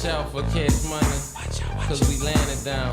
Watch out for cash money, cause we landing down.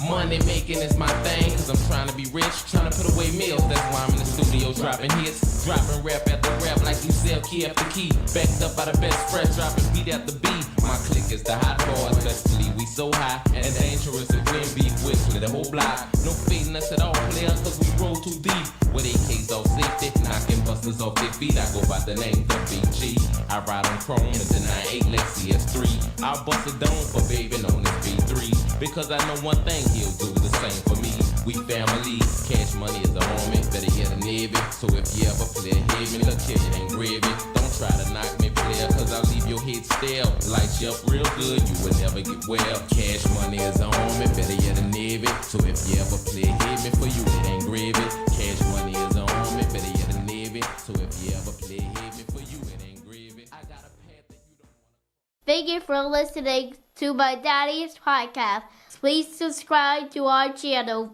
Money making is my thing, cause I'm trying to be rich, trying to put away meals. That's why I'm in the studio dropping hits, dropping rap after rap like you sell key after key. Backed up by the best fresh, dropping beat after beat. My clique is the hot boys, especially we so high and dangerous if we ain't beef with the whole block. No fading us at all, player, cause we roll too deep. With AKs off safety, knocking busters off their feet. I go by the name WG. I ride on chrome and the 98 Lexi S3. I'll bust a dome for baby known as B3. Because I know one thing, he'll do the same for me. We family, cash money is a homie, better get a Navy. So if you ever play a hit me, look here, it ain't gravy. Don't try to knock me, player, cause I'll leave your head stale. Light you up real good, you will never get well. Cash money is a homie, better get a Navy. So if you ever play a hit me, for you it ain't gravy. Cash money is a homie, better get a Navy. So if you ever play a hit me, for you it ain't gravy. I got a path that you don't want. Thank you for listening to my daddy's podcast. Please subscribe to our channel.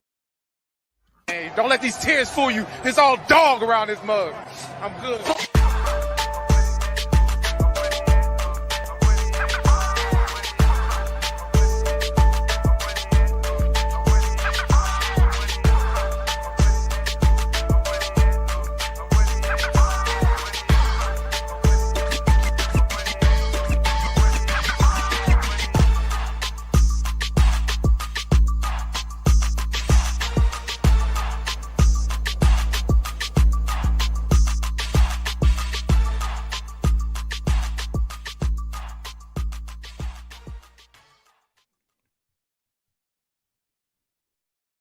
Hey, don't let these tears fool you. It's all dog around this mug. I'm good.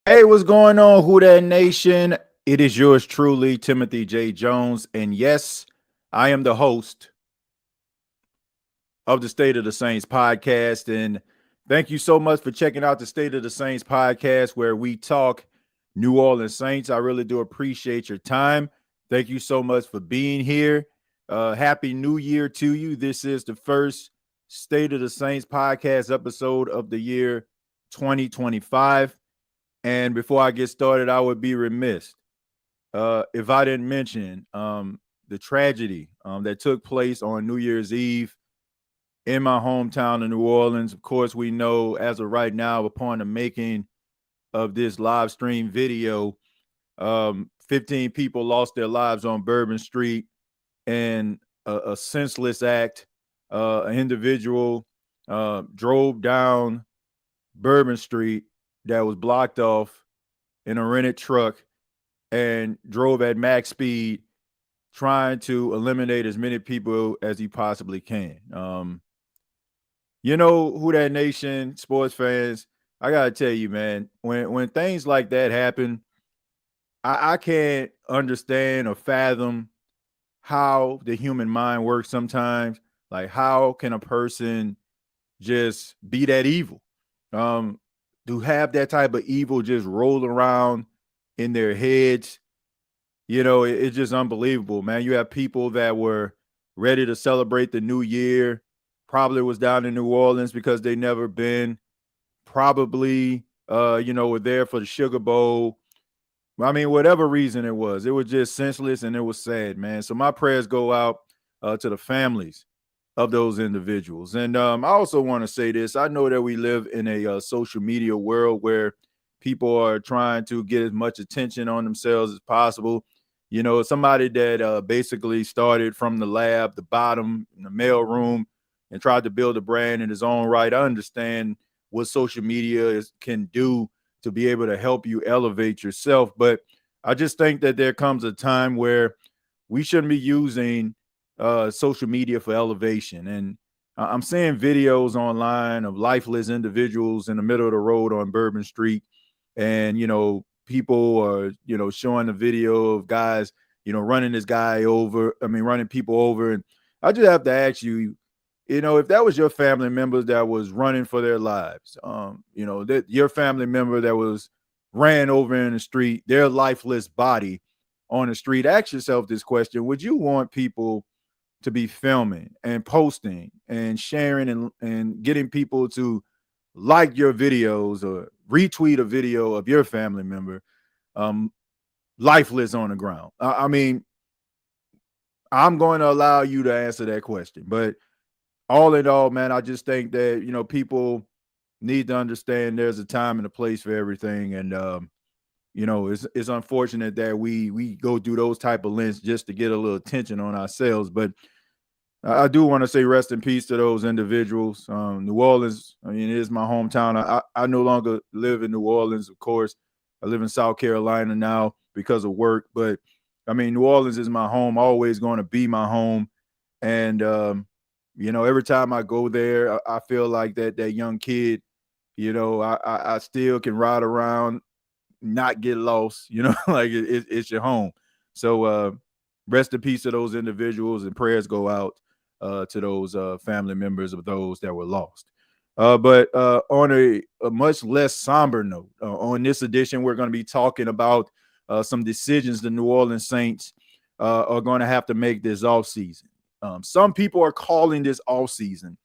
Hey, what's going on, Who Dat Nation? It is yours truly, Timothy J. Jones. And yes, I am the host of the State of the Saints podcast. And thank you so much for checking out the State of the Saints podcast, where we talk New Orleans Saints. I really do appreciate your time. Thank you so much for being here. Happy New Year to you. This is the first State of the Saints podcast episode of the year 2025. And before I get started, I would be remiss if I didn't mention the tragedy that took place on New Year's Eve in my hometown of New Orleans. Of course, we know as of right now, upon the making of this live stream video, 15 people lost their lives on Bourbon Street in a senseless act. An individual drove down Bourbon Street that was blocked off in a rented truck and drove at max speed, trying to eliminate as many people as he possibly can. You know, Who Dat Nation, sports fans, I got to tell you, man, when things like that happen, I can't understand or fathom how the human mind works sometimes. Like, how can a person just be that evil? To have that type of evil just roll around in their heads, you know, it's just unbelievable, man. You have people that were ready to celebrate the new year, probably was down in New Orleans because they never been, probably, were there for the Sugar Bowl. I mean, whatever reason it was just senseless and it was sad, man. So my prayers go out to the families of those individuals. And I also want to say this. I know that we live in a social media world where people are trying to get as much attention on themselves as possible. You know, somebody that basically started from the lab, the bottom, in the mail room, and tried to build a brand in his own right. I understand what social media can do to be able to help you elevate yourself. But I just think that there comes a time where we shouldn't be using social media for elevation. And I'm seeing videos online of lifeless individuals in the middle of the road on Bourbon Street. And, you know, people are, showing a video of guys, running running people over. And I just have to ask you, if that was your family member that was running for their lives, that your family member that was ran over in the street, their lifeless body on the street, ask yourself this question: would you want people to be filming and posting and sharing and getting people to like your videos or retweet a video of your family member lifeless on the ground? I mean, I'm going to allow you to answer that question, but all in all, man, I just think that, people need to understand there's a time and a place for everything. And, it's unfortunate that we go through those type of lengths just to get a little attention on ourselves. But I do want to say rest in peace to those individuals. New Orleans, it is my hometown. I no longer live in New Orleans, of course. I live in South Carolina now because of work. But, New Orleans is my home, always going to be my home. And, every time I go there, I feel like that young kid, I still can ride around, not get lost, like it's your home. So rest in peace to those individuals, and prayers go out to those family members of those that were lost. But on a much less somber note, on this edition, we're going to be talking about some decisions the New Orleans Saints are going to have to make this offseason. Some people are calling this offseason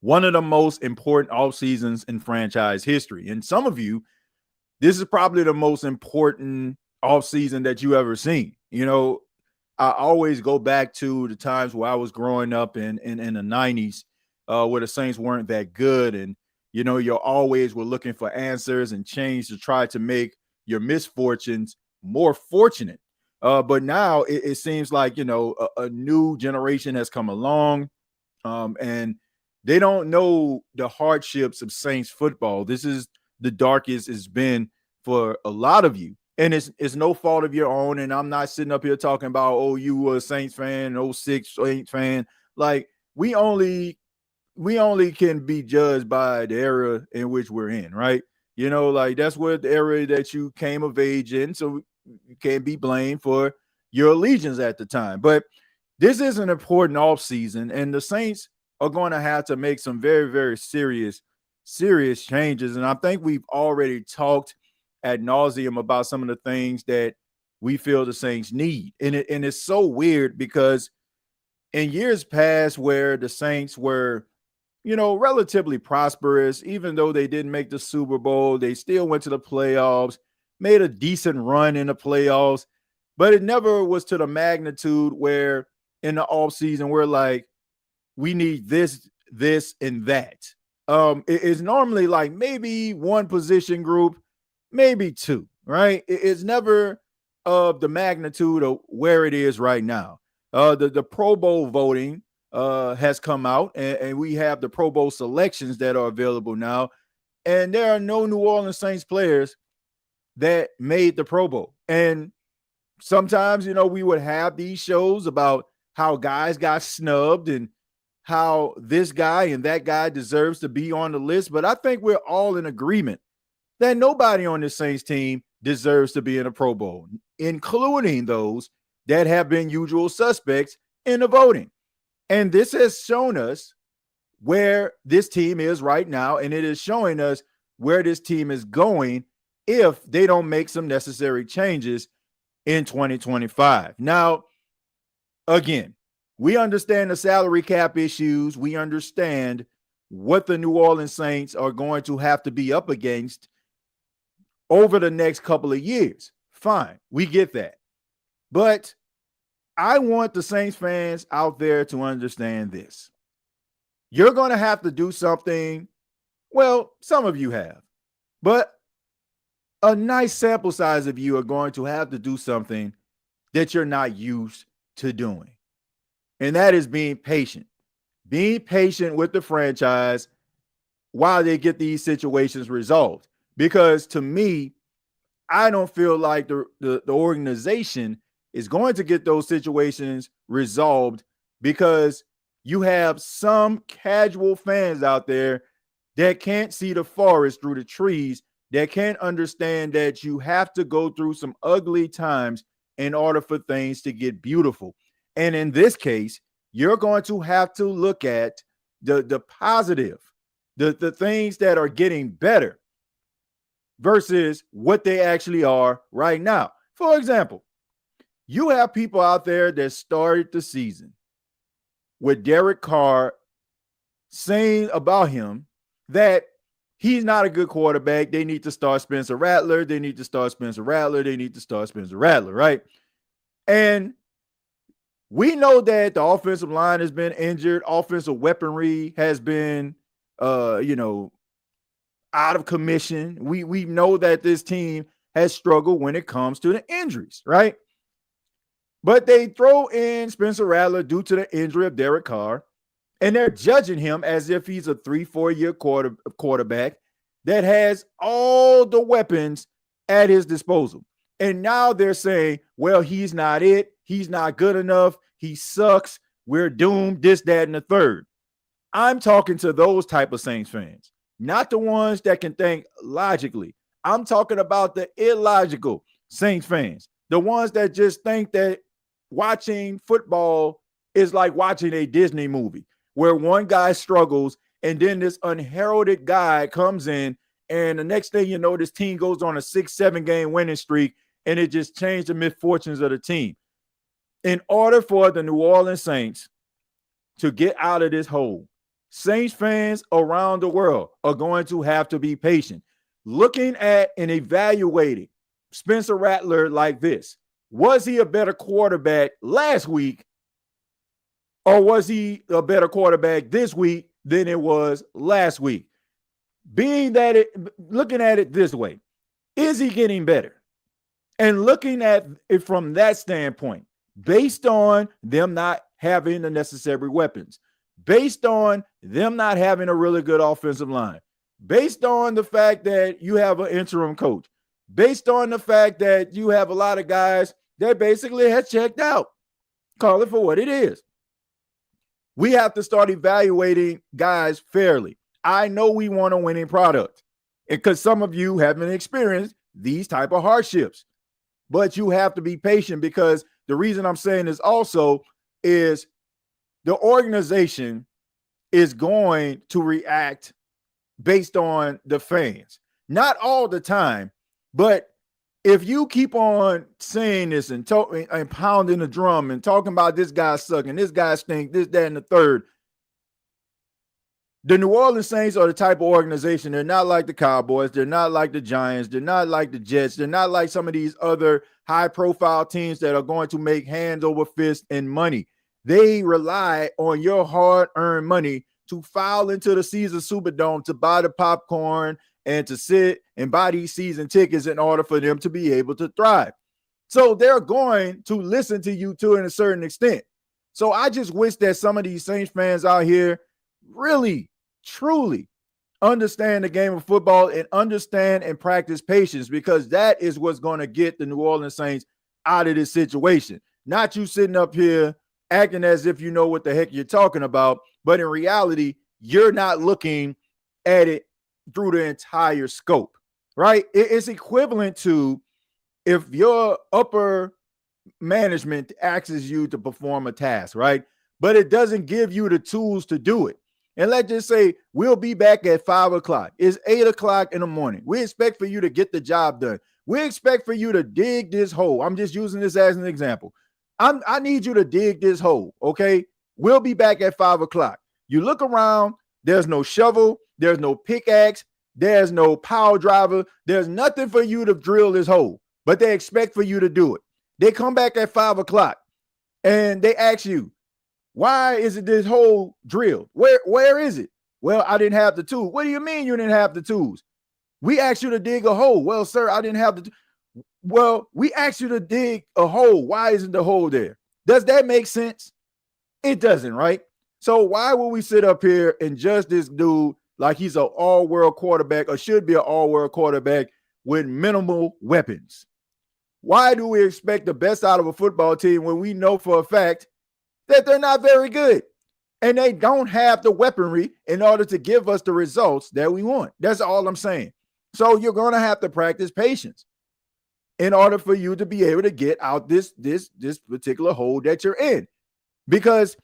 one of the most important off seasons in franchise history. And some of you, this is probably the most important off season that you ever seen. I always go back to the times where I was growing up in the 90s, where the Saints weren't that good. And, you always were looking for answers and change to try to make your misfortunes more fortunate. But now it seems like, a new generation has come along, and they don't know the hardships of Saints football. This is the darkest it's been for a lot of you. And it's no fault of your own. And I'm not sitting up here talking about, oh, you were a Saints fan, 06 Saints fan. Like, we only can be judged by the era in which we're in, right? Like, that's what the era that you came of age in. So you can't be blamed for your allegiance at the time. But this is an important offseason, and the Saints are going to have to make some very, very serious changes. And I think we've already talked ad nauseum about some of the things that we feel the Saints need. And it's so weird because in years past where the Saints were, relatively prosperous, even though they didn't make the Super Bowl, they still went to the playoffs, made a decent run in the playoffs, but it never was to the magnitude where in the offseason we're like, we need this, and that. It's normally like maybe one position group, maybe two, right? It's never of the magnitude of where it is right now. The Pro Bowl voting has come out, and we have the Pro Bowl selections that are available now. And there are no New Orleans Saints players that made the Pro Bowl. And sometimes, we would have these shows about how guys got snubbed and how this guy and that guy deserves to be on the list. But I think we're all in agreement that nobody on the Saints team deserves to be in a Pro Bowl, including those that have been usual suspects in the voting. And this has shown us where this team is right now, and it is showing us where this team is going if they don't make some necessary changes in 2025. Now, again, we understand the salary cap issues. We understand what the New Orleans Saints are going to have to be up against over the next couple of years. Fine, we get that. But I want the Saints fans out there to understand this. You're going to have to do something. Well, some of you have, but a nice sample size of you are going to have to do something that you're not used to doing. And that is being patient with the franchise while they get these situations resolved. Because to me, I don't feel like the organization is going to get those situations resolved because you have some casual fans out there that can't see the forest through the trees, that can't understand that you have to go through some ugly times in order for things to get beautiful. And in this case, you're going to have to look at the positive, the things that are getting better versus what they actually are right now. For example, you have people out there that started the season with Derek Carr saying about him that he's not a good quarterback. They need to start Spencer Rattler. They need to start Spencer Rattler. They need to start Spencer Rattler, right? And We know that the offensive line has been injured. Offensive weaponry has been, out of commission. We know that this team has struggled when it comes to the injuries, right? But they throw in Spencer Rattler due to the injury of Derek Carr, and they're judging him as if he's a 3-4 year quarterback that has all the weapons at his disposal. And now they're saying, well, he's not it. He's not good enough. He sucks. We're doomed, this, that, and the third. I'm talking to those type of Saints fans, not the ones that can think logically. I'm talking about the illogical Saints fans, the ones that just think that watching football is like watching a Disney movie where one guy struggles and then this unheralded guy comes in, and the next thing you know, this team goes on a 6-7 game winning streak, and it just changed the misfortunes of the team. In order for the New Orleans Saints to get out of this hole, Saints fans around the world are going to have to be patient, looking at and evaluating Spencer Rattler like this. Was he a better quarterback last week, or was he a better quarterback this week than it was last week? Looking at it this way, is he getting better? And looking at it from that standpoint, based on them not having the necessary weapons, based on them not having a really good offensive line, based on the fact that you have an interim coach, based on the fact that you have a lot of guys that basically have checked out. Call it for what it is. We have to start evaluating guys fairly. I know we want a winning product because some of you haven't experienced these type of hardships, but you have to be patient, because the reason I'm saying this also is the organization is going to react based on the fans. Not all the time, but if you keep on saying this and pounding the drum and talking about this guy sucking, this guy stink, this, that, and the third, the New Orleans Saints are the type of organization. They're not like the Cowboys. They're not like the Giants. They're not like the Jets. They're not like some of these other high-profile teams that are going to make hands over fist and money. They rely on your hard-earned money to file into the Caesar Superdome to buy the popcorn and to sit and buy these season tickets in order for them to be able to thrive. So they're going to listen to you to a certain extent. So I just wish that some of these Saints fans out here really, truly understand the game of football and understand and practice patience, because that is what's going to get the New Orleans Saints out of this situation. Not you sitting up here acting as if you know what the heck you're talking about, but in reality, you're not looking at it through the entire scope, right? It's equivalent to if your upper management asks you to perform a task, right? But it doesn't give you the tools to do it. And let's just say we'll be back at 5 o'clock. It's 8 o'clock in the morning. We expect for you to get the job done. We expect for you to dig this hole. I'm just using this as an example. I need you to dig this hole, okay? We'll be back at 5 o'clock. You look around, there's no shovel, there's no pickaxe, there's no power driver, there's nothing for you to drill this hole, but they expect for you to do it. They come back at 5 o'clock and they ask you, why is it this hole drilled? Where is it? Well, I didn't have the tools. What do you mean you didn't have the tools? We asked you to dig a hole. Well, sir, I didn't have the Well, we asked you to dig a hole. Why isn't the hole there? Does that make sense? It doesn't, right? So why would we sit up here and judge this dude like he's an all-world quarterback, or should be an all-world quarterback with minimal weapons? Why do we expect the best out of a football team when we know for a fact that they're not very good and they don't have the weaponry in order to give us the results that we want? That's all I'm saying. So you're going to have to practice patience in order for you to be able to get out this particular hole that you're in, because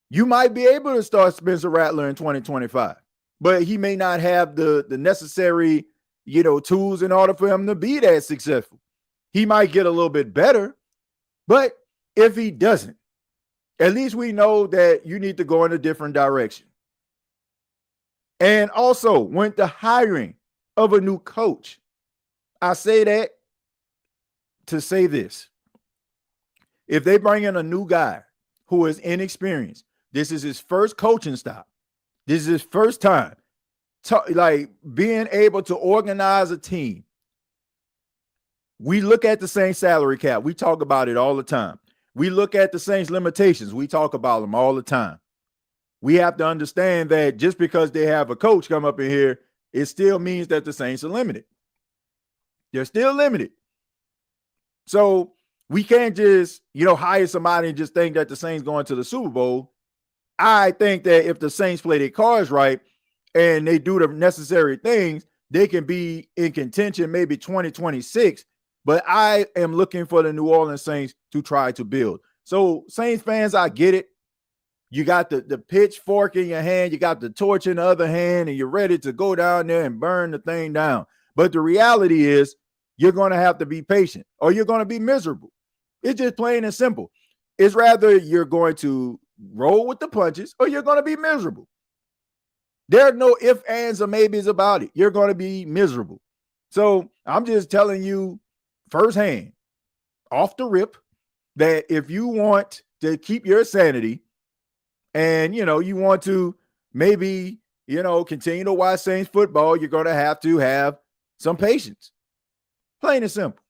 you might be able to start Spencer Rattler in 2025, but he may not have the necessary, tools in order for him to be that successful. He might get a little bit better, but if he doesn't, at least we know that you need to go in a different direction. And also, when the hiring of a new coach, I say that to say this. If they bring in a new guy who is inexperienced. This is his first coaching stop. This is his first time being able to organize a team. We look at the Saints salary cap. We talk about it all the time. We look at the Saints limitations. We talk about them all the time. We have to understand that just because they have a coach come up in here, it still means that the Saints are limited. They're still limited. So we can't just, hire somebody and just think that the Saints going to the Super Bowl. I think that if the Saints play their cards right and they do the necessary things, they can be in contention maybe 2026. But I am looking for the New Orleans Saints to try to build. So Saints fans, I get it. You got the pitchfork in your hand, you got the torch in the other hand, and you're ready to go down there and burn the thing down. But the reality is you're going to have to be patient or you're going to be miserable. It's just plain and simple. It's rather you're going to roll with the punches or you're going to be miserable. There are no ifs, ands, or maybes about it. You're going to be miserable. So I'm just telling you firsthand, off the rip, that if you want to keep your sanity and, you want to maybe, continue to watch Saints football, you're going to have some patience. Plain and simple.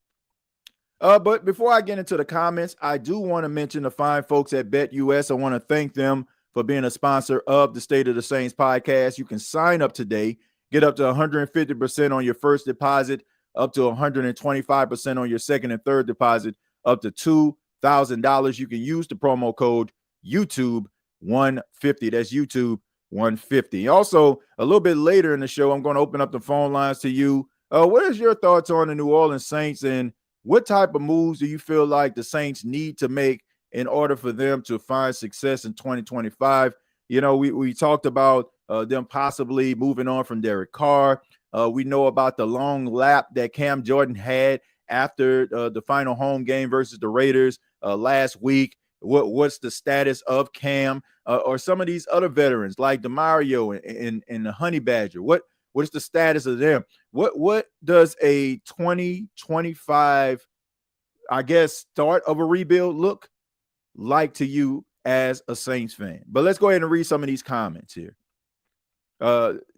But before I get into the comments, I do want to mention the fine folks at BETUS. I want to thank them for being a sponsor of the State of the Saints podcast. You can sign up today, get up to 150% on your first deposit, up to 125% on your second and third deposit, up to $2,000. You can use the promo code YouTube150. That's YouTube150. Also, a little bit later in the show, I'm going to open up the phone lines to you. What is your thoughts on the New Orleans Saints, and what type of moves do you feel like the Saints need to make in order for them to find success in 2025? We talked about them possibly moving on from Derek Carr. We know about the long lap that Cam Jordan had after the final home game versus the Raiders last week. What's the status of Cam or some of these other veterans like Demario and the Honey Badger? What is the status of them? What does a 2025, start of a rebuild look like to you as a Saints fan? But let's go ahead and read some of these comments here.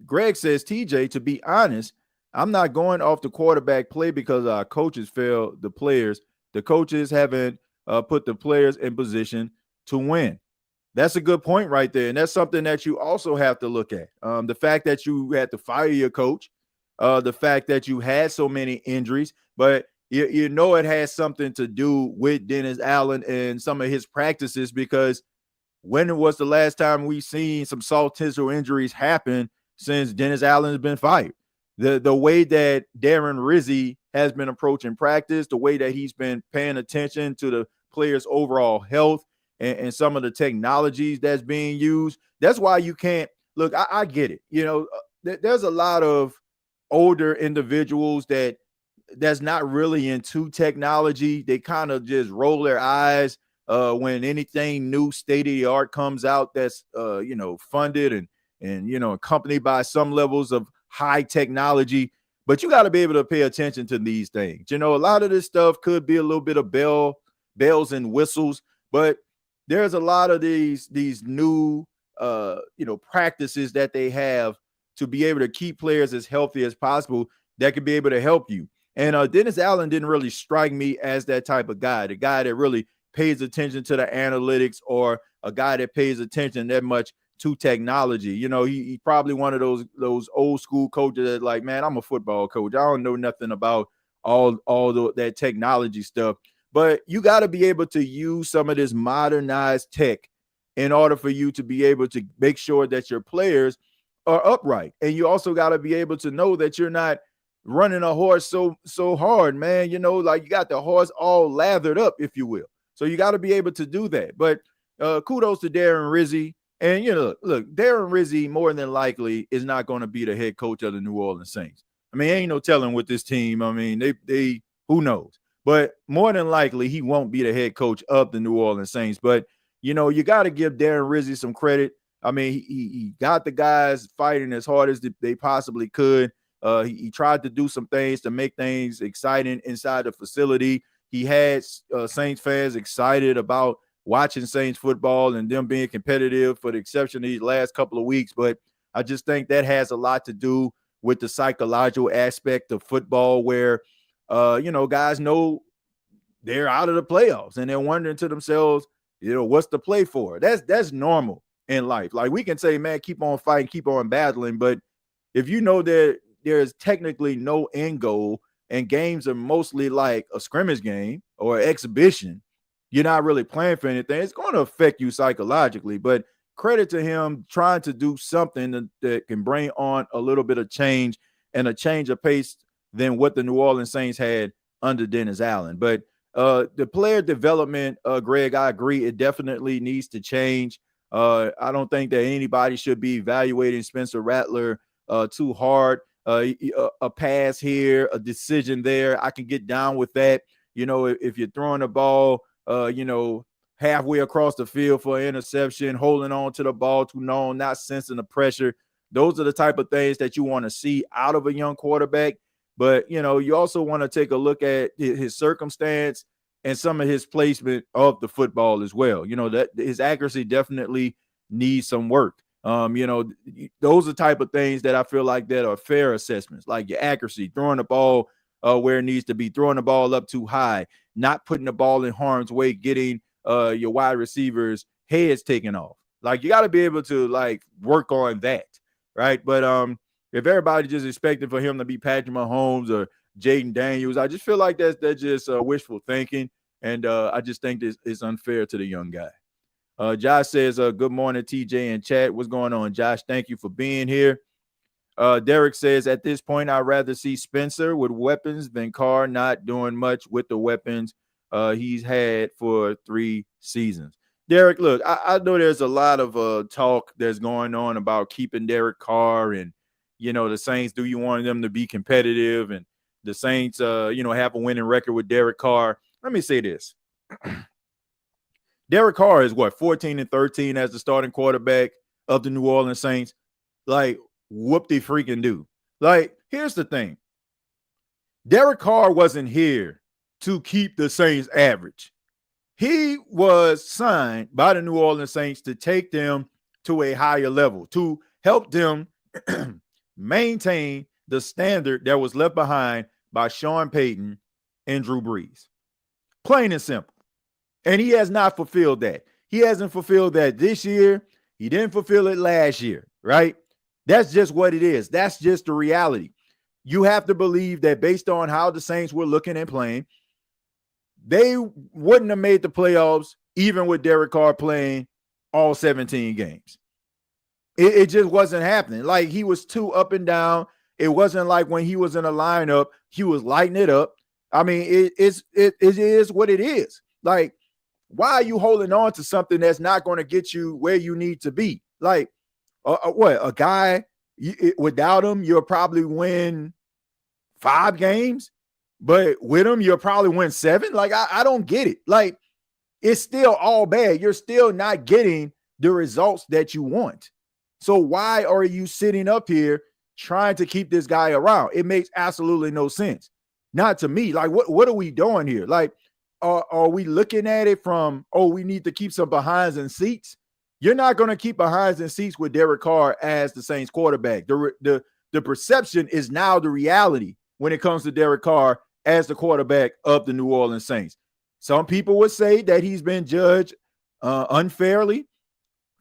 Greg says, TJ, to be honest, I'm not going off the quarterback play because our coaches failed the players. The coaches haven't put the players in position to win. That's a good point right there. And that's something that you also have to look at. The fact that you had to fire your coach, the fact that you had so many injuries, but it has something to do with Dennis Allen and some of his practices, because when was the last time we've seen some soft tissue injuries happen since Dennis Allen has been fired? The way that Darren Rizzi has been approaching practice, the way that he's been paying attention to the players' overall health, and some of the technologies that's being used. That's why you can't look. I get it. There's a lot of older individuals that's not really into technology. They kind of just roll their eyes when anything new, state of the art comes out that's funded and accompanied by some levels of high technology. But you got to be able to pay attention to these things. A lot of this stuff could be a little bit of bells and whistles, but there's a lot of these new practices that they have to be able to keep players as healthy as possible that could be able to help you. And Dennis Allen didn't really strike me as that type of guy, the guy that really pays attention to the analytics, or a guy that pays attention that much to technology. He probably one of those old school coaches that like, man, I'm a football coach. I don't know nothing about all that technology stuff. But you got to be able to use some of this modernized tech in order for you to be able to make sure that your players are upright. And you also got to be able to know that you're not running a horse so hard, man. Like you got the horse all lathered up, if you will. So you got to be able to do that. But kudos to Darren Rizzi. And, look, Darren Rizzi more than likely is not going to be the head coach of the New Orleans Saints. Ain't no telling with this team. They who knows? But more than likely, he won't be the head coach of the New Orleans Saints. But, you got to give Darren Rizzi some credit. He got the guys fighting as hard as they possibly could. He tried to do some things to make things exciting inside the facility. He had Saints fans excited about watching Saints football and them being competitive for the exception of these last couple of weeks. But I just think that has a lot to do with the psychological aspect of football where, guys know they're out of the playoffs and they're wondering to themselves, what's the play for? That's normal in life. Like we can say, man, keep on fighting, keep on battling. But if you know that there's technically no end goal and games are mostly like a scrimmage game or exhibition, you're not really playing for anything. It's going to affect you psychologically. But credit to him trying to do something that can bring on a little bit of change and a change of pace than what the New Orleans Saints had under Dennis Allen. But the player development, Greg, I agree, it definitely needs to change. I don't think that anybody should be evaluating Spencer Rattler too hard. A pass here, a decision there, I can get down with that. If you're throwing the ball, halfway across the field for an interception, holding on to the ball too long, not sensing the pressure. Those are the type of things that you want to see out of a young quarterback. But, you also want to take a look at his circumstance and some of his placement of the football as well. That his accuracy definitely needs some work. Those are type of things that I feel like that are fair assessments, like your accuracy, throwing the ball where it needs to be, throwing the ball up too high, not putting the ball in harm's way, getting your wide receivers' heads taken off. Like you got to be able to like work on that, right? But if everybody just expected for him to be Patrick Mahomes or Jaden Daniels, I just feel like that's just wishful thinking, and I just think this is unfair to the young guy. Josh says, good morning, TJ and chat. What's going on, Josh? Thank you for being here. Derek says, at this point, I'd rather see Spencer with weapons than Carr not doing much with the weapons he's had for 3 seasons. Derek, look, I know there's a lot of talk that's going on about keeping Derek Carr and, the Saints, do you want them to be competitive? And the Saints, have a winning record with Derek Carr. Let me say this. Derek Carr is 14-13 as the starting quarterback of the New Orleans Saints. Like, whoop-de-freaking do. Like, here's the thing. Derek Carr wasn't here to keep the Saints average. He was signed by the New Orleans Saints to take them to a higher level, to help them maintain the standard that was left behind by Sean Payton and Drew Brees. Plain and simple. And he has not fulfilled that. He hasn't fulfilled that this year. He didn't fulfill it last year, right? That's just what it is. That's just the reality. You have to believe that based on how the Saints were looking and playing, they wouldn't have made the playoffs even with Derek Carr playing all 17 games. It just wasn't happening. Like, he was too up and down. It wasn't like when he was in a lineup, he was lighting it up. I mean, it is what it is. Like, why are you holding on to something that's not going to get you where you need to be? Like, a guy, without him, you'll probably win 5 games, but with him, you'll probably win 7. Like, I don't get it. Like, it's still all bad. You're still not getting the results that you want. So why are you sitting up here trying to keep this guy around? It makes absolutely no sense. Not to me. Like, what are we doing here? Like, are we looking at it from, we need to keep some behinds and seats? You're not going to keep behinds and seats with Derek Carr as the Saints quarterback. The perception is now the reality when it comes to Derek Carr as the quarterback of the New Orleans Saints. Some people would say that he's been judged unfairly.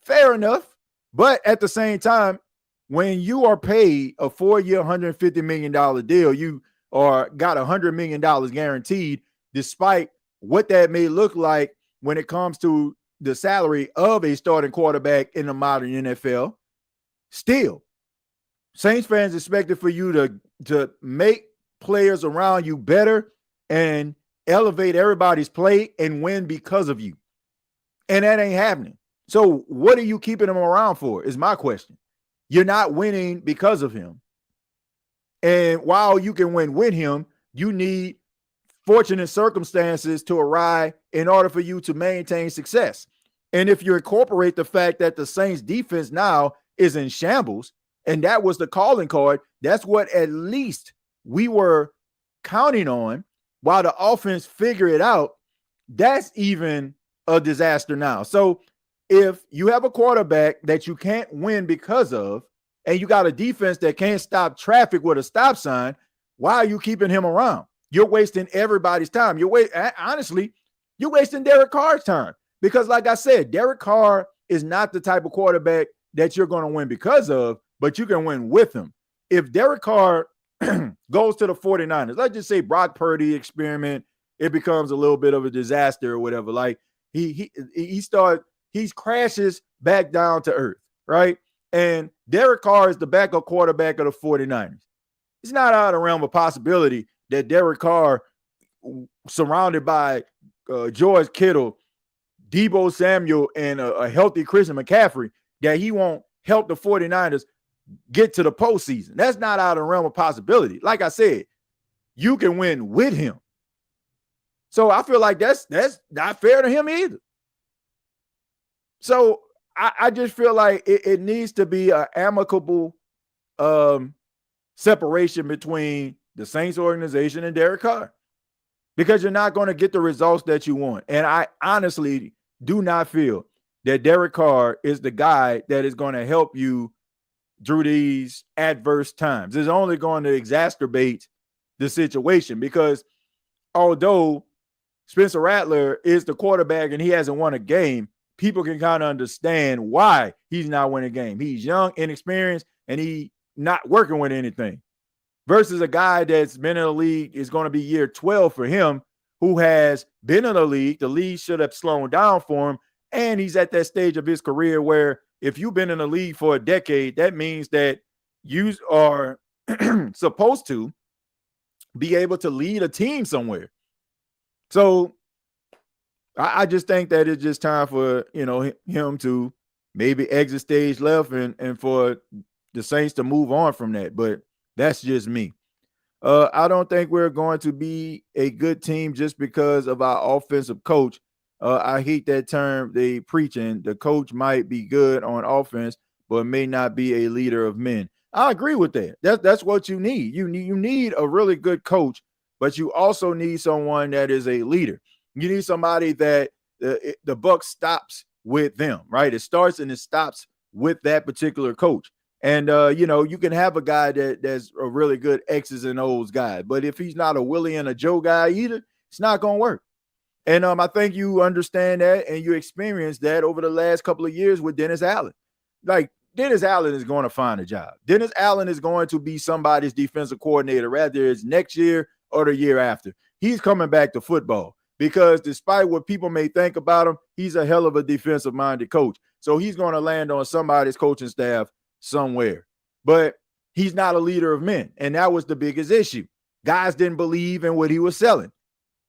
Fair enough. But at the same time, when you are paid a 4-year, $150 million deal, you got $100 million guaranteed, despite what that may look like when it comes to the salary of a starting quarterback in the modern NFL. Still, Saints fans expected for you to make players around you better and elevate everybody's play and win because of you. And that ain't happening. So what are you keeping him around for is my question. You're not winning because of him. And while you can win with him, you need fortunate circumstances to arrive in order for you to maintain success. And if you incorporate the fact that the Saints defense now is in shambles, and that was the calling card, that's what at least we were counting on while the offense figure it out. That's even a disaster now. So if you have a quarterback that you can't win because of, and you got a defense that can't stop traffic with a stop sign, why are you keeping him around? You're wasting everybody's time. Honestly, you're wasting Derek Carr's time. Because like I said, Derek Carr is not the type of quarterback that you're going to win because of, but you can win with him. If Derek Carr goes to the 49ers, let's just say Brock Purdy experiment, it becomes a little bit of a disaster or whatever. Like he crashes back down to earth, right? And Derek Carr is the backup quarterback of the 49ers. It's not out of the realm of possibility that Derek Carr, surrounded by George Kittle, Deebo Samuel, and a healthy Christian McCaffrey, that he won't help the 49ers get to the postseason. That's not out of the realm of possibility. Like I said, you can win with him. So I feel like that's not fair to him either. So I just feel like it needs to be an amicable separation between the Saints organization and Derek Carr, because you're not going to get the results that you want. And I honestly do not feel that Derek Carr is the guy that is going to help you through these adverse times. It's only going to exacerbate the situation, because although Spencer Rattler is the quarterback and he hasn't won a game, people can kind of understand why he's not winning a game. He's young, inexperienced, and he not working with anything. Versus a guy that's been in the league, is going to be year 12 for him, who has been in the league. The league should have slowed down for him. And he's at that stage of his career where if you've been in the league for a decade, that means that you are supposed to be able to lead a team somewhere. So I just think that it's just time for, him to maybe exit stage left and for the Saints to move on from that. But that's just me. I don't think we're going to be a good team just because of our offensive coach. I hate that term they preaching. The coach might be good on offense, but may not be a leader of men. I agree with that. That's what you need. You need a really good coach, but you also need someone that is a leader. You need somebody that the buck stops with them, right? It starts and it stops with that particular coach. And, you can have a guy that's a really good X's and O's guy, but if he's not a Willie and a Joe guy either, it's not going to work. And I think you understand that and you experienced that over the last couple of years with Dennis Allen. Like, Dennis Allen is going to find a job. Dennis Allen is going to be somebody's defensive coordinator, whether it's next year or the year after. He's coming back to football because despite what people may think about him, he's a hell of a defensive-minded coach. So he's going to land on somebody's coaching staff somewhere. But he's not a leader of men, and that was the biggest issue. Guys didn't believe in what he was selling.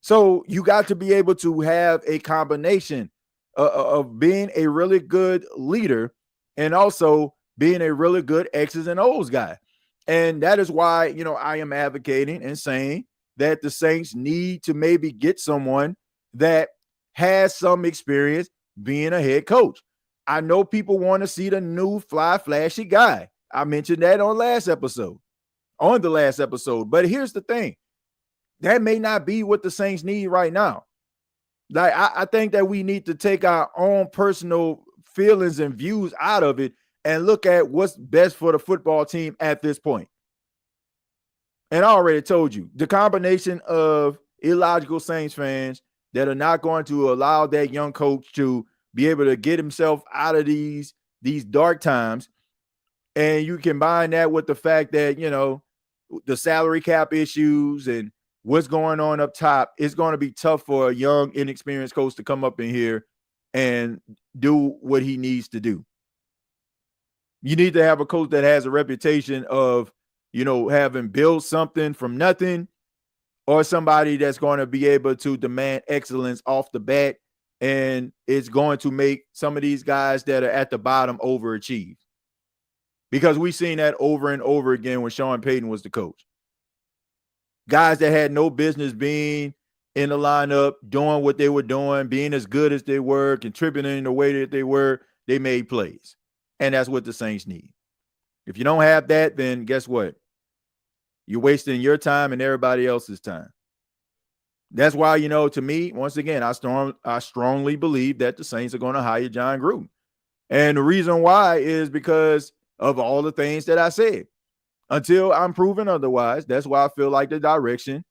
So you got to be able to have a combination of being a really good leader and also being a really good X's and O's guy. And that is why, I am advocating and saying that the Saints need to maybe get someone that has some experience being a head coach. I know people want to see the new flashy guy. I mentioned that on the last episode. But here's the thing. That may not be what the Saints need right now. Like, I think that we need to take our own personal feelings and views out of it and look at what's best for the football team at this point. And I already told you, the combination of illogical Saints fans that are not going to allow that young coach to be able to get himself out of these dark times. And you combine that with the fact that, the salary cap issues and what's going on up top, it's going to be tough for a young, inexperienced coach to come up in here and do what he needs to do. You need to have a coach that has a reputation of, having built something from nothing, or somebody that's going to be able to demand excellence off the bat, and it's going to make some of these guys that are at the bottom overachieve. Because we've seen that over and over again when Sean Payton was the coach. Guys that had no business being in the lineup, doing what they were doing, being as good as they were, contributing in the way that they were, they made plays. And that's what the Saints need. If you don't have that, then guess what? You're wasting your time and everybody else's time. That's why, to me, once again, I strongly believe that the Saints are going to hire John Gruden. And the reason why is because of all the things that I said. Until I'm proven otherwise, that's why I feel like the direction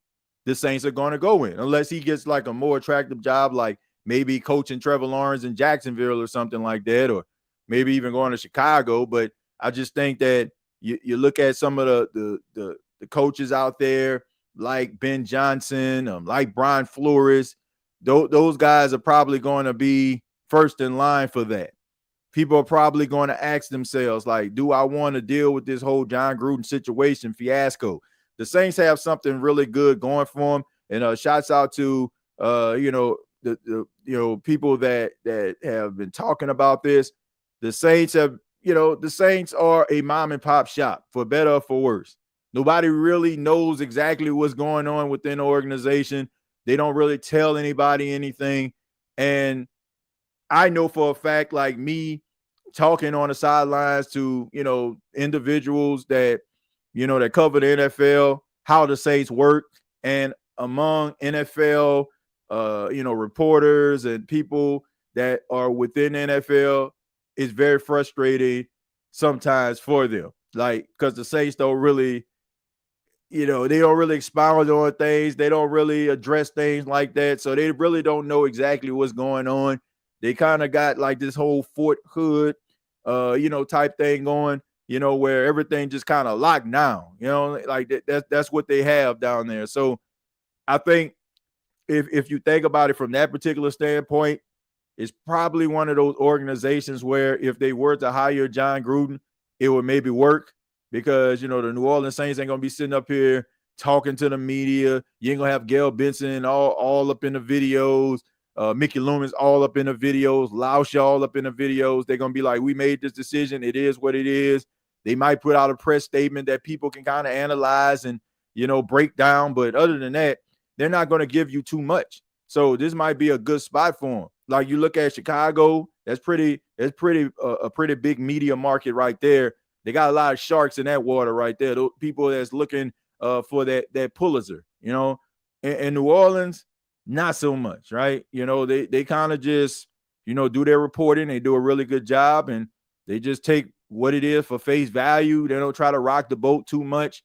the Saints are going to go in, unless he gets like a more attractive job, like maybe coaching Trevor Lawrence in Jacksonville or something like that, or maybe even going to Chicago. But I just think that you look at some of the coaches out there, like Ben Johnson, like Brian Flores, those guys are probably going to be first in line for that. People are probably going to ask themselves, like, do I want to deal with this whole John Gruden situation fiasco? The Saints have something really good going for them. And shouts out to the people that have been talking about this. The Saints the Saints are a mom and pop shop, for better or for worse. Nobody really knows exactly what's going on within the organization. They don't really tell anybody anything. And I know for a fact, like me talking on the sidelines to, individuals that, that cover the NFL, how the Saints work, and among NFL, reporters and people that are within the NFL, is very frustrating sometimes for them. Like, because the Saints don't really, they don't really expound on things. They don't really address things like that. So they really don't know exactly what's going on. They kind of got like this whole Fort Hood, type thing going, where everything just kind of locked down, like that's what they have down there. So I think if you think about it from that particular standpoint, it's probably one of those organizations where if they were to hire John Gruden, it would maybe work, because, the New Orleans Saints ain't going to be sitting up here talking to the media. You ain't going to have Gail Benson all up in the videos. Mickey Loomis all up in the videos, Lausch all up in the videos. They're going to be like, we made this decision. It is what it is. They might put out a press statement that people can kind of analyze and, break down. But other than that, they're not going to give you too much. So this might be a good spot for them. Like you look at Chicago, that's a pretty big media market right there. They got a lot of sharks in that water right there. Those people that's looking for that Pulitzer, and New Orleans, not so much, right? They kind of just, do their reporting. They do a really good job, and they just take what it is for face value. They don't try to rock the boat too much.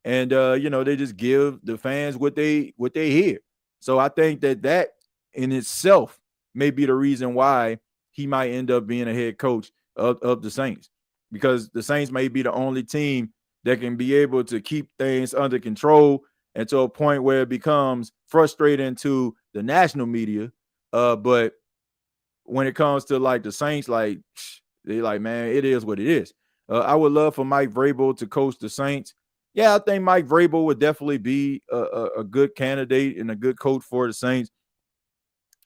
And, they just give the fans what they hear. So I think that in itself may be the reason why he might end up being a head coach of the Saints, because the Saints may be the only team that can be able to keep things under control and to a point where it becomes frustrating to the national media. But when it comes to like the Saints, like they like, man, it is what it is. I would love for Mike Vrabel to coach the Saints. Yeah, I think Mike Vrabel would definitely be a good candidate and a good coach for the Saints.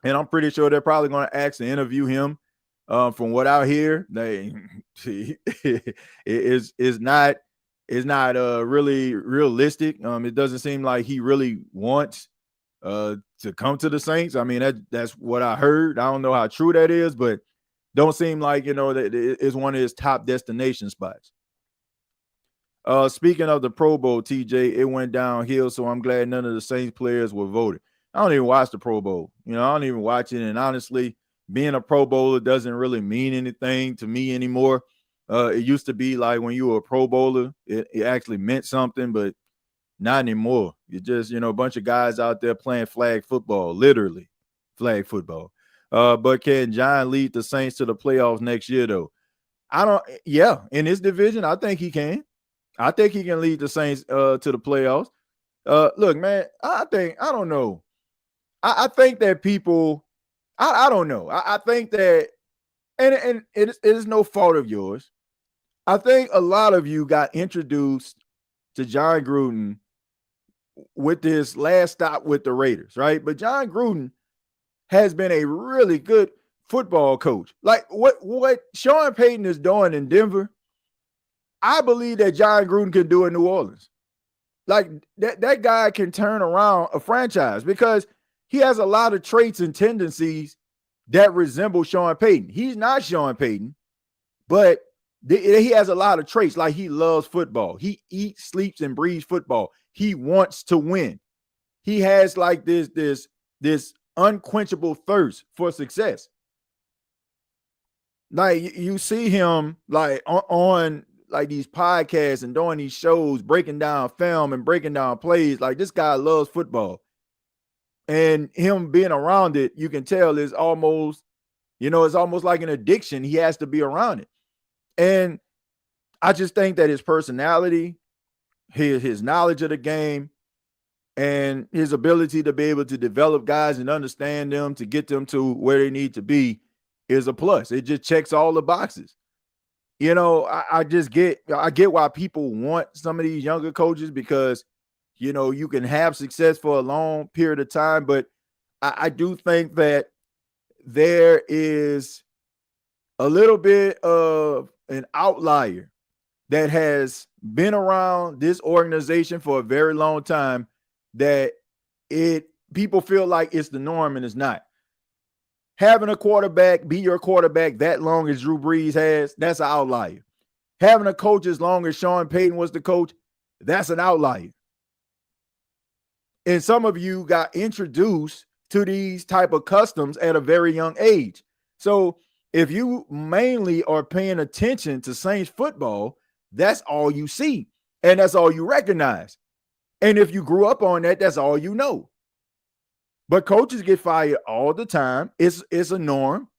And I'm pretty sure they're probably going to ask to interview him. From what I hear, it's not really realistic. It doesn't seem like he really wants to come to the Saints. I mean, that's what I heard. I don't know how true that is, but don't seem like, that it's one of his top destination spots. Speaking of the Pro Bowl, TJ, it went downhill, so I'm glad none of the Saints players were voted. I don't even watch the Pro Bowl. I don't even watch it, and honestly, being a Pro Bowler doesn't really mean anything to me anymore. It used to be like when you were a Pro Bowler, it actually meant something, but not anymore. You're just, a bunch of guys out there playing flag football, literally flag football. But can John lead the Saints to the playoffs next year, though? In this division, I think he can. I think he can lead the Saints to the playoffs. Look, man, I don't know. I think that people, I don't know. I think that, and it is no fault of yours. I think a lot of you got introduced to John Gruden with this last stop with the Raiders, right? But John Gruden has been a really good football coach. Like what Sean Payton is doing in Denver, I believe that John Gruden can do in New Orleans. Like that guy can turn around a franchise because he has a lot of traits and tendencies that resemble Sean Payton. He's not Sean Payton, but he has a lot of traits. Like he loves football. He eats, sleeps, and breathes football. He wants to win. he has like this unquenchable thirst for success. Like you see him like on like these podcasts and doing these shows, breaking down film and breaking down plays. Like this guy loves football, and him being around it, you can tell is almost, it's almost like an addiction. He has to be around it. And I just think that his personality, his knowledge of the game, and his ability to be able to develop guys and understand them to get them to where they need to be is a plus. It just checks all the boxes. I get why people want some of these younger coaches because, you can have success for a long period of time. But I do think that there is a little bit of an outlier that has been around this organization for a very long time that people feel like it's the norm and it's not. Having a quarterback be your quarterback that long as Drew Brees has, that's an outlier. Having a coach as long as Sean Payton was the coach, that's an outlier. And some of you got introduced to these type of customs at a very young age. So if you mainly are paying attention to Saints football, that's all you see. And that's all you recognize. And if you grew up on that, that's all you know. But coaches get fired all the time. It's a norm.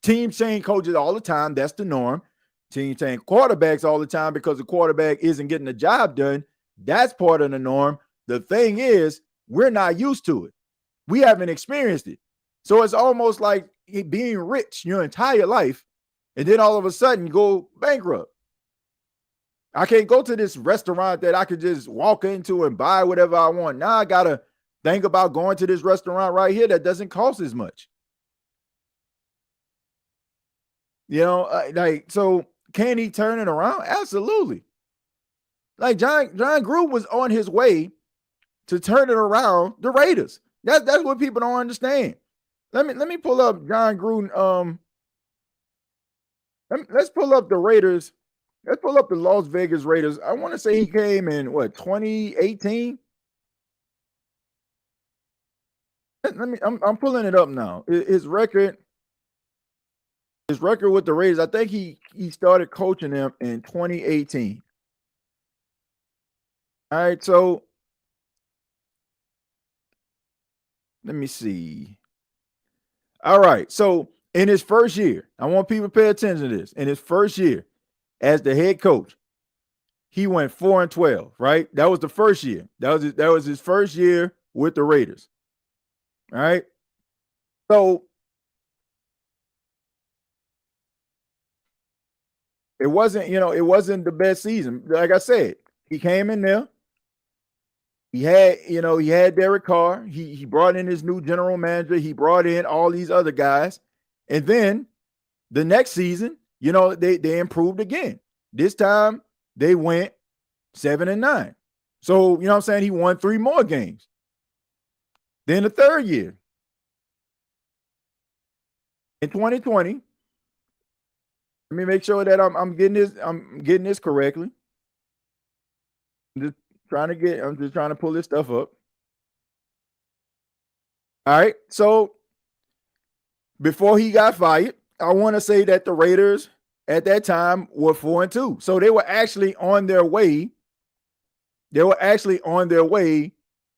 Teams change coaches all the time. That's the norm. Teams change quarterbacks all the time because the quarterback isn't getting the job done. That's part of the norm. The thing is, we're not used to it. We haven't experienced it. So it's almost like being rich your entire life, and then all of a sudden you go bankrupt. I can't go to this restaurant that I could just walk into and buy whatever I want. Now I got to think about going to this restaurant right here that doesn't cost as much. So can he turn it around? Absolutely. Like John Gruden was on his way to turn it around the Raiders. That's what people don't understand. Let me pull up John Gruden. Let's pull up the Raiders. Let's pull up the Las Vegas Raiders. I want to say he came in 2018. I'm pulling it up now. His record with the Raiders, I think he started coaching them in 2018. All right, so let me see. All right, so in his first year, I want people to pay attention to this. In his first year as the head coach, he went 4-12, right? That was the first year. That was his first year with the Raiders. All right. So it wasn't the best season. Like I said, he came in there. He had Derek Carr. He brought in his new general manager. He brought in all these other guys. And then the next season, they improved again. This time they went 7-9. So, what I'm saying? He won 3 more games. Then the third year, in 2020, let me make sure that I'm getting this correctly. I'm just trying to pull this stuff up. All right. So before he got fired, I want to say that the Raiders at that time were 4-2. So they were actually on their way. They were actually on their way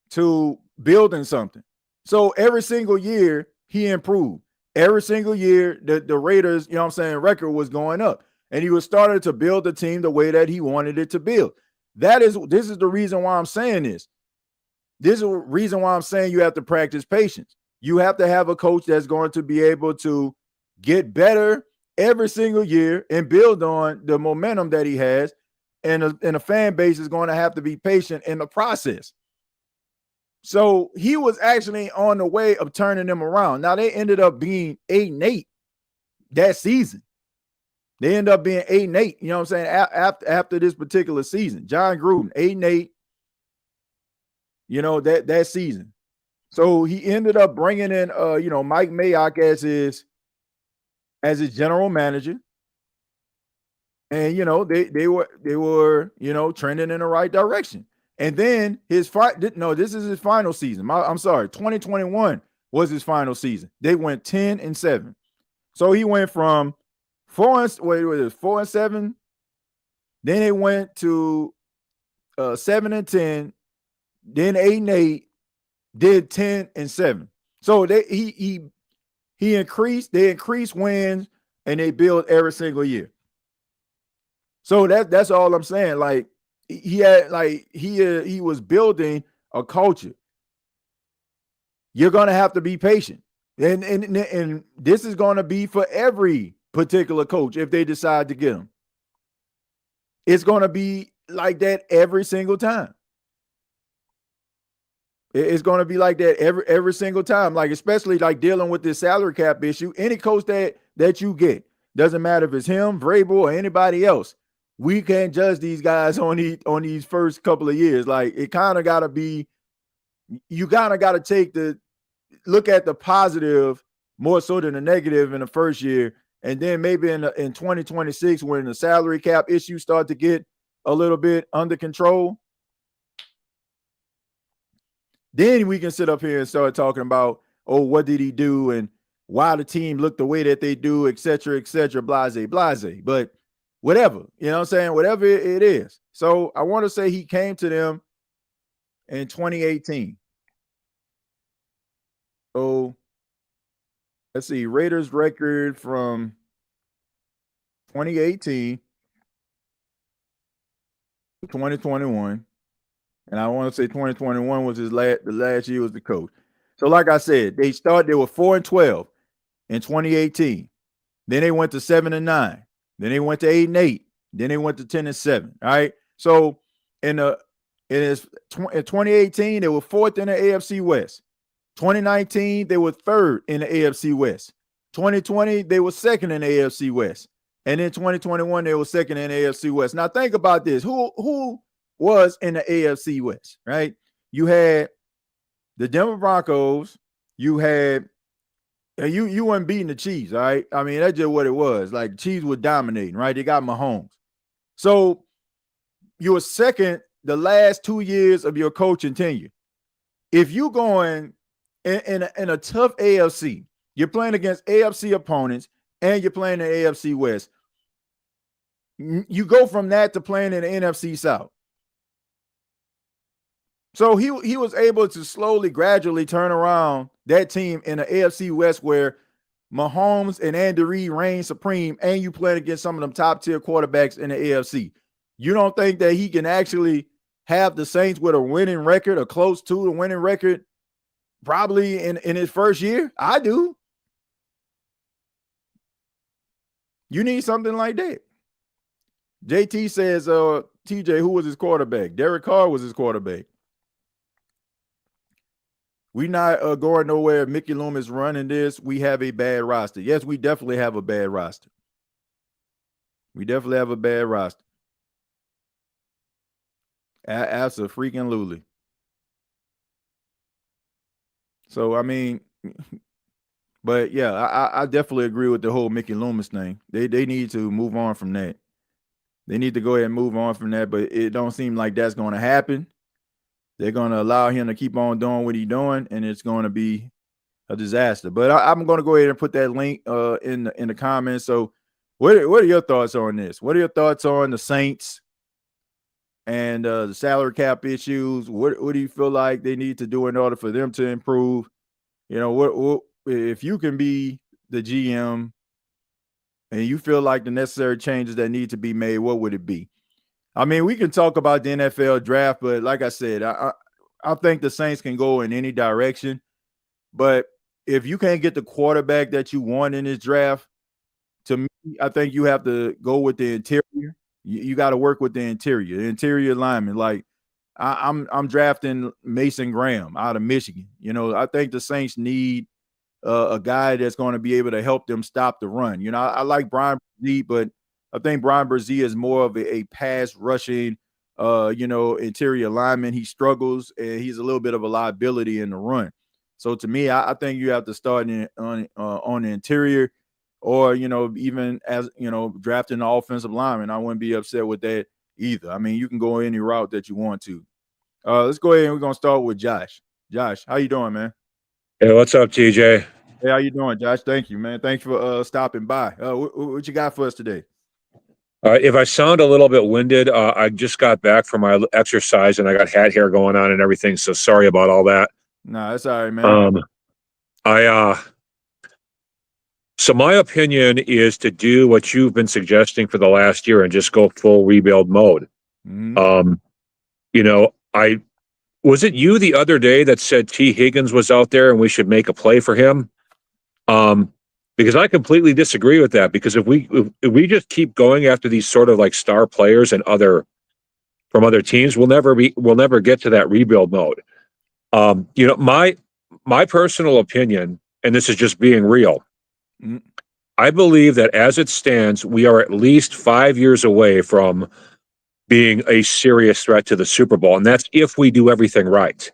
to building something. So every single year he improved. Every single year the Raiders, record was going up. And he was starting to build the team the way that he wanted it to build. This is the reason why I'm saying this. This is the reason why I'm saying you have to practice patience. You have to have a coach that's going to be able to get better every single year and build on the momentum that he has. And a fan base is going to have to be patient in the process. So he was actually on the way of turning them around. Now they ended up being 8-8 that season. They ended up being 8-8, you know what I'm saying, after this particular season. John Gruden, 8-8, that season. So he ended up bringing in, Mike Mayock as his general manager. And, they were trending in the right direction. And then this is his final season. I'm sorry, 2021 was his final season. They went 10-7. So he went from 4-7. Then they went to 7-10, then 8-8, did 10-7. So they increased wins, and they build every single year. So that's all I'm saying. Like he was building a culture. You're gonna have to be patient, and this is gonna be for every particular coach if they decide to get him. It's gonna be like that every single time. It's going to be like that every single time, like especially like dealing with this salary cap issue. Any coach that you get, doesn't matter if it's him, Vrabel, or anybody else, we can't judge these guys on these first couple of years. Like it kind of got to be, you kind of got to look at the positive more so than the negative in the first year, and then maybe in 2026 when the salary cap issues start to get a little bit under control. Then we can sit up here and start talking about, oh, what did he do and why the team looked the way that they do, et cetera, blase. But whatever, you know what I'm saying? Whatever it is. So I want to say he came to them in 2018. So let's see, Raiders record from 2018 to 2021. And I want to say 2021 was the last year was the coach. So like I said, they were 4-12 in 2018. Then they went to 7-9. Then they went to 8-8. Then they went to 10-7. All right. So in 2018, they were fourth in the AFC West. 2019, they were third in the AFC West. 2020, they were second in the AFC West. And in 2021, they were second in the AFC West. Now think about this. Who was in the AFC West, right? You had the Denver Broncos. You had you weren't beating the Chiefs, all right? I mean, that's just what it was. Like, the Chiefs were dominating, right? They got Mahomes. So you were second the last 2 years of your coaching tenure. If you going in a tough AFC, you're playing against AFC opponents, and you're playing in the AFC West, you go from that to playing in the NFC South. So he was able to slowly, gradually turn around that team in the AFC West where Mahomes and Andy Reid reign supreme, and you playing against some of them top-tier quarterbacks in the AFC. You don't think that he can actually have the Saints with a winning record or close to a winning record probably in his first year? I do. You need something like that. JT says, TJ, who was his quarterback? Derek Carr was his quarterback. We not going nowhere. Mickey Loomis running this. We have a bad roster. Yes, we definitely have a bad roster. We definitely have a bad roster. Absolutely. So, I mean, but yeah, I definitely agree with the whole Mickey Loomis thing. They need to move on from that. They need to go ahead and move on from that, but it don't seem like that's going to happen. They're going to allow him to keep on doing what he's doing, and it's going to be a disaster. But I'm going to go ahead and put that link in the comments. So what are your thoughts on this? What are your thoughts on the Saints and the salary cap issues? What do you feel like they need to do in order for them to improve? You know, what if you can be the GM and you feel like the necessary changes that need to be made, what would it be? I mean, we can talk about the NFL draft, but like I said, I think the Saints can go in any direction. But if you can't get the quarterback that you want in this draft, to me, I think you have to go with the interior. You got to work with the interior lineman. Like I'm drafting Mason Graham out of Michigan. You know, I think the Saints need a guy that's going to be able to help them stop the run. You know, I like Brian Brzee, but I think Brian Brzee is more of a pass rushing, interior lineman. He struggles, and he's a little bit of a liability in the run. So to me, I think you have to start on the interior, or even as drafting an offensive lineman. I wouldn't be upset with that either. I mean, you can go any route that you want to. Let's go ahead and we're gonna start with Josh. Josh, how you doing, man? Hey, what's up, TJ? Hey, how you doing, Josh? Thank you, man. Thanks for stopping by. What you got for us today? If I sound a little bit winded, I just got back from my exercise and I got hat hair going on and everything. So sorry about all that. Nah, that's all right, man. I so my opinion is to do what you've been suggesting for the last year and just go full rebuild mode. Mhm. I was it you the other day that said T. Higgins was out there and we should make a play for him? Because I completely disagree with that. Because if we just keep going after these sort of like star players and from other teams, we'll never get to that rebuild mode. My personal opinion, and this is just being real, Mhm. I believe that as it stands, we are at least 5 years away from being a serious threat to the Super Bowl, and that's if we do everything right.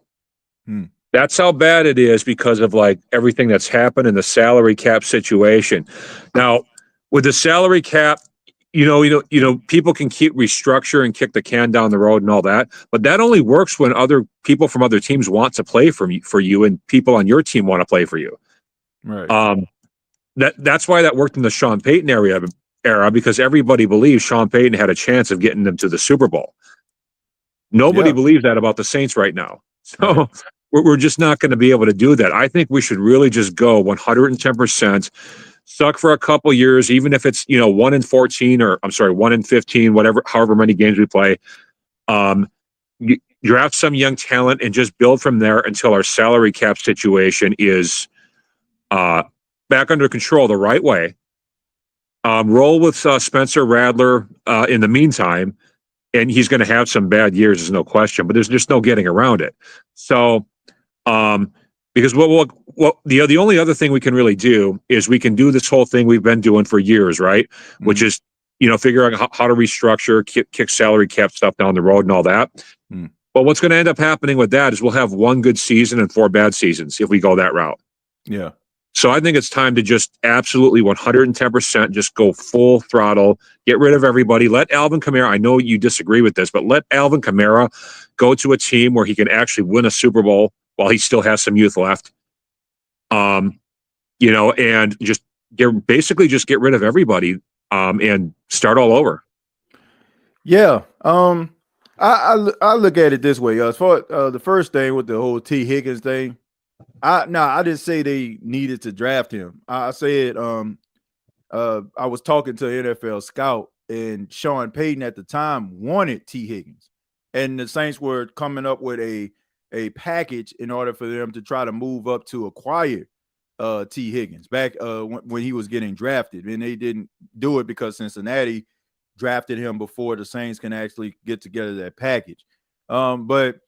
That's how bad it is because of like everything that's happened in the salary cap situation. Now, with the salary cap, people can keep restructure and kick the can down the road and all that, but that only works when other people from other teams want to play for you, and people on your team want to play for you. Right. That's why that worked in the Sean Payton era because everybody believed Sean Payton had a chance of getting them to the Super Bowl. Nobody believes that about the Saints right now. So Right. we're just not going to be able to do that. I think we should really just go 110%, suck for a couple years, even if it's 1-14 or I'm sorry 1-15, however many games we play. Draft some young talent and just build from there until our salary cap situation is back under control the right way. Roll with Spencer Rattler in the meantime, and he's going to have some bad years, there's no question, but there's just no getting around it. So, because the only other thing we can really do is we can do this whole thing we've been doing for years, right? Mm-hmm. Which is, figuring out how to restructure, kick salary cap stuff down the road and all that. Mm. But what's going to end up happening with that is we'll have 1 good season and 4 bad seasons if we go that route. Yeah. So I think it's time to just absolutely 110% just go full throttle, get rid of everybody. Let Alvin Kamara, I know you disagree with this, but let Alvin Kamara go to a team where he can actually win a Super Bowl while he still has some youth left. And just get rid of everybody and start all over. Yeah. I look at it this way. As far the first thing with the whole T. Higgins thing, I didn't say they needed to draft him. I said I was talking to an NFL scout, and Sean Payton at the time wanted T. Higgins, and the Saints were coming up with a package in order for them to try to move up to acquire T. Higgins back when he was getting drafted, and they didn't do it because Cincinnati drafted him before the Saints can actually get together that package. But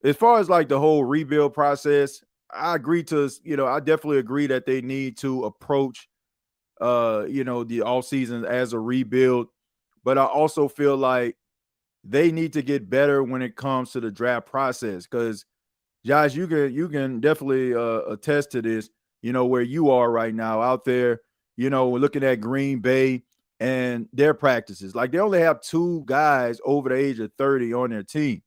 as far as like the whole rebuild process, I definitely agree that they need to approach, the off season as a rebuild. But I also feel like they need to get better when it comes to the draft process. Because, Josh, you can definitely attest to this. Where you are right now out there. Looking at Green Bay and their practices, like they only have 2 guys over the age of 30 on their team.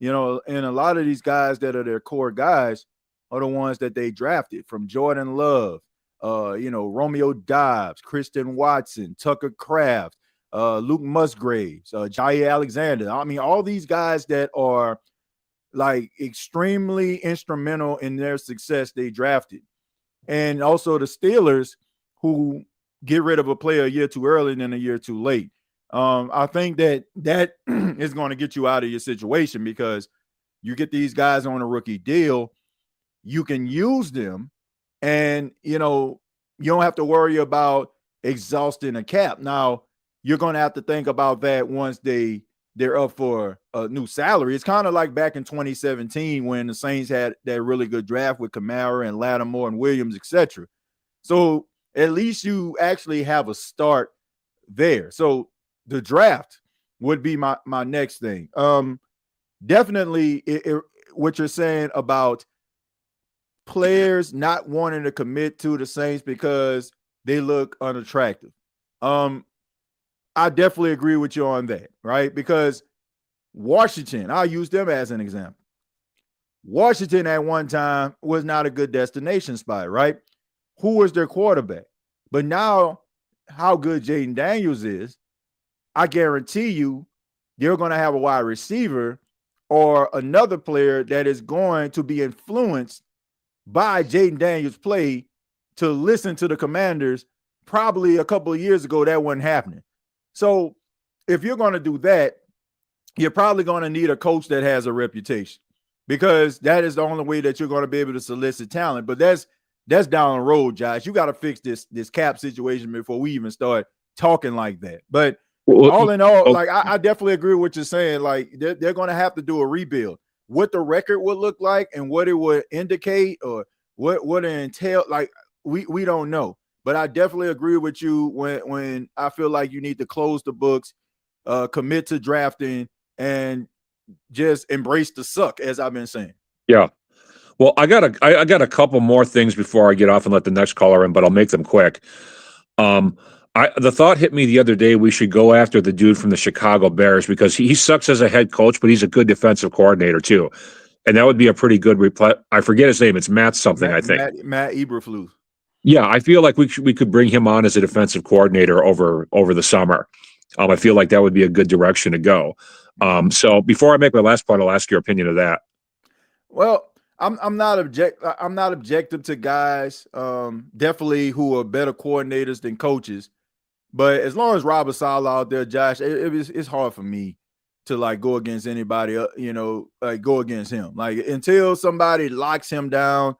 And a lot of these guys that are their core guys are the ones that they drafted, from Jordan Love, Romeo Dobbs, Christian Watson, Tucker Kraft, Luke Musgraves, Jair Alexander. I mean, all these guys that are like extremely instrumental in their success they drafted. And also the Steelers, who get rid of a player a year too early and then a year too late. I think that is going to get you out of your situation, because you get these guys on a rookie deal, you can use them, and you don't have to worry about exhausting a cap. Now you're going to have to think about that once they're up for a new salary. It's kind of like back in 2017 when the Saints had that really good draft with Kamara and Lattimore and Williams, etc. So at least you actually have a start there. So the draft would be my next thing. Definitely what you're saying about players not wanting to commit to the Saints because they look unattractive. I definitely agree with you on that, right? Because Washington, I'll use them as an example. Washington at one time was not a good destination spot, right? Who was their quarterback? But now, how good Jaden Daniels is, I guarantee you they're going to have a wide receiver or another player that is going to be influenced by Jaden Daniels' play to listen to the Commanders. Probably a couple of years ago, that wasn't happening. So if you're going to do that, you're probably going to need a coach that has a reputation, because that is the only way that you're going to be able to solicit talent. But that's down the road, Josh. You got to fix this cap situation before we even start talking like that. But all in all, like I definitely agree with what you're saying. Like they're going to have to do a rebuild. What the record would look like and what it would indicate or what it entail, like we don't know. But I definitely agree with you when I feel like you need to close the books, commit to drafting, and just embrace the suck, as I've been saying. Yeah. Well, I got a couple more things before I get off and let the next caller in, but I'll make them quick. The thought hit me the other day, we should go after the dude from the Chicago Bears, because he sucks as a head coach, but he's a good defensive coordinator too. And that would be a pretty good reply. I forget his name. It's Matt something, I think. Matt Eberflus. Yeah, I feel like we could bring him on as a defensive coordinator over the summer. I feel like that would be a good direction to go. So before I make my last point, I'll ask your opinion of that. Well, I'm not objective to guys, definitely who are better coordinators than coaches. But as long as Robert Saleh out there, Josh, it's hard for me to like go against anybody, like go against him. Like until somebody locks him down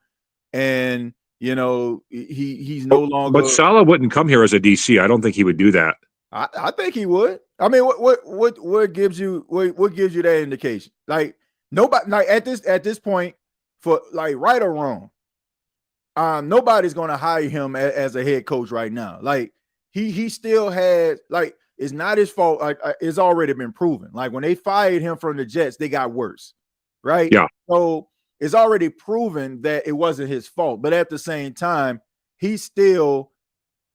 and he's no longer. But Saleh wouldn't come here as a DC. I don't think he would do that. I think he would. I mean, what gives you that indication? Like nobody, like at this point, for like right or wrong, nobody's gonna hire him as a head coach right now. Like he still has, like, it's not his fault. Like it's already been proven. Like when they fired him from the Jets, they got worse, right? Yeah. So it's already proven that it wasn't his fault. But at the same time, he still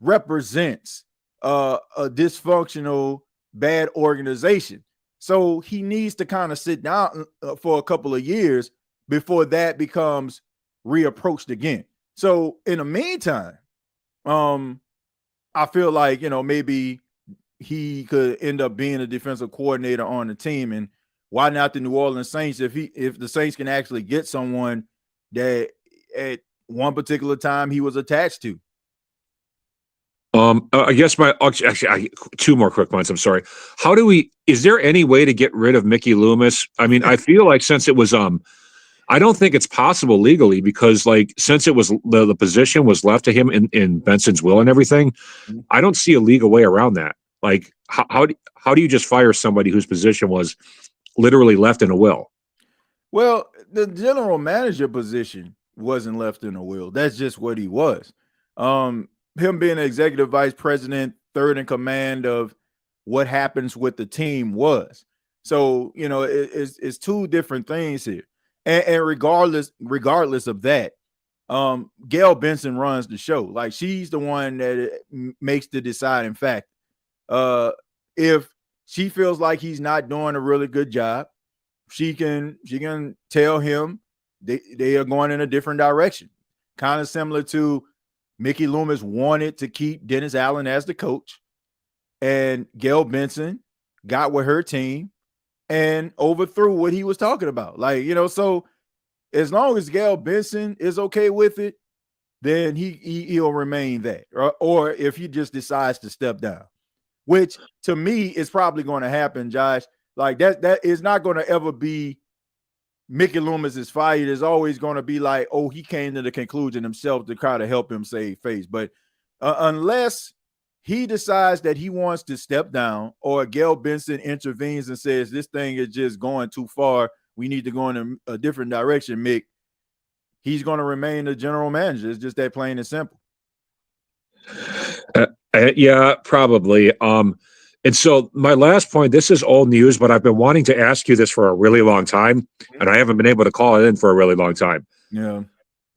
represents a dysfunctional, bad organization. So he needs to kind of sit down for a couple of years before that becomes reapproached again. So in the meantime, I feel like, maybe he could end up being a defensive coordinator on the team. And why not the New Orleans Saints? If the Saints can actually get someone that at one particular time he was attached to. I guess two more quick ones. I'm sorry. Is there any way to get rid of Mickey Loomis? I mean, I feel like since it was, I don't think it's possible legally, because like, since it was the position was left to him in Benson's will and everything, I don't see a legal way around that. Like how do you just fire somebody whose position was literally left in a will? Well, the general manager position wasn't left in a will. That's just what he was. Him being an executive vice president, third in command of what happens with the team was. So, it's two different things here. And regardless of that, Gail Benson runs the show. Like she's the one that makes the deciding fact. If she feels like he's not doing a really good job, she can tell him they are going in a different direction. Kind of similar to Mickey Loomis wanted to keep Dennis Allen as the coach, and Gail Benson got with her team and overthrew what he was talking about. Like, so as long as Gail Benson is okay with it, then he'll remain that. Or if he just decides to step down, which to me is probably going to happen, Josh. Like that is not going to ever be Mickey Loomis is fired. Is always going to be like, oh, he came to the conclusion himself to try to help him save face. But unless he decides that he wants to step down, or Gail Benson intervenes and says this thing is just going too far, we need to go in a different direction, Mick, he's going to remain the general manager. It's just that plain and simple. Yeah, probably. And so my last point, this is old news, but I've been wanting to ask you this for a really long time, and I haven't been able to call it in for a really long time. Yeah.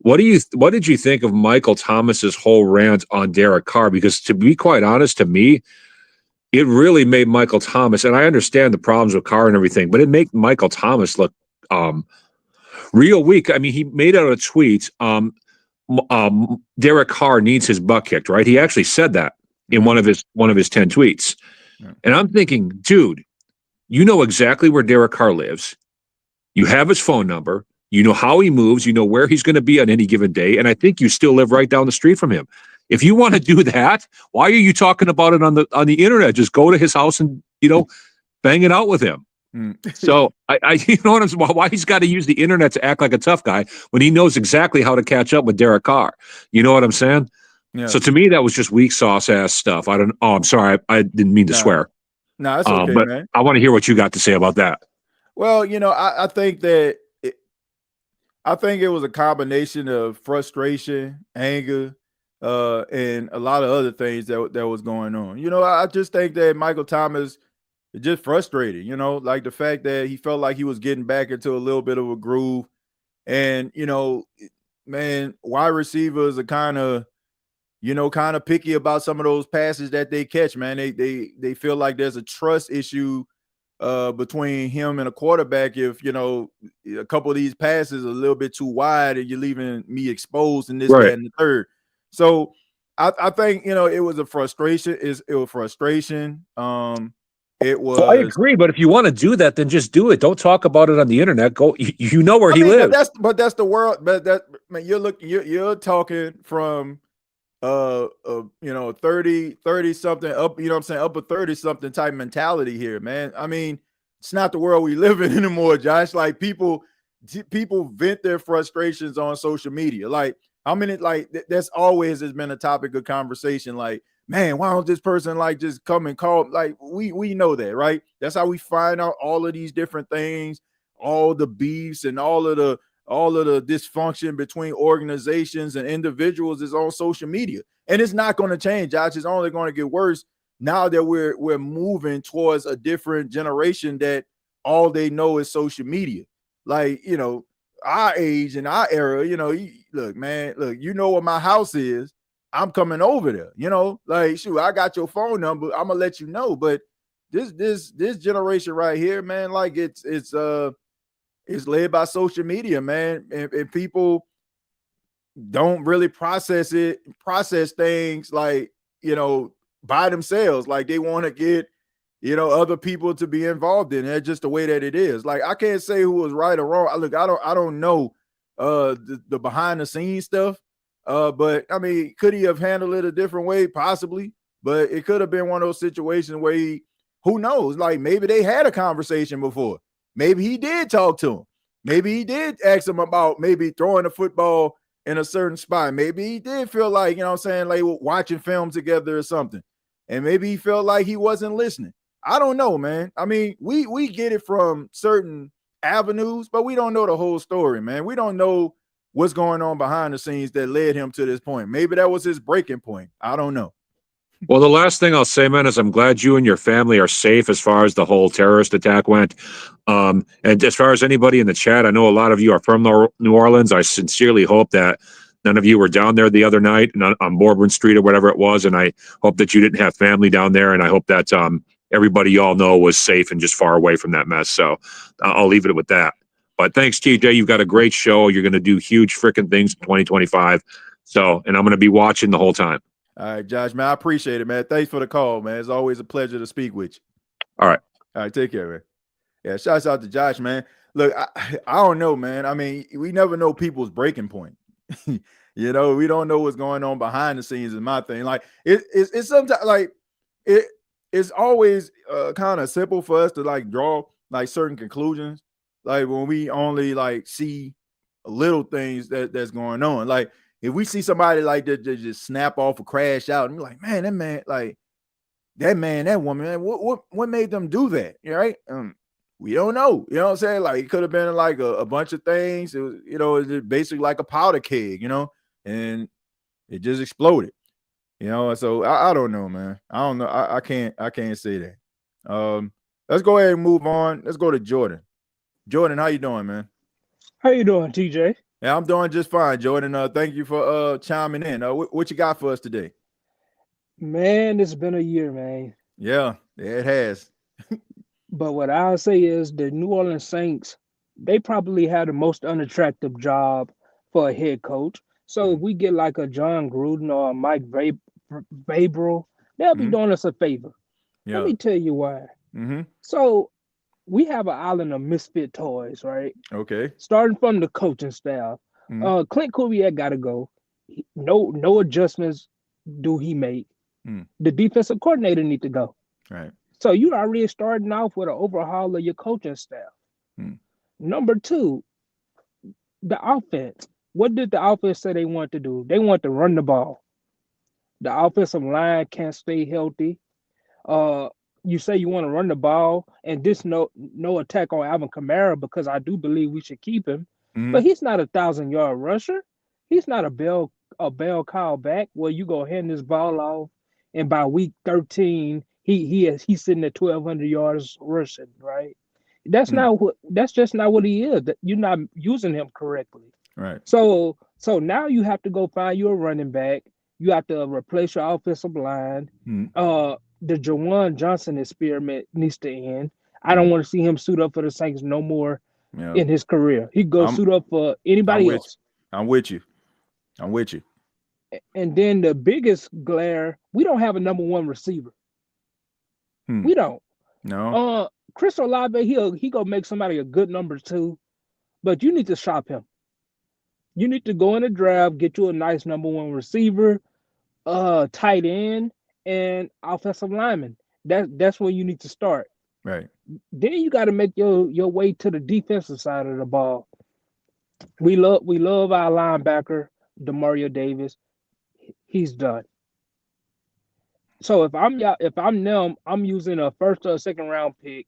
What did you think of Michael Thomas's whole rant on Derek Carr? Because to be quite honest, to me, it really made Michael Thomas, and I understand the problems with Carr and everything, but it made Michael Thomas look real weak. I mean, he made out a tweet. Derek Carr needs his butt kicked, right? He actually said that in one of his 10 tweets. Yeah. And I'm thinking, dude, you know exactly where Derek Carr lives. You have his phone number. You know how he moves. You know where he's going to be on any given day. And I think you still live right down the street from him. If you want to do that, why are you talking about it on the internet? Just go to his house and, bang it out with him. So I you know what I'm saying? Why he's got to use the internet to act like a tough guy when he knows exactly how to catch up with Derek Carr. You know what I'm saying? Yeah. So to me, that was just weak sauce ass stuff. I'm sorry. I didn't mean to swear. No, that's okay, but man. I want to hear what you got to say about that. Well, I think that I think it was a combination of frustration, anger, and a lot of other things that was going on. I just think that Michael Thomas is just frustrated, like the fact that he felt like he was getting back into a little bit of a groove. And, man, wide receivers are kind of picky about some of those passes that they catch, man. They feel like there's a trust issue between him and a quarterback. If a couple of these passes are a little bit too wide and you're leaving me exposed in this, right. that, and the third. So I think it was a frustration. It was frustration. It was. Well, I agree, but if you want to do that, then just do it. Don't talk about it on the internet. Go. You know where he lives. But that's the world. But man, you're talking from 30 something up, upper 30 something type mentality here, man. I mean, it's not the world we live in anymore, Josh. Like people vent their frustrations on social media. Like that's always has been a topic of conversation. Like, man, why don't this person just come and call? Like we know that, right? That's how we find out all of these different things, all the beefs and all of the dysfunction between organizations and individuals is on social media. And it's not going to change, Josh. It's only going to get worse now that we're moving towards a different generation that all they know is social media. Like, our age and our era, look, man, where my house is. I'm coming over there, shoot, I got your phone number. I'm gonna let you know. But this generation right here, man, like it's led by social media, man, and people don't really process things like by themselves. Like they want to get other people to be involved in it. That's just the way that it is. Like I can't say who was right or wrong. I don't know the behind the scenes stuff. But I mean, could he have handled it a different way? Possibly, but it could have been one of those situations where who knows? Like maybe they had a conversation before. Maybe he did talk to him. Maybe he did ask him about maybe throwing the football in a certain spot. Maybe he did feel like, like watching film together or something. And maybe he felt like he wasn't listening. I don't know, man. I mean, we get it from certain avenues, but we don't know the whole story, man. We don't know what's going on behind the scenes that led him to this point. Maybe that was his breaking point. I don't know. Well, the last thing I'll say, man, is I'm glad you and your family are safe as far as the whole terrorist attack went. And as far as anybody in the chat, I know a lot of you are from New Orleans. I sincerely hope that none of you were down there the other night on Bourbon Street or whatever it was. And I hope that you didn't have family down there. And I hope that everybody y'all know was safe and just far away from that mess. So I'll leave it with that. But thanks, TJ. You've got a great show. You're going to do huge freaking things in 2025. So, and I'm going to be watching the whole time. All right, Josh, man, I appreciate it, man. Thanks for the call, man. It's always a pleasure to speak with you. All right. All right, take care, man. Yeah, shouts out to Josh, man. Look, I don't know, man. I mean, we never know people's breaking point. We don't know what's going on behind the scenes is my thing. Like, it's sometimes, like, it's always kind of simple for us to, like, draw, like, certain conclusions. Like, when we only, like, see little things that's going on. Like, if we see somebody like that just snap off or crash out, and you're like, man, that woman, man, what made them do that? Right? We don't know. You know what I'm saying? Like it could have been like a bunch of things. It was, it's basically like a powder keg, and it just exploded. So I don't know, man. I don't know. I can't say that. Let's go ahead and move on. Let's go to Jordan. Jordan, how you doing, man? How you doing, TJ? Yeah, I'm doing just fine, Jordan. Thank you for chiming in. What you got for us today? Man, it's been a year, man. Yeah, it has. But what I'll say is the New Orleans Saints they probably have the most unattractive job for a head coach. So if we get like a John Gruden or a Mike Vrabel, they'll be doing us a favor. Let Yeah. me tell you why. Mm-hmm. So we have an island of misfit toys, right? Okay. Starting from the coaching staff. Mhm. Clint Kubiak got to go. No adjustments do he make. The defensive coordinator need to go. Right. So you already starting off with an overhaul of your coaching staff. Number two, the offense. What did the offense say they want to do? They want to run the ball. The offensive line can't stay healthy. You say you want to run the ball, and this no attack on Alvin Kamara because I do believe we should keep him, but he's not a 1,000-yard rusher. He's not a bell cow back where you go hand this ball off, and by week 13 he's sitting at 1,200 yards rushing. Right? That's just not what he is. That you're not using him correctly. Right. So now you have to go find you a running back. You have to replace your offensive line. The Jawan Johnson experiment needs to end. I don't want to see him suit up for the Saints no more in his career. He go suit up for anybody else. I'm with you. And then the biggest glare, we don't have a number one receiver. We don't. No. Chris Olave, he gonna make somebody a good number two, but you need to shop him. You need to go in the draft, get you a nice number one receiver, tight end, and offensive lineman. That's where you need to start. Right. Then you got to make your way to the defensive side of the ball. We love our linebacker, Demario Davis. He's done. So if I'm them, I'm using a first or a second round pick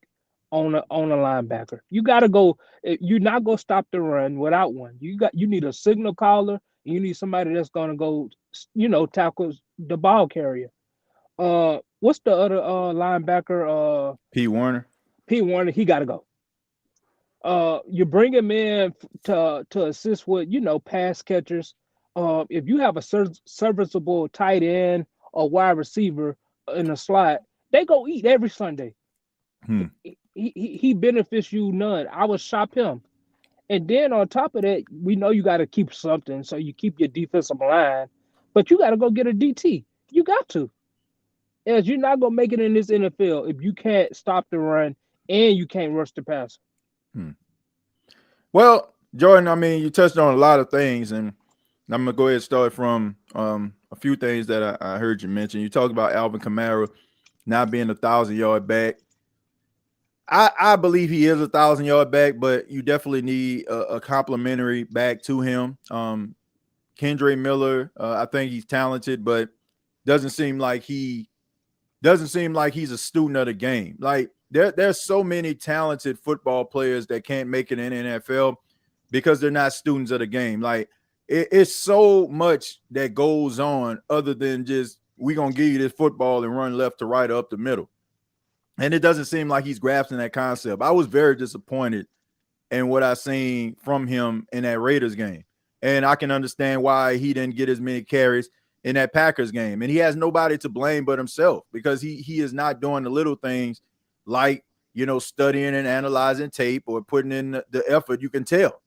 on a linebacker. You got to go. You're not gonna stop the run without one. You need a signal caller. And you need somebody that's gonna go, tackle the ball carrier. What's the other linebacker? P. Warner. He got to go. You bring him in to assist with pass catchers. If you have a serviceable tight end or wide receiver in the slot, they go eat every Sunday. He benefits you none. I would shop him. And then on top of that, we know you got to keep something, so you keep your defensive line, but you got to go get a DT. You got to. As you're not gonna make it in this NFL if you can't stop the run and you can't rush the pass. Well, Jordan, I mean, you touched on a lot of things, and I'm gonna go ahead and start from a few things that I heard you mention. You talked about Alvin Kamara not being 1,000-yard back. I believe he is 1,000-yard back, but you definitely need a complimentary back to him. Kendre Miller, I think he's talented, but doesn't seem like he's a student of the game. Like there's so many talented football players that can't make it in the NFL because they're not students of the game. Like it's so much that goes on other than just we're gonna give you this football and run left to right, up the middle. And it doesn't seem like he's grasping that concept. I was very disappointed in what I seen from him in that Raiders game. And I can understand why he didn't get as many carries in that Packers game. And he has nobody to blame but himself because he is not doing the little things like, studying and analyzing tape or putting in the effort, you can tell,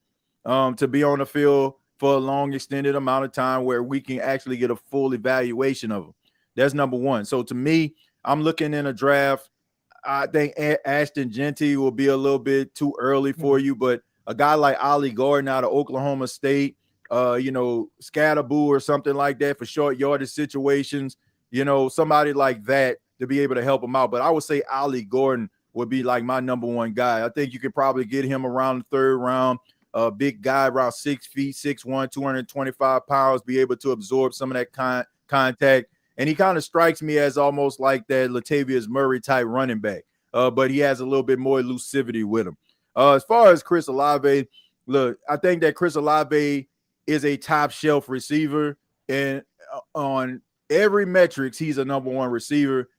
to be on the field for a long extended amount of time where we can actually get a full evaluation of him. That's number one. So to me, I'm looking in a draft. I think Ashton Genty will be a little bit too early for you, but a guy like Ollie Gordon out of Oklahoma State, Scatterboo or something like that for short yardage situations, somebody like that to be able to help him out. But I would say Ollie Gordon would be like my number one guy. I think you could probably get him around the third round. A big guy around 6 feet, 6'1", 225 pounds, be able to absorb some of that contact. And he kind of strikes me as almost like that Latavius Murray type running back, but he has a little bit more elusivity with him. As far as Chris Olave, look, I think that Chris Olave is a top shelf receiver, and on every metrics, he's a number one receiver.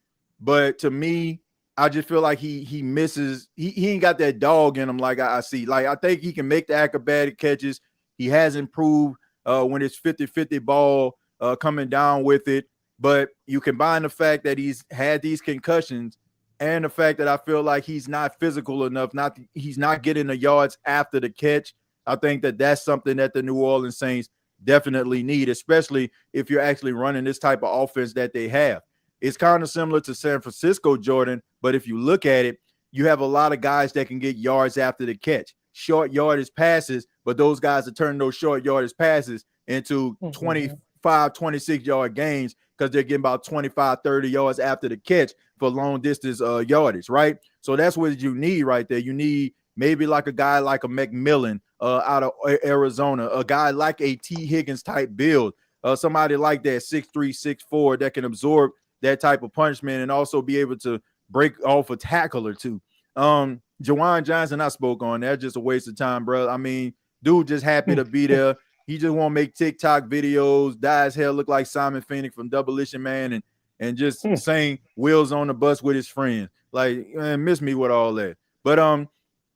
But to me, I just feel like he misses. He ain't got that dog in him like I see. Like I think he can make the acrobatic catches. He has improved when it's 50-50 ball coming down with it. But you combine the fact that he's had these concussions and the fact that I feel like he's not physical enough, he's not getting the yards after the catch. I think that that's something that the New Orleans Saints definitely need, especially if you're actually running this type of offense that they have. It's kind of similar to San Francisco, Jordan, but if you look at it, you have a lot of guys that can get yards after the catch, short yardage passes, but those guys are turning those short yardage passes into 25, 26-yard gains because they're getting about 25, 30 yards after the catch for long distance yardage, right? So that's what you need right there. You need maybe like a guy like a McMillan out of Arizona, a guy like a T. Higgins type build, somebody like that, 6'3", 6'4", that can absorb that type of punishment and also be able to break off a tackle or two. Jawan Johnson, I spoke on that. Just a waste of time, bro. I mean, dude just happy to be there. He just want to make TikTok videos, dye his hair, look like Simon Phoenix from Demolition Man, and just saying wheels on the bus with his friends. Like, man, miss me with all that. But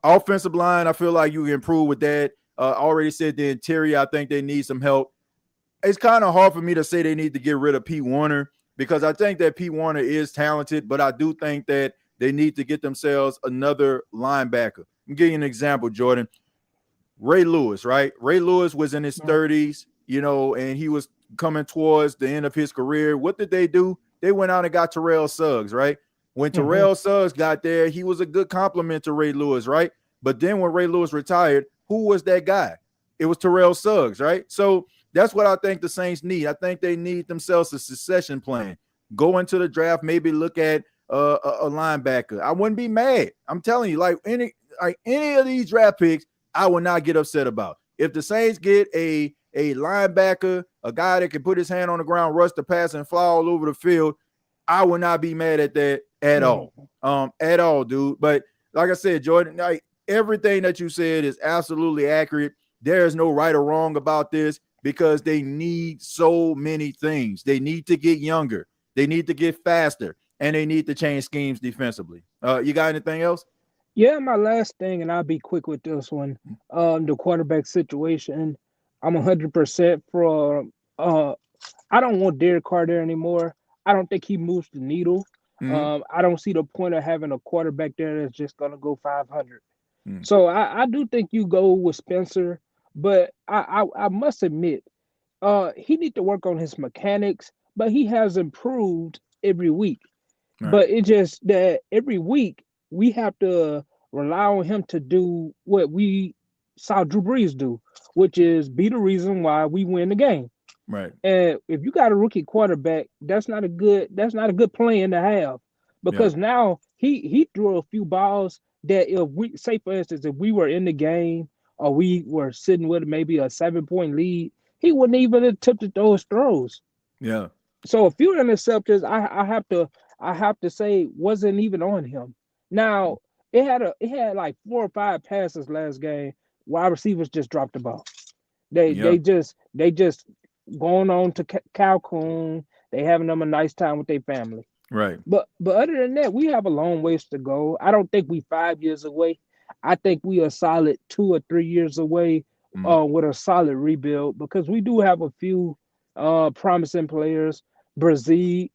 offensive line, I feel like you can improve with that. Already said the interior, I think they need some help. It's kind of hard for me to say they need to get rid of Pete Warner because I think that Pete Warner is talented, but I do think that they need to get themselves another linebacker. I'm giving you an example, Jordan. Ray Lewis, right? Ray Lewis was in his 30s, and he was coming towards the end of his career. What did they do? They went out and got Terrell Suggs, right? When Terrell Suggs got there, he was a good compliment to Ray Lewis, right? But then when Ray Lewis retired, who was that guy? It was Terrell Suggs, right? So that's what I think the Saints need. I think they need themselves a succession plan. Go into the draft, maybe look at a linebacker. I wouldn't be mad. I'm telling you, like any of these draft picks, I would not get upset about. If the Saints get a linebacker, a guy that can put his hand on the ground, rush the pass, and fly all over the field, I would not be mad at that at all. At all, dude. But like I said, Jordan, like everything that you said is absolutely accurate. There is no right or wrong about this because they need so many things. They need to get younger. They need to get faster. And they need to change schemes defensively. You got anything else? Yeah, my last thing, and I'll be quick with this one. The quarterback situation. I'm 100% for. I don't want Derek Carr there anymore. I don't think he moves the needle. I don't see the point of having a quarterback there that's just gonna go 500. So I do think you go with Spencer, but I must admit, he needs to work on his mechanics. But he has improved every week. Right. But it's just that every week we have to rely on him to do what we saw Drew Brees do, which is be the reason why we win the game. Right. And if you got a rookie quarterback, that's not a good plan to have because now he threw a few balls that if we say, for instance, if we were in the game or we were sitting with maybe a 7-point lead, he wouldn't even attempt those throws. Yeah. So a few interceptors, I have to say wasn't even on him. Now it had like 4 or 5 passes last game. Wide receivers just dropped the ball. They just going on to Calhoun. They having them a nice time with their family. Right. But other than that, we have a long ways to go. I don't think we 5 years away. I think we are solid 2 or 3 years away with a solid rebuild because we do have a few promising players. Brazil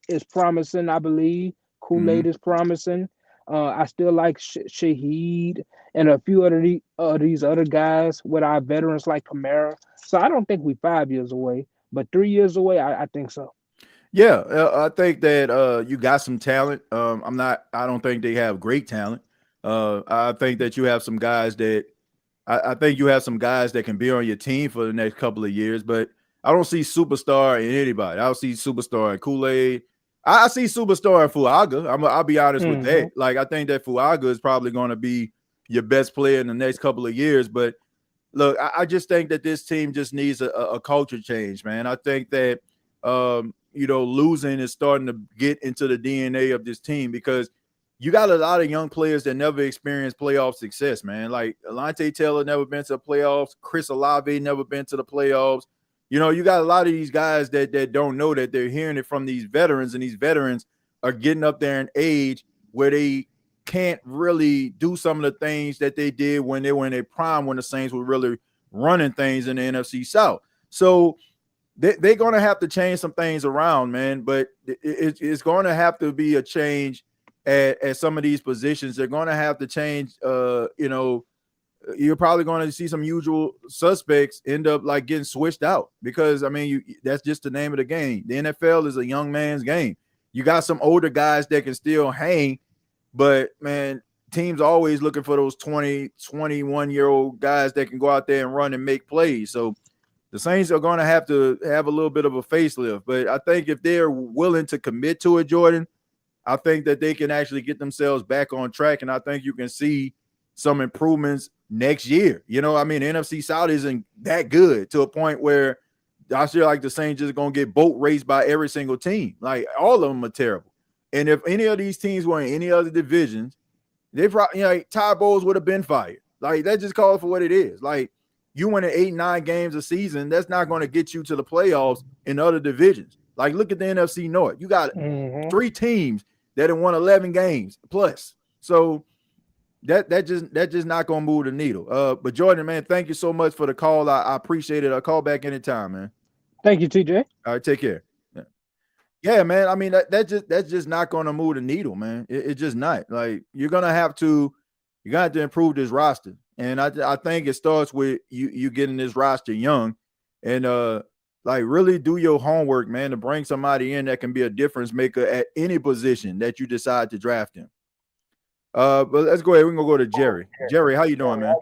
is promising, I believe. Kool-Aid is promising. I still like Shaheed and a few of these other guys with our veterans like Kamara. So I don't think we're 5 years away, but 3 years away, I think so. Yeah, I think that you got some talent. I don't think they have great talent. I think that you have some guys that I think you have some guys that can be on your team for the next couple of years, but I don't see superstar in anybody. I don't see superstar in Kool-Aid. I see superstar in Fuaga. I'll be honest with that. Like, I think that Fuaga is probably going to be your best player in the next couple of years. But look, I just think that this team just needs a culture change, man. I think that losing is starting to get into the DNA of this team because you got a lot of young players that never experienced playoff success, man. Like Alontae Taylor never been to the playoffs. Chris Olave never been to the playoffs. You got a lot of these guys that don't know that they're hearing it from these veterans, and these veterans are getting up there in age where they can't really do some of the things that they did when they were in their prime, when the Saints were really running things in the NFC South. So they're going to have to change some things around, man, but it's going to have to be a change at some of these positions, they're going to have to change. You're probably going to see some usual suspects end up like getting switched out because that's just the name of the game. The NFL is a young man's game. You got some older guys that can still hang, but man, teams are always looking for those 20, 21-year-old guys that can go out there and run and make plays. So the Saints are going to have a little bit of a facelift. But I think if they're willing to commit to it, Jordan, I think that they can actually get themselves back on track. And I think you can see some improvements next year. The NFC South isn't that good to a point where I feel like the Saints just going to get boat raced by every single team. Like, all of them are terrible. And if any of these teams were in any other divisions, they probably, Ty Bowles would have been fired. Like, that just calls for what it is. Like, you winning 8-9 games a season, that's not going to get you to the playoffs in other divisions. Like, look at the NFC North. You got 3 teams that have won 11 games plus. So that just not going to move the needle. But Jordan, man, thank you so much for the call. I appreciate it. I'll call back anytime, man. Thank you, TJ. All right, take care. Yeah, man. That's just not going to move the needle, man. It's just not. Like, you're gonna have to improve this roster, and I think it starts with you getting this roster young, and really do your homework, man, to bring somebody in that can be a difference maker at any position that you decide to draft him. But let's go ahead. We're gonna go to Jerry. Jerry, how you doing, man?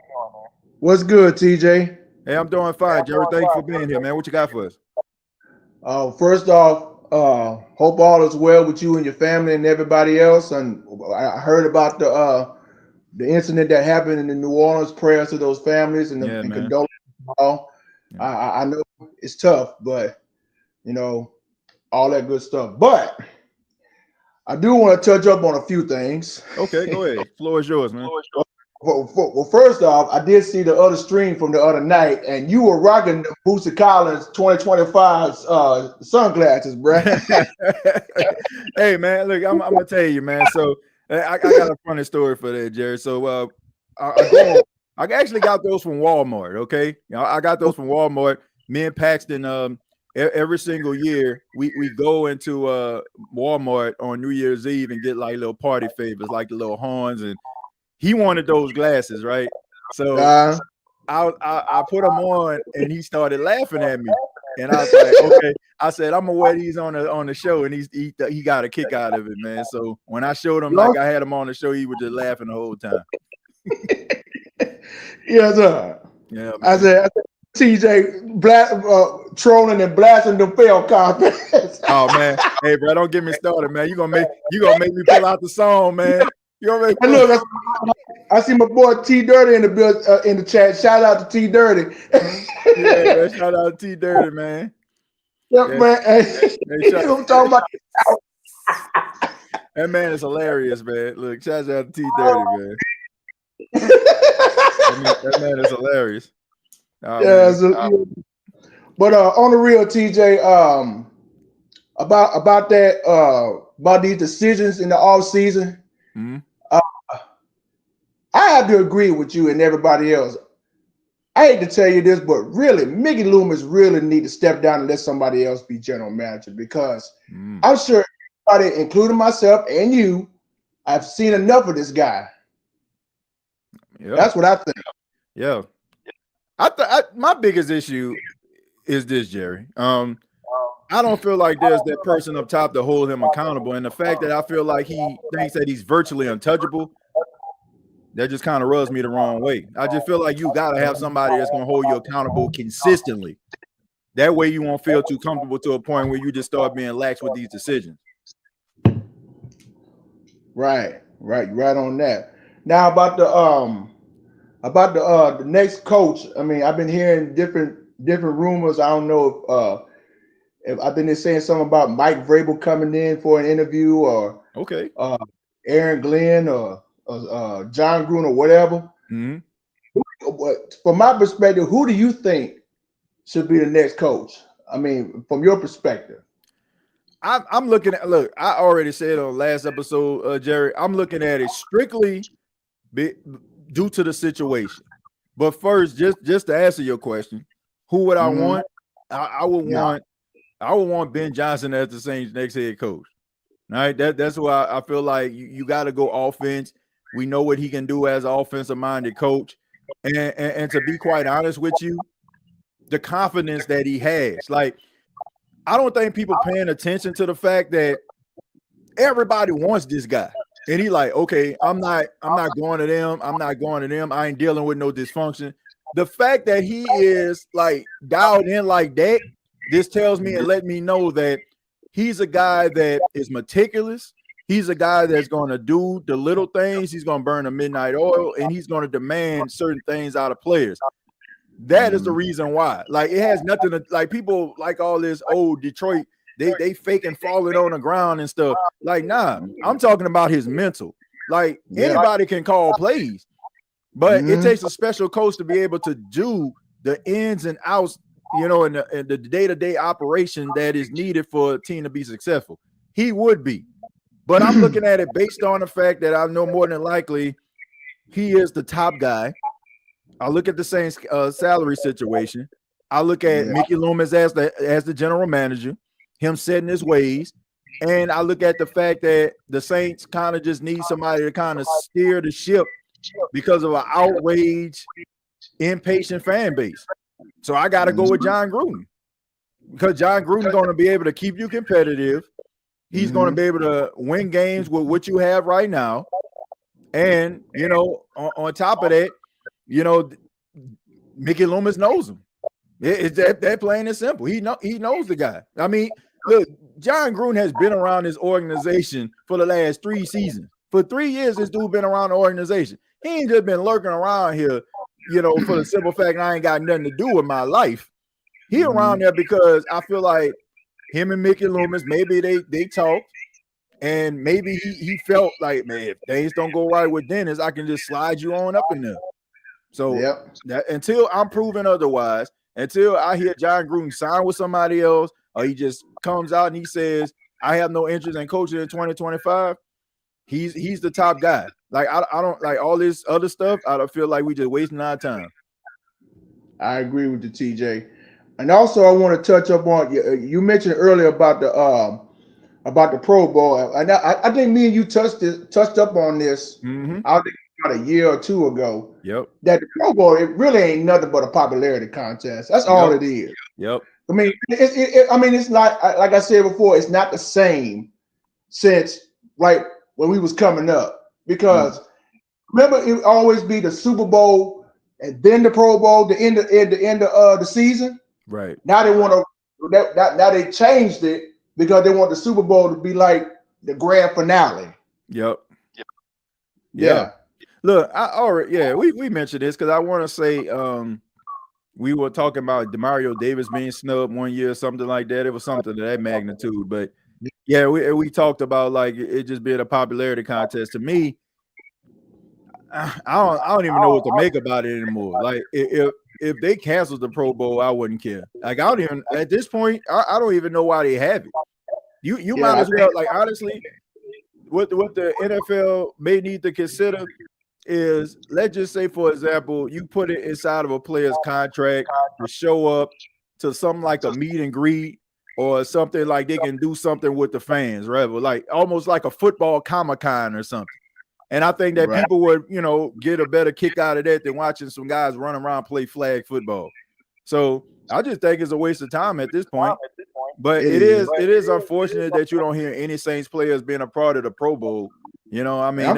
What's good, TJ? Hey, I'm doing fine, Jerry. Thank you for being here, man. What you got for us? First off, hope all is well with you and your family and everybody else. And I heard about the incident that happened in the New Orleans. Prayers to those families and condolences. All. Yeah. I know it's tough, but all that good stuff. But I do want to touch up on a few things. Okay, go ahead. Floor is yours, man. Well, first off, I did see the other stream from the other night, and you were rocking the Boosie Collins 2025 sunglasses, bro. Hey, man, look, I'm gonna tell you, man. So I got a funny story for that, Jerry. So I actually got those from Walmart. Okay, I got those from Walmart. Me and Paxton, every single year we go into Walmart on New Year's Eve and get like little party favors, like the little horns, and he wanted those glasses, right? So I put them on, and he started laughing at me, and I was like, okay. I said, I'm gonna wear these on the show, and he got a kick out of it, man. So when I showed him, like I had him on the show, he was just laughing the whole time. Yes, sir. Yeah, man. I said TJ trolling and blasting the fail comments. Oh man, hey bro, don't get me started, man. You gonna make me pull out the song, man. Look, I see my boy T Dirty in the chat. Shout out to T Dirty. Yeah, shout out to T Dirty, man. Yep, yeah, man. Hey, I'm talking about. That man is hilarious, man. Look, shout out to T Dirty, man. That man is hilarious. But on the real, TJ, about that, about these decisions in the offseason, I have to agree with you and everybody else. I hate to tell you this, but really, Mickey Loomis really need to step down and let somebody else be general manager, because I'm sure everybody, including myself and you, I've seen enough of this guy. Yeah. That's what I think. Yeah. My biggest issue is this, Jerry. I don't feel like there's that person up top to hold him accountable. And the fact that I feel like he thinks that he's virtually untouchable, that just kind of rubs me the wrong way. I just feel like you got to have somebody that's going to hold you accountable consistently. That way you won't feel too comfortable to a point where you just start being lax with these decisions. Right on that. Now about the next coach. I mean, I've been hearing different rumors. I don't know if I think they're saying something about Mike Vrabel coming in for an interview, or Aaron Glenn, or John Gruden, or whatever. Mm-hmm. From my perspective, who do you think should be the next coach? I mean, from your perspective. I'm looking at, look, I already said on last episode, Jerry, I'm looking at it strictly due to the situation. But first, just to answer your question, who would I want? I would want Ben Johnson as the Saints' next head coach. Right? That's why I feel like you got to go offense. We know what he can do as an offensive-minded coach. And to be quite honest with you, the confidence that he has. Like, I don't think people paying attention to the fact that everybody wants this guy. And he like, okay, I'm not going to them. I'm not going to them. I ain't dealing with no dysfunction. The fact that he is like dialed in like that, this tells me and let me know that he's a guy that is meticulous. He's a guy that's going to do the little things. He's going to burn the midnight oil, and he's going to demand certain things out of players. That is the reason why. Like, it has nothing to, like, people like all this old Detroit, they faking falling on the ground and stuff. Like, nah, I'm talking about his mental. Like, anybody can call plays, but it takes a special coach to be able to do the ins and outs, you know, and the day-to-day operation that is needed for a team to be successful. He would be. But I'm looking at it based on the fact that I know more than likely he is the top guy. I look at the Saints salary situation. I look at Mickey Loomis as the general manager, him setting his ways. And I look at the fact that the Saints kind of just need somebody to kind of steer the ship because of an outraged, impatient fan base. So I got to go with John Gruden, because John Gruden's going to be able to keep you competitive. He's going to be able to win games with what you have right now. And, you know, on top of that, you know, Mickey Loomis knows him. It's that plain and simple. He knows the guy. I mean, look, John Gruden has been around this organization for the last 3 seasons. For 3 years, this dude been around the organization. He ain't just been lurking around here, you know, for the simple fact I ain't got nothing to do with my life. He around there because I feel like him and Mickey Loomis, maybe they talked, and maybe he felt like, man, if things don't go right with Dennis, I can just slide you on up in there. So that, until I'm proven otherwise, until I hear John Gruden sign with somebody else, or he just comes out and he says, I have no interest in coaching in 2025, he's the top guy. Like, I don't like all this other stuff. I don't feel like we just wasting our time. I agree with the TJ. And also, I want to touch up on you mentioned earlier about the Pro Bowl. And I think me and you touched up on this. I think about a year or two ago. Yep. That the Pro Bowl, it really ain't nothing but a popularity contest. That's all it is. Yep. I mean, it's not, like I said before, it's not the same since right when we was coming up, because remember it would always be the Super Bowl and then the Pro Bowl, the end of the season. Right. Now they want to now they changed it because they want the Super Bowl to be like the grand finale. Yep. Yeah. Look, we mentioned this because I want to say we were talking about Demario Davis being snubbed 1 year or something like that. It was something of that magnitude. But yeah, we talked about like it just being a popularity contest. To me, I don't even know what to make about it anymore. Like if they canceled the Pro Bowl, I wouldn't care. Like, I don't even at this point, I don't even know why they have it. You might as well, like, honestly, what the NFL may need to consider is, let's just say, for example, you put it inside of a player's contract to show up to something like a meet and greet or something like they can do something with the fans, right? Like almost like a football Comic-Con or something. And I think that people would, you know, get a better kick out of that than watching some guys run around play flag football. So I just think it's a waste of time at this point. But it is unfortunate that you don't hear any Saints players being a part of the Pro Bowl. You know, I mean,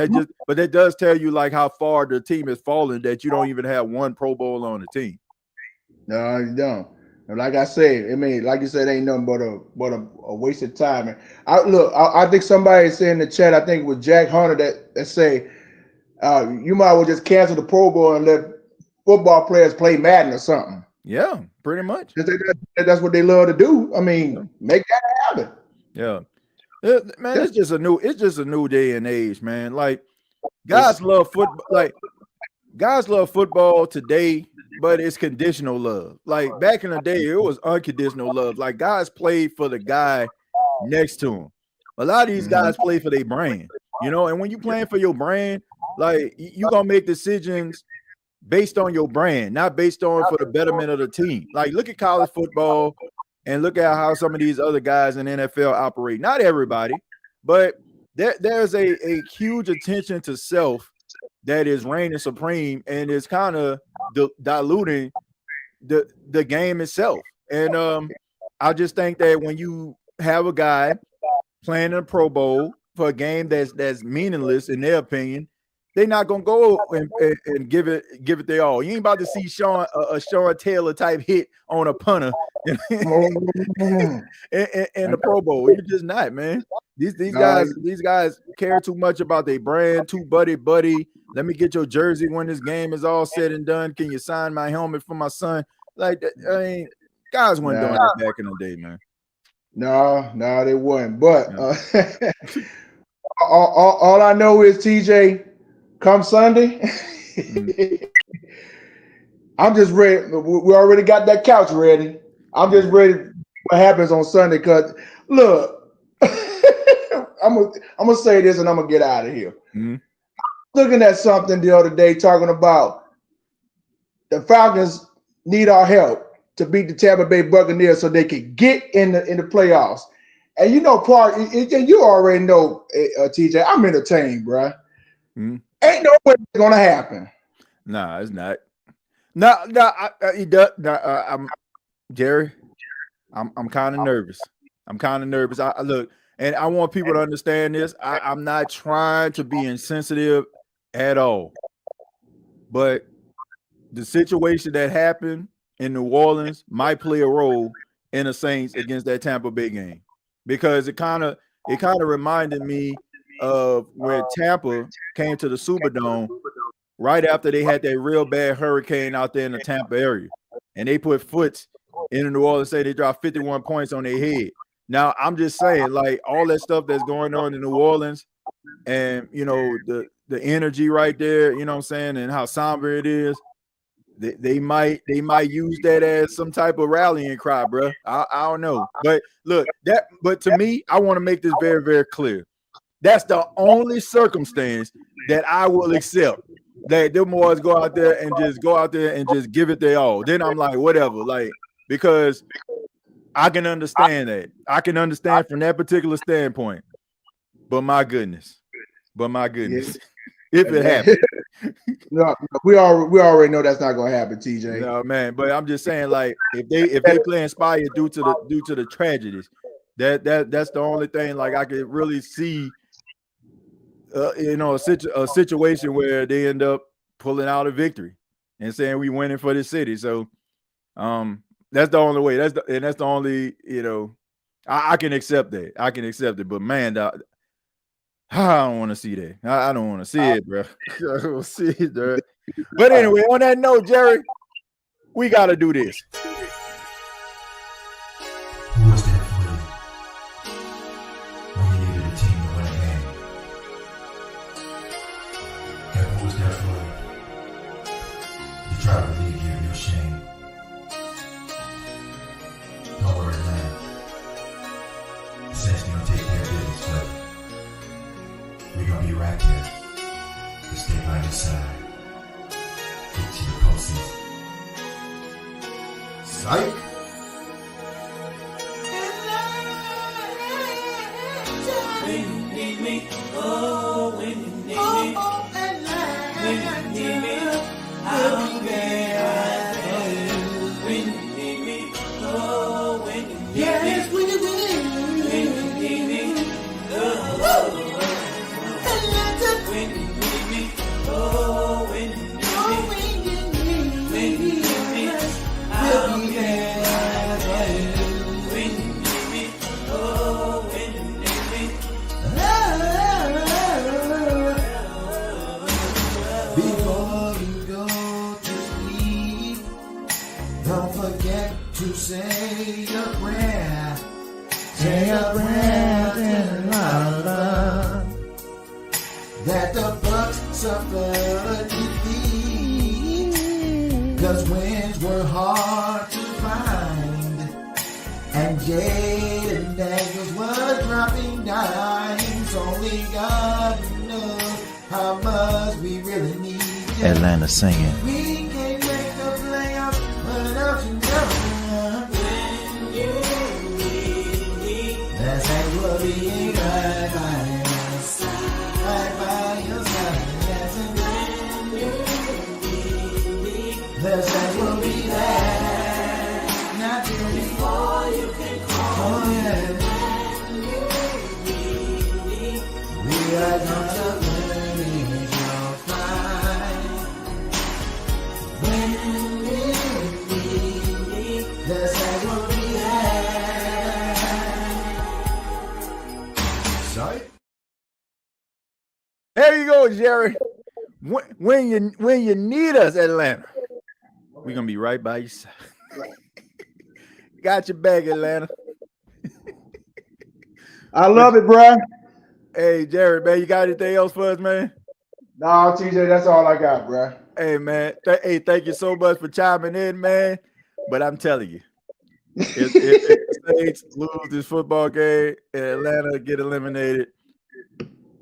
that does tell you like how far the team has fallen that you don't even have one Pro Bowl on the team. No, you don't. And like I said, I mean, like you said, ain't nothing but a waste of time. And I think somebody said in the chat, I think it was Jack Hunter that say you might well just cancel the Pro Bowl and let football players play Madden or something. Yeah, pretty much. That's what they love to do. I mean, make that happen. Yeah. Man, it's just a new day and age, man. Like, guys love football. Like, guys love football today, but it's conditional love. Like, back in the day, it was unconditional love. Like, guys played for the guy next to him. A lot of these guys play for their brand, you know. And when you're playing for your brand, like, you're gonna make decisions based on your brand, not based on for the betterment of the team. Like, look at college football and look at how some of these other guys in the NFL operate. Not everybody, But there's a huge attention to self that is reigning supreme, and is kind of diluting the game itself. And I just think that when you have a guy playing in a Pro Bowl for a game that's meaningless in their opinion, they're not gonna go and give it their all. You ain't about to see Sean Taylor type hit on a punter in the Pro Bowl. You're just not, man. These guys care too much about their brand, too buddy. Let me get your jersey when this game is all said and done. Can you sign my helmet for my son? Like, I mean, guys weren't doing that back in the day, man. No, they weren't. But all I know is, TJ, come Sunday, I'm just ready. We already got that couch ready. I'm just ready for what happens on Sunday. Because look, I'm gonna say this and I'm gonna get out of here. Mm-hmm. Looking at something the other day talking about the Falcons need our help to beat the Tampa Bay Buccaneers so they can get in the playoffs. And you know, you already know, TJ, I'm entertained, bro. Mm-hmm. Ain't no way it's gonna happen. Nah, it's not. I'm Jerry. I'm kind of nervous. I look, and I want people to understand this. I'm not trying to be insensitive at all, but the situation that happened in New Orleans might play a role in the Saints against that Tampa Bay game, because it kind of reminded me of when Tampa came to the Superdome right after they had that real bad hurricane out there in the Tampa area, and they put Foots in the New Orleans, say they dropped 51 points on their head. Now, I'm just saying, like, all that stuff that's going on in New Orleans, and you know, the energy right there, you know what I'm saying, and how somber it is, they might use that as some type of rallying cry, bro. I don't know, but look, but to me, I want to make this very, very clear. That's the only circumstance that I will accept, that them boys go out there and just give it their all. Then I'm like, whatever, like, because I can understand that. I can understand from that particular standpoint. But my goodness. If it happens. No, we already know that's not gonna happen, TJ. No, man. But I'm just saying, like, if they play inspired due to the tragedies, that's the only thing, like, I could really see a situation where they end up pulling out a victory and saying we winning for the city. So that's the only way. That's the only, I can accept that. I can accept it. But man, I don't want to see that. I don't want to see it, bro. I don't see it, bro. But anyway, on that note, Jerry, we got to do this. Who was there for you when you needed a team to win a game? And who was there for you to try to relieve you of your shame? Don't worry, man. The Saints gonna take care of business for you. We're gonna be right there to stay by your side. Get to the postseason. Psych! When you need me, oh, when you need me, when you need me, I'll be right there. When you need me, oh, when you need me, yes, when you need me, oh, when you need me, oh, when you need me, I'll be there. When you need me, oh, when you need me. Before you go to sleep, don't forget to say a prayer. Say a prayer in love that the Bucks suffered defeat, 'cause wins were hard to find, and Jaden Daniels was dropping dimes. Only God knows how much we really need you. Atlanta singing. We can't make the playoffs without you, When you need me, The Saints will be right by your side. Right by your side. Yes, and the Saints will be there. Not before you can call. Oh, yeah. We are gonna win your fight. When we meet, the Saints will be there. Sorry? There you go, Jerry. When you need us, Atlanta, we're gonna be right by your side. Got your back, Atlanta. I love it, bro. Hey, Jerry, man, you got anything else for us, man? No, TJ, that's all I got, bro. Hey, man. Thank you so much for chiming in, man. But I'm telling you, if the Saints lose this football game and Atlanta get eliminated,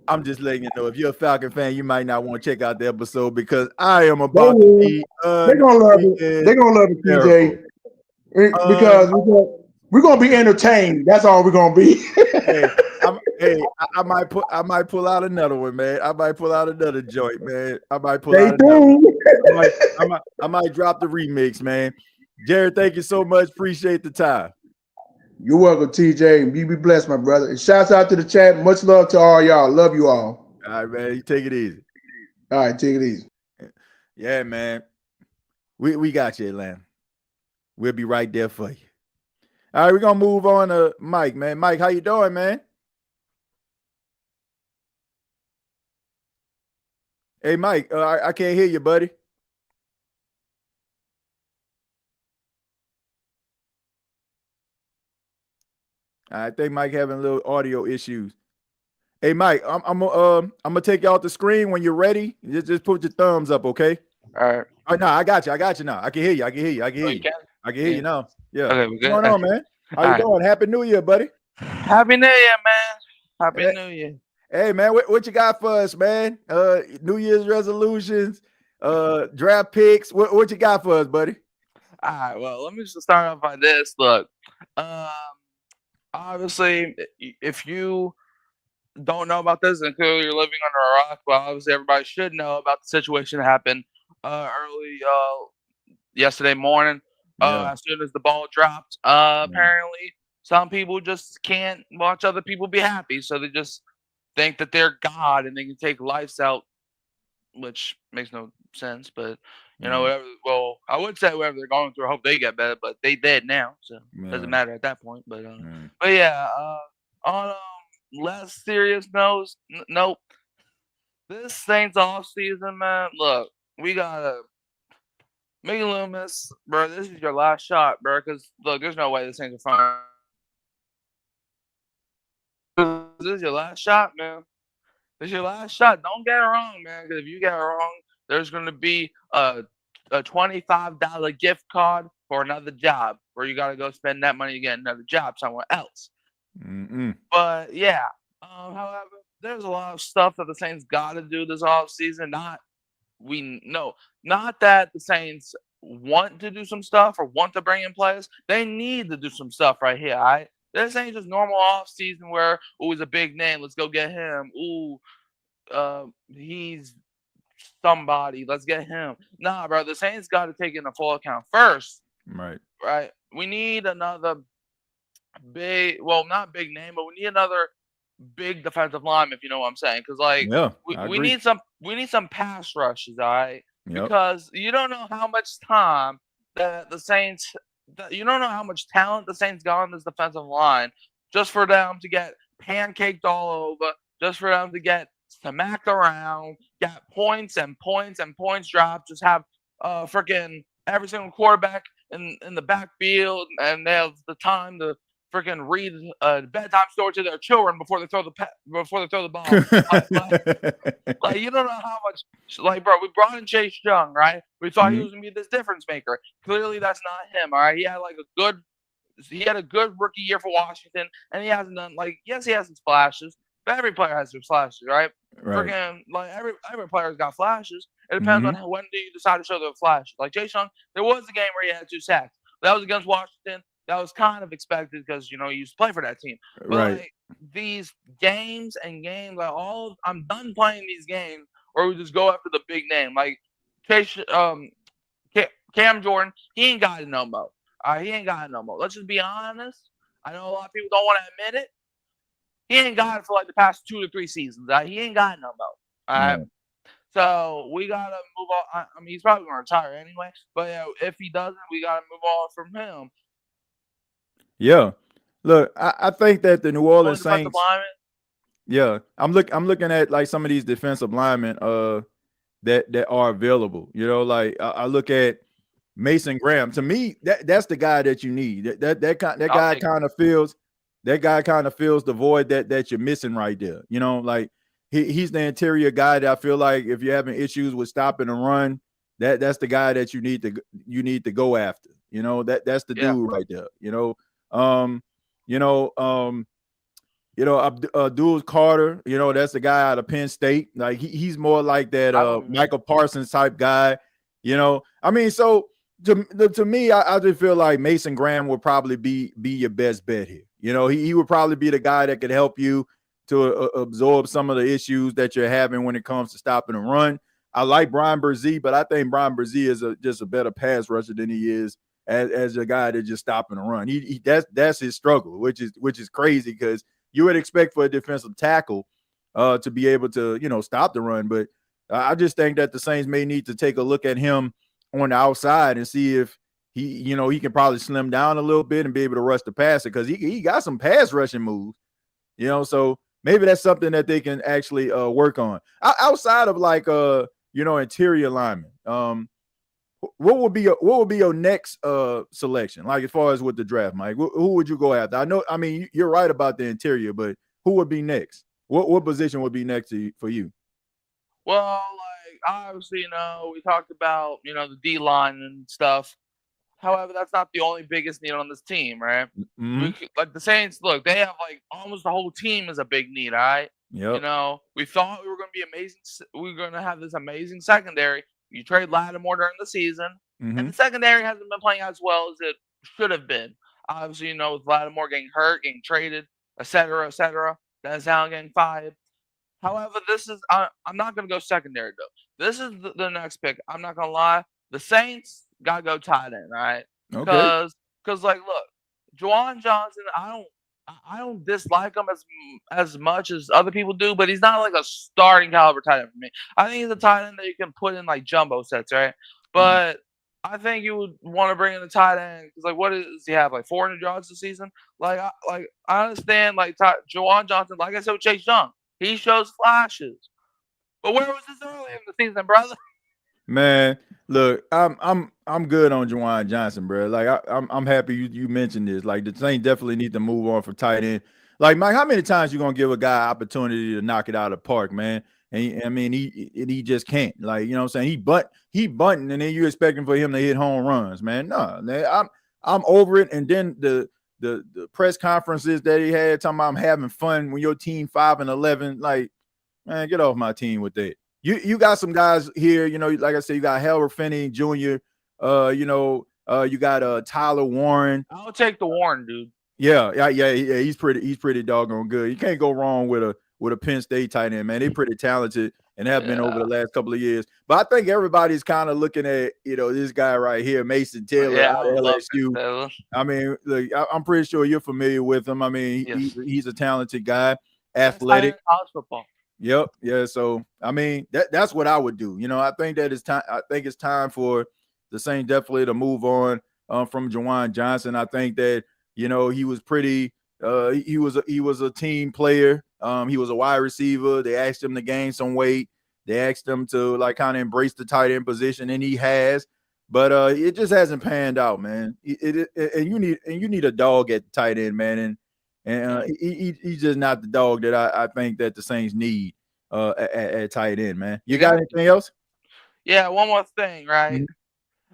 I'm just letting you know, if you're a Falcon fan, you might not want to check out the episode because I am about to be They're gonna love it. They're gonna love it, TJ. Because we're gonna be entertained. That's all we're gonna be. I might pull out another one, man. I might pull out another joint, man. I might drop the remix, man. Jared, thank you so much. Appreciate the time. You're welcome, TJ. You be blessed, my brother. And shouts out to the chat. Much love to all y'all. Love you all. All right, man. You take it easy. All right, take it easy. Yeah, man. We got you, Atlanta. We'll be right there for you. All right, we're gonna move on to Mike, man. Mike, how you doing, man? Hey, Mike, I can't hear you, buddy. I think Mike having a little audio issues. Hey, Mike, I'm gonna take you off the screen when you're ready. Just put your thumbs up, okay? All right. Oh, no, I got you now. I can hear you. I can hear you now. Yeah. Okay, we're What's good. going on, man? How you doing? Happy New Year, buddy. Happy New Year, man. Happy New Year. Hey, man, what you got for us, man? New Year's resolutions, draft picks. What you got for us, buddy? All right. Well, let me just start off by this. Look, obviously, if you don't know about this and clearly you're living under a rock, well, obviously everybody should know about the situation that happened early yesterday morning. As soon as the ball dropped, apparently some people just can't watch other people be happy, so they just think that they're God and they can take lives out, which makes no sense. But you know, whatever. Well, I would say whatever they're going through, I hope they get better. But they dead now, so it doesn't matter at that point. But yeah, on less serious notes, nope. This Saints off season, man. Look, we gotta. Mickey Loomis, bro, this is your last shot, bro. Because look, there's no way the Saints are fine. This is your last shot, man. This is your last shot. Don't get it wrong, man. Because if you get it wrong, there's gonna be a $25 gift card for another job, where you gotta go spend that money to get another job somewhere else. But yeah, however, there's a lot of stuff that the Saints gotta do this offseason. Not that the Saints want to do some stuff or want to bring in players. They need to do some stuff right here, all right? This ain't just normal off season where, he's a big name, let's go get him. He's somebody, let's get him. Nah, bro, the Saints got to take in a full account first. Right? We need another big, well, not big name, but we need another big defensive line, if you know what I'm saying. Because we need some pass rushes, all right? Because you don't know how much time that the Saints, you don't know how much talent the Saints got on this defensive line just for them to get pancaked all over, just for them to get smacked around, get points and points and points dropped, just have freaking every single quarterback in the backfield, and they have the time to freaking read a bedtime story to their children before they throw the ball. like you don't know how much. Like, bro, we brought in Chase Young, right? We thought he was gonna be this difference maker. Clearly, that's not him. All right, he had a good rookie year for Washington, and he hasn't done yes, he has some flashes, but every player has some flashes, right? Freaking every player's got flashes. It depends on when do you decide to show the flashes. Like Chase Young, there was a game where he had 2 sacks. That was against Washington. that was kind of expected because he used to play for that team. But Right. these games, I'm done playing these games where we just go after the big name. Like Cam Jordan, he ain't got it no more. He ain't got it no more. Let's just be honest. I know a lot of people don't want to admit it. He ain't got it for like the past 2 to 3 seasons. He ain't got it no more. All right. So we gotta move on. I mean, he's probably gonna retire anyway. But if he doesn't, we gotta move on from him. Yeah. Look, I think that the New Orleans Saints. Lineman. Yeah, I'm looking at like some of these defensive linemen that are available. Like I look at Mason Graham. To me, that's the guy that you need. That guy kind of fills the void that you're missing right there. Like he's the interior guy that I feel like if you're having issues with stopping and run, that's the guy that you need to go after. That's the dude right there. Abdul Carter, that's the guy out of Penn State. Like he's more like that Michael Parsons type guy. I mean, so to me, I just feel like Mason Graham would probably be your best bet here. He would probably be the guy that could help you to absorb some of the issues that you're having when it comes to stopping and run. I like Brian Brzee, but I think Brian Brzee is just a better pass rusher than he is as a guy that just stopping and run. That's his struggle, which is crazy because you would expect for a defensive tackle to be able to, stop the run. But I just think that the Saints may need to take a look at him on the outside and see if he can probably slim down a little bit and be able to rush the passer because he got some pass rushing moves, so maybe that's something that they can actually work on. Outside of like, interior linemen, what would be your next selection? Like as far as with the draft, Mike, who would you go after? I mean, you're right about the interior, but who would be next? What position would be next for you? Well, like obviously, we talked about the D line and stuff. However, that's not the only biggest need on this team, right? Mm-hmm. Like the Saints, look, they have like almost the whole team is a big need, all right? Yep. We thought we were going to be amazing. We were going to have this amazing secondary. You trade Lattimore during the season, and the secondary hasn't been playing as well as it should have been. Obviously, with Lattimore getting hurt, getting traded, et cetera, Dennis Allen getting fired. However, I'm not going to go secondary, though. This is the next pick. I'm not going to lie. The Saints got to go tight end, right? Okay. Because like, look, Juwan Johnson, I don't dislike him as much as other people do, but he's not like a starting caliber tight end for me. I think he's a tight end that you can put in like jumbo sets, right? But I think you would want to bring in a tight end because like, what does he have? Like 400 yards this season? Like I understand like Juwan Johnson, like I said with Chase Young, he shows flashes. But where was this early in the season, brother? Man, look, I'm good on Juwan Johnson, bro. Like I'm happy you mentioned this. Like the Saints definitely need to move on for tight end. Like Mike, how many times you gonna give a guy opportunity to knock it out of the park, man? And he just can't. Like, what I'm saying? He bunting, and then you expecting for him to hit home runs, man. No, man, I'm over it. And then the press conferences that he had talking about I'm having fun when your team 5-11. Like, man, get off my team with that. You got some guys here, like I said, you got Howard Finney Jr., you got Tyler Warren. I'll take the Warren, dude. Yeah, he's pretty doggone good. You can't go wrong with a Penn State tight end, man. They're pretty talented and have been over the last couple of years. But I think everybody's kind of looking at, this guy right here, Mason Taylor out of LSU. I mean, look, I'm pretty sure you're familiar with him. I mean, he's a talented guy, athletic. College football. Yep. Yeah. So I mean, that's what I would do. I think that it's time. I think it's time for the Saints definitely to move on from Juwan Johnson. I think that he was pretty. He was a team player. He was a wide receiver. They asked him to gain some weight. They asked him to like kind of embrace the tight end position, and he has. But it just hasn't panned out, man. And you need a dog at tight end, man. And he's just not the dog that I think that the Saints need at tight end, man. You got anything else? Yeah, one more thing, right?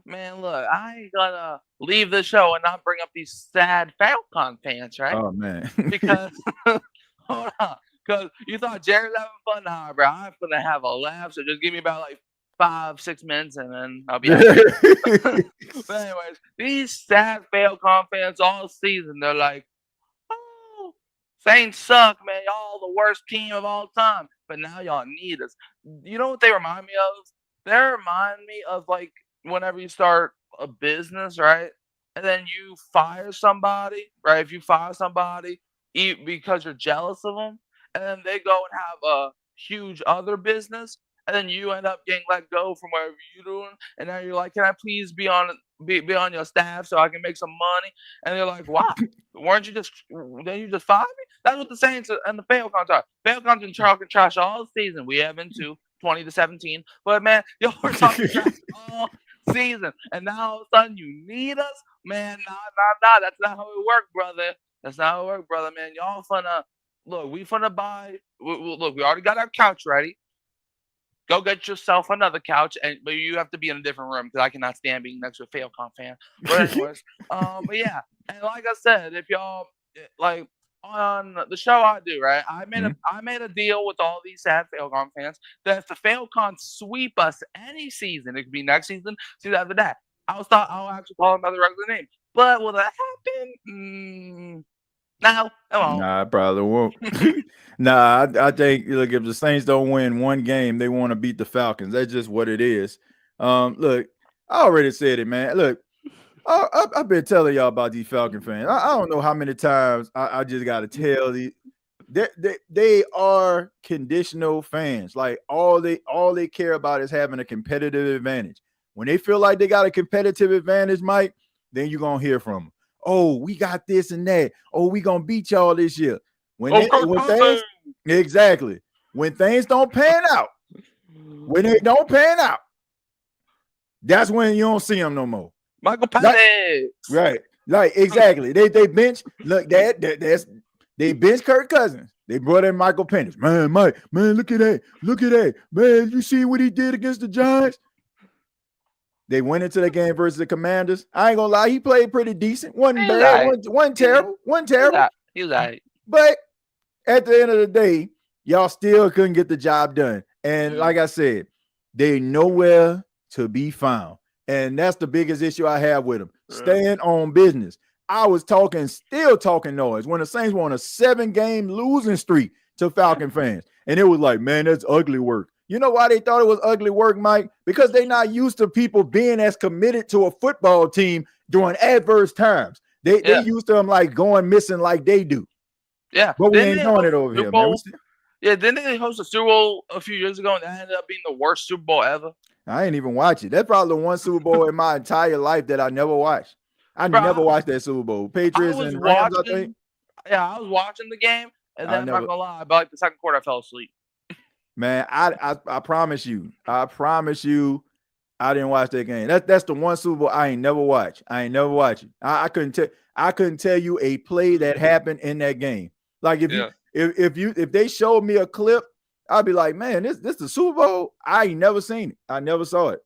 Man, look, I ain't gonna leave the show and not bring up these sad Falcon fans, right? Oh, man. Because, hold on, because you thought Jared's having fun. Nah, bro, I'm gonna have a laugh, so just give me about like 5-6 minutes, and then I'll be out. But anyways, these sad Falcon fans all season, they're like, oh, Saints suck, man. Y'all the worst team of all time. But now y'all need us. You know what they remind me of? They remind me of like whenever you start a business, right? And then you fire somebody, right? If you fire somebody because you're jealous of them, and then they go and have a huge other business, and then you end up getting let go from wherever you're doing, and now you're like, can I please be on your staff so I can make some money? And they're like, why? Didn't you just fire me? That's what the Saints and the Falcons are. Falcons been talking trash all season. We have been to 20-17, but man, y'all were talking trash all season, and now all of a sudden you need us, man. Nah. That's not how it worked, brother. That's not how it worked, brother, man. Y'all finna look. We finna buy. Look, we already got our couch ready. Go get yourself another couch, but you have to be in a different room because I cannot stand being next to a Falcon fan. But anyways, but yeah, and like I said, if y'all like on the show I do, right? I made a deal with all these sad Falcon fans that if the Falcons sweep us any season, it could be next season after that, I'll actually call them by the regular name. But will that happen? No, it won't. Nah, I probably won't. Nah, I think look, if the Saints don't win one game, they want to beat the Falcons. That's just what it is. Look, I already said it, man. Look, I've been telling y'all about these Falcon fans. I don't know how many times I just got to tell these. They are conditional fans. Like all they care about is having a competitive advantage. When they feel like they got a competitive advantage, Mike, then you're gonna hear from them. Oh, we got this and that. Oh, we gonna beat y'all this year. When things don't pan out, when they don't pan out, that's when you don't see them no more. Michael Penix. Right. Like exactly. They bench. Look, they bench Kirk Cousins. They brought in Michael Penix. Man, Mike, man, look at that. Look at that. Man, you see what he did against the Giants? They went into the game versus the Commanders. I ain't gonna lie, he played pretty decent. Wasn't bad, wasn't terrible. He was all right. But at the end of the day, y'all still couldn't get the job done. And like I said, they nowhere to be found. And that's the biggest issue I have with them. Staying on business. I was still talking noise when the Saints were on a 7-game losing streak to Falcon fans. And it was like, man, that's ugly work. You know why they thought it was ugly work, Mike? Because they're not used to people being as committed to a football team during adverse times. They used to them like going missing like they do. Yeah. But we ain't doing it over here, man. Yeah, didn't they host a Super Bowl a few years ago and that ended up being the worst Super Bowl ever? I ain't even watch it. That's probably the one Super Bowl in my entire life that I never watched. I never watched that Super Bowl. Patriots and Rams, I think. Yeah, I was watching the game, and then I'm not gonna lie, by like the second quarter, I fell asleep. Man, I promise you, I didn't watch that game. That's the one Super Bowl I ain't never watched. I ain't never watched it. I couldn't tell you a play that happened in that game. Like if they showed me a clip, I'd be like, man, this the Super Bowl. I ain't never seen it. I never saw it.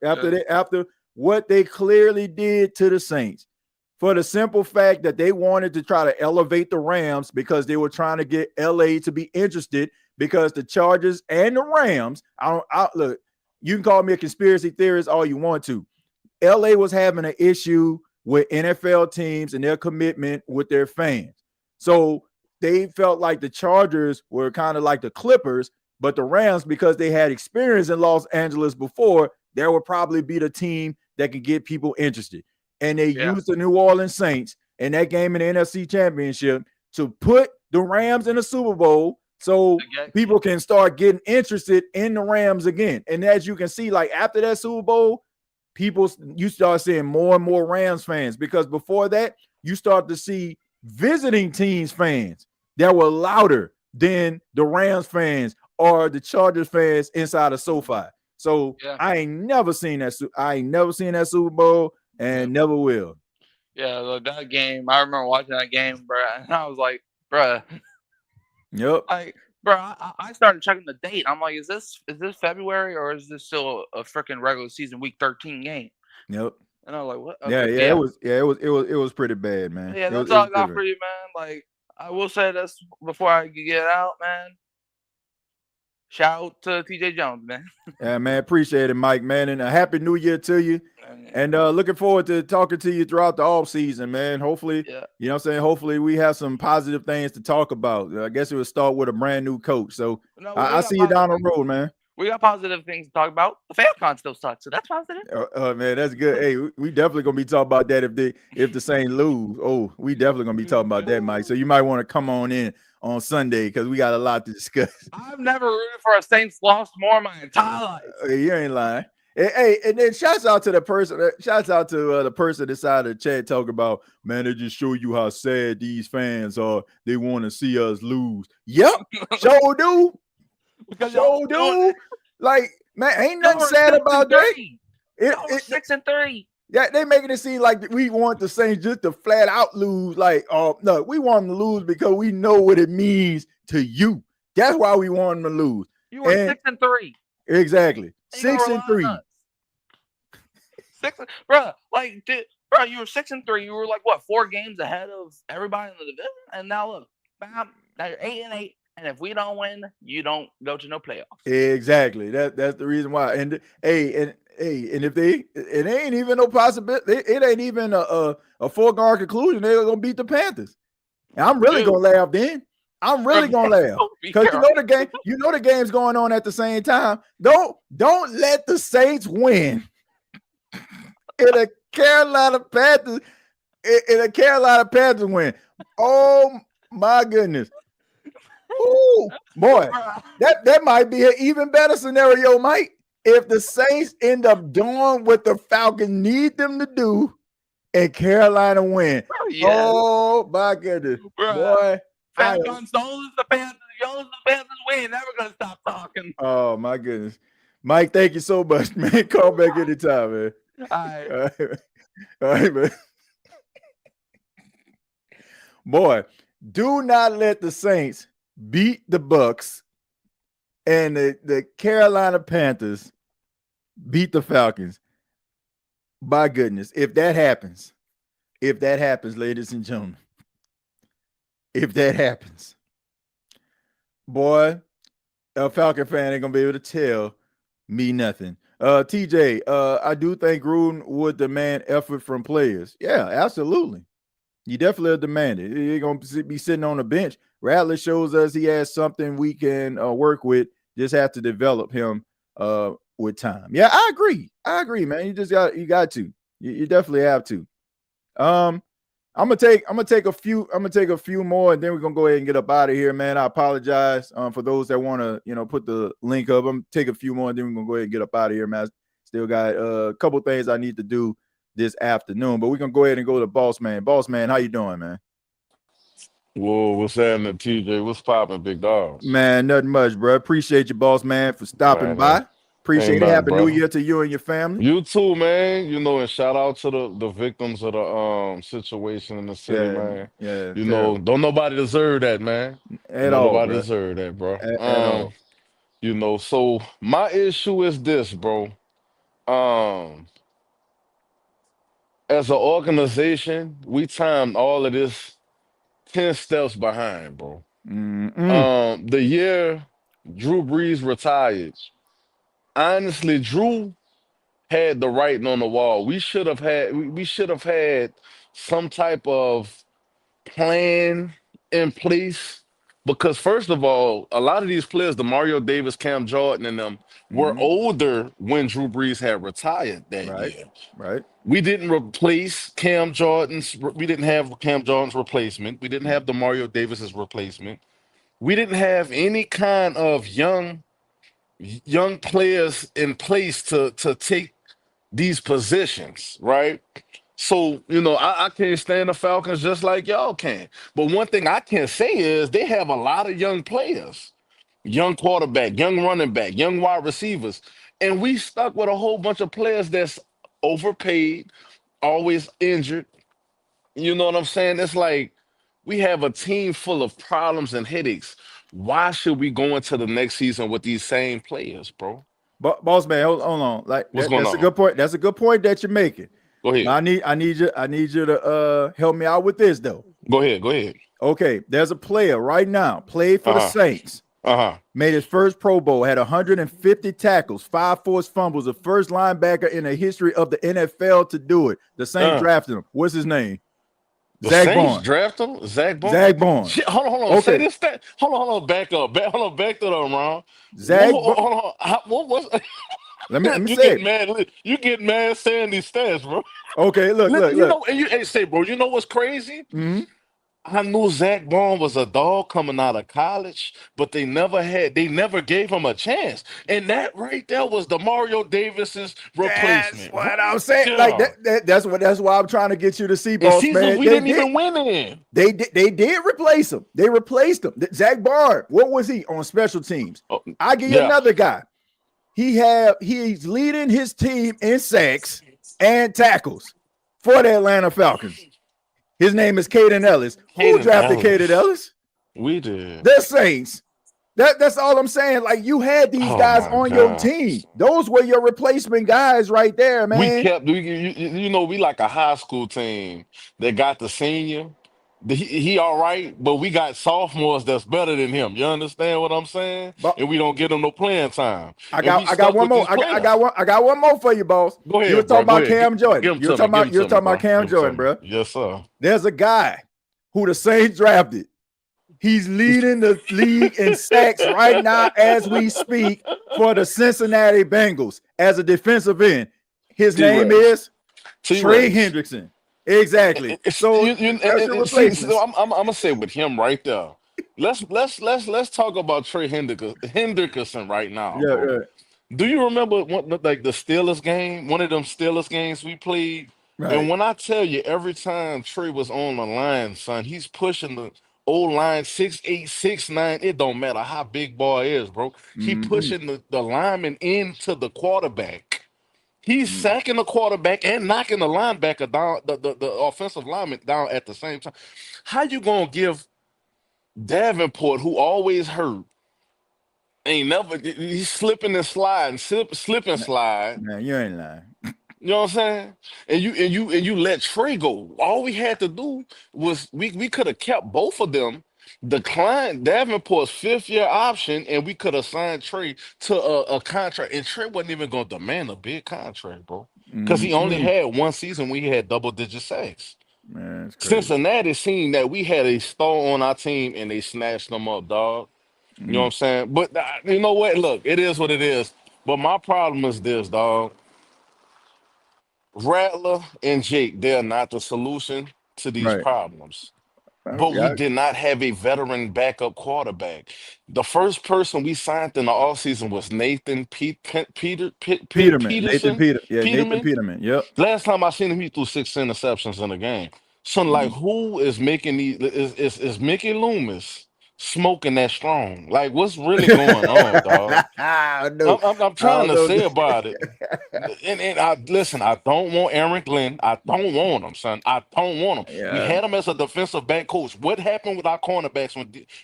After what they clearly did to the Saints, for the simple fact that they wanted to try to elevate the Rams because they were trying to get LA to be interested, because the Chargers and the Rams, look, you can call me a conspiracy theorist all you want to. LA was having an issue with NFL teams and their commitment with their fans. So they felt like the Chargers were kind of like the Clippers, but the Rams, because they had experience in Los Angeles before, there would probably be the team that could get people interested. And they used the New Orleans Saints in that game in the NFC Championship to put the Rams in the Super Bowl so people can start getting interested in the Rams again. And as you can see, like after that Super Bowl, you start seeing more and more Rams fans, because before that, you start to see visiting teams fans that were louder than the Rams fans or the Chargers fans inside of SoFi. So I ain't never seen that. I ain't never seen that Super Bowl and never will. Yeah, look, that game, I remember watching that game, bro, and I was like, bro. Yep. I started checking the date. I'm like, is this February or is this still a freaking regular season week 13 game? Yep. And I was like, what? Okay, it was pretty bad, man. Yeah, that's all I got for you, man. Like, I will say this before I get out, man. Shout out to TJ Jones, man. Yeah, man. Appreciate it, Mike, man. And a happy new year to you. And looking forward to talking to you throughout the off season, man. Hopefully, you know what I'm saying? Hopefully we have some positive things to talk about. I guess it will start with a brand new coach. So I see you down the road, man. We got positive things to talk about. The FanCon still sucks, so that's positive. Man, that's good. Hey, we definitely gonna be talking about that if the Saints lose. Oh, we definitely gonna be talking about that, Mike. So you might want to come on in on Sunday because we got a lot to discuss. I've never rooted for a Saints loss more in my entire life. You ain't lying. Hey, and then shouts out to the person. Shouts out to the person inside the chat talking about, man, they just show you how sad these fans are. They want to see us lose. Yep, sure do. Sure do. Like, man, ain't nothing sad about that. It's 6-3. Yeah, they making it seem like we want the Saints just to flat out lose. Like, no, we want them to lose because we know what it means to you. That's why we want them to lose. You were 6-3. Exactly. 6-3. Bro, you were 6-3. You were like what, 4 games ahead of everybody in the division, and now look, bam, now you're 8-8. And if we don't win, you don't go to no playoffs. Exactly. That's the reason why. And if it ain't even no possibility. It ain't even a foregone conclusion they're gonna beat the Panthers. And I'm really gonna laugh then. I'm really gonna laugh because you know the game's going on at the same time. Don't let the Saints win. In a Carolina Panthers win. Oh my goodness. Ooh, boy, that might be an even better scenario, Mike. If the Saints end up doing what the Falcons need them to do and Carolina win. Oh my goodness. Boy. Falcons don't lose the Panthers. Y'all lose the Panthers, we ain't never gonna stop talking. Oh my goodness. Mike, thank you so much, man. Call back anytime, man. All right, man. Boy, do not let the Saints beat the Bucks and the Carolina Panthers beat the Falcons. By goodness, if that happens, ladies and gentlemen, if that happens, boy, a Falcon fan ain't gonna be able to tell me nothing. TJ, I do think Gruden would demand effort from players. Yeah, absolutely. You definitely demand it. You're going to be sitting on the bench. Rattler shows us he has something we can work with. Just have to develop him with time. Yeah, I agree, man. You got to. You definitely have to. I'm gonna take a few more, and then we're gonna go ahead and get up out of here, man. I apologize for those that want to, put the link up. I'm gonna take a few more, and then we're gonna go ahead and get up out of here, man. Still got a couple things I need to do this afternoon, but we're gonna go ahead and go to Boss Man. Boss Man, how you doing, man? Whoa, what's happening, TJ? What's popping, big dog? Man, nothing much, bro. Appreciate you, Boss Man, for stopping by. Appreciate it. Happy New Year to you and your family. You too, man. And shout out to the victims of the situation in the city, man. Yeah. Don't nobody deserve that, man. Nobody deserve that, bro. At all. So my issue is this, bro. As an organization, we timed all of this 10 steps behind, bro. The year Drew Brees retired, honestly, Drew had the writing on the wall. We should have had some type of plan in place because, first of all, a lot of these players, Demario Davis, Cam Jordan, and them were older when Drew Brees had retired that year. Right. We didn't replace Cam Jordan's. We didn't have Cam Jordan's replacement. We didn't have Demario Davis's replacement. We didn't have any kind of young players in place to take these positions, right? So, I can't stand the Falcons just like y'all can. But one thing I can say is they have a lot of young players, young quarterback, young running back, young wide receivers. And we stuck with a whole bunch of players that's overpaid, always injured. You know what I'm saying? It's like we have a team full of problems and headaches. Why should we go into the next season with these same players, bro? Boss Man, hold on. What's going on? That's a good point. That's a good point that you're making. Go ahead. I need you to help me out with this though. Go ahead. Okay, there's a player right now, played for the Saints. Made his first Pro Bowl, had 150 tackles, 5 forced fumbles, the first linebacker in the history of the NFL to do it. The Saints drafted him. What's his name? The Zach Saints Barnes. draft him? Zach Barnes? Zach Barnes. Shit, hold on. Okay. Say this stat. Hold on. Back up. Hold on. Back that up, Ron. Zach hold on. What was? Let me you say get mad. You get mad saying these stats, bro. Okay, look. You know, and say, bro. You know what's crazy? Mm-hmm. I knew Zach Barnes was a dog coming out of college, but they never gave him a chance. And that right there was Demario Davis's replacement. That's what I'm saying. Yeah. Like that's why I'm trying to get you to see, boss, man. We didn't even win in. They did replace him. They replaced him. Zach Barnes, what was he on special teams? I'll give you another guy. He's leading his team in sacks and tackles for the Atlanta Falcons. His name is Caden Ellis. Who drafted Caden Ellis? We did. The Saints. That's all I'm saying. Like, you had these guys on your team. Those were your replacement guys right there, man. We kept, we like a high school team that got the senior. He all right, but we got sophomores that's better than him. You understand what I'm saying? And we don't get them no playing time. I got one more. I got one more for you, boss. Go ahead. You were talking about Cam Jordan. You were talking about Cam Jordan, bro. Yes, sir. There's a guy who the Saints drafted. He's leading the league in sacks right now as we speak for the Cincinnati Bengals as a defensive end. His name is Trey Hendrickson. Exactly. So I'm gonna say with him right there. Let's talk about Trey Hendrickson right now. Yeah. Do you remember the Steelers game? One of them Steelers games we played. Right. And when I tell you, every time Trey was on the line, son, he's pushing the old line 6'8", 6'9". It don't matter how big boy is, bro. He pushing the lineman into the quarterback. He's sacking the quarterback and knocking the linebacker down, the offensive lineman down at the same time. How you gonna give Davenport, who always hurt, he's slipping and sliding, slip and slide. Man, you ain't lying. You know what I'm saying? And you let Trey go. All we had to do was we could have kept both of them, declined Davenport's 5th-year option, and we could have signed Trey to a contract. And Trey wasn't even going to demand a big contract, bro, because he only had one season when he had double-digit sacks. Man, Cincinnati seen that we had a star on our team, and they snatched them up, dog. You know what I'm saying? But you know what? Look, it is what it is. But my problem is this, dog. Rattler and Jake, they're not the solution to these problems. But we did not have a veteran backup quarterback. The first person we signed in the offseason was Nathan Peterman. Nathan Peterman. Yep. Last time I seen him, he threw 6 interceptions in a game. So, like, who is making these? Is Mickey Loomis smoking that strong? Like, what's really going on, dog? I'm trying to say about it. And I don't want Aaron Glenn. I don't want him, son. I don't want him. Yeah. We had him as a defensive back coach. What happened with our cornerbacks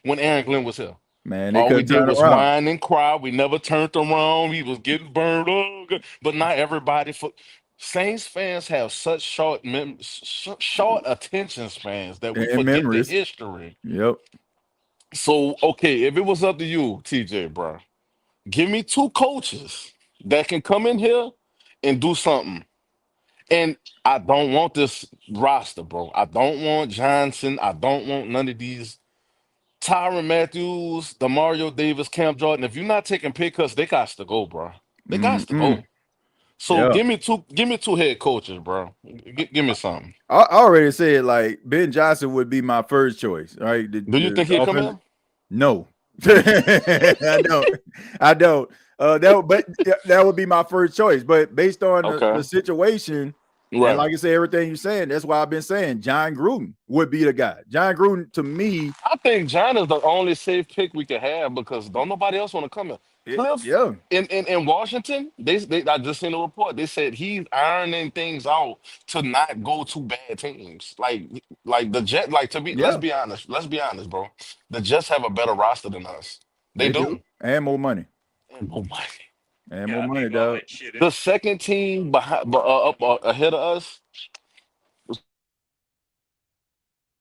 when Aaron Glenn was here? Man, all we did was whine and cry. We never turned around. He was getting burned up. But not everybody. Saints fans have such short attention spans that we forget the history. Yep. So, okay, if it was up to you, TJ, bro, give me 2 coaches that can come in here and do something. And I don't want this roster, bro. I don't want Johnson. I don't want none of these Tyrann Matthews, Demario Davis, Cam Jordan. If you're not taking pay cuts, they got to go, bro. They got to go. So give me two head coaches, bro. Give me something. I already said, like, Ben Johnson would be my first choice. Right? Do you think he'd come in? No. I don't. That would be my first choice. But based on the situation, and like I said, everything you're saying, that's why I've been saying John Gruden would be the guy. John Gruden, to me, I think John is the only safe pick we could have because don't nobody else want to come in. Cliff, in Washington, I just seen a report. They said he's ironing things out to not go to bad teams. Like the Jets. Like, to be, let's be honest, bro. The Jets have a better roster than us. They do, and more money. More money, dog. The second team up ahead of us.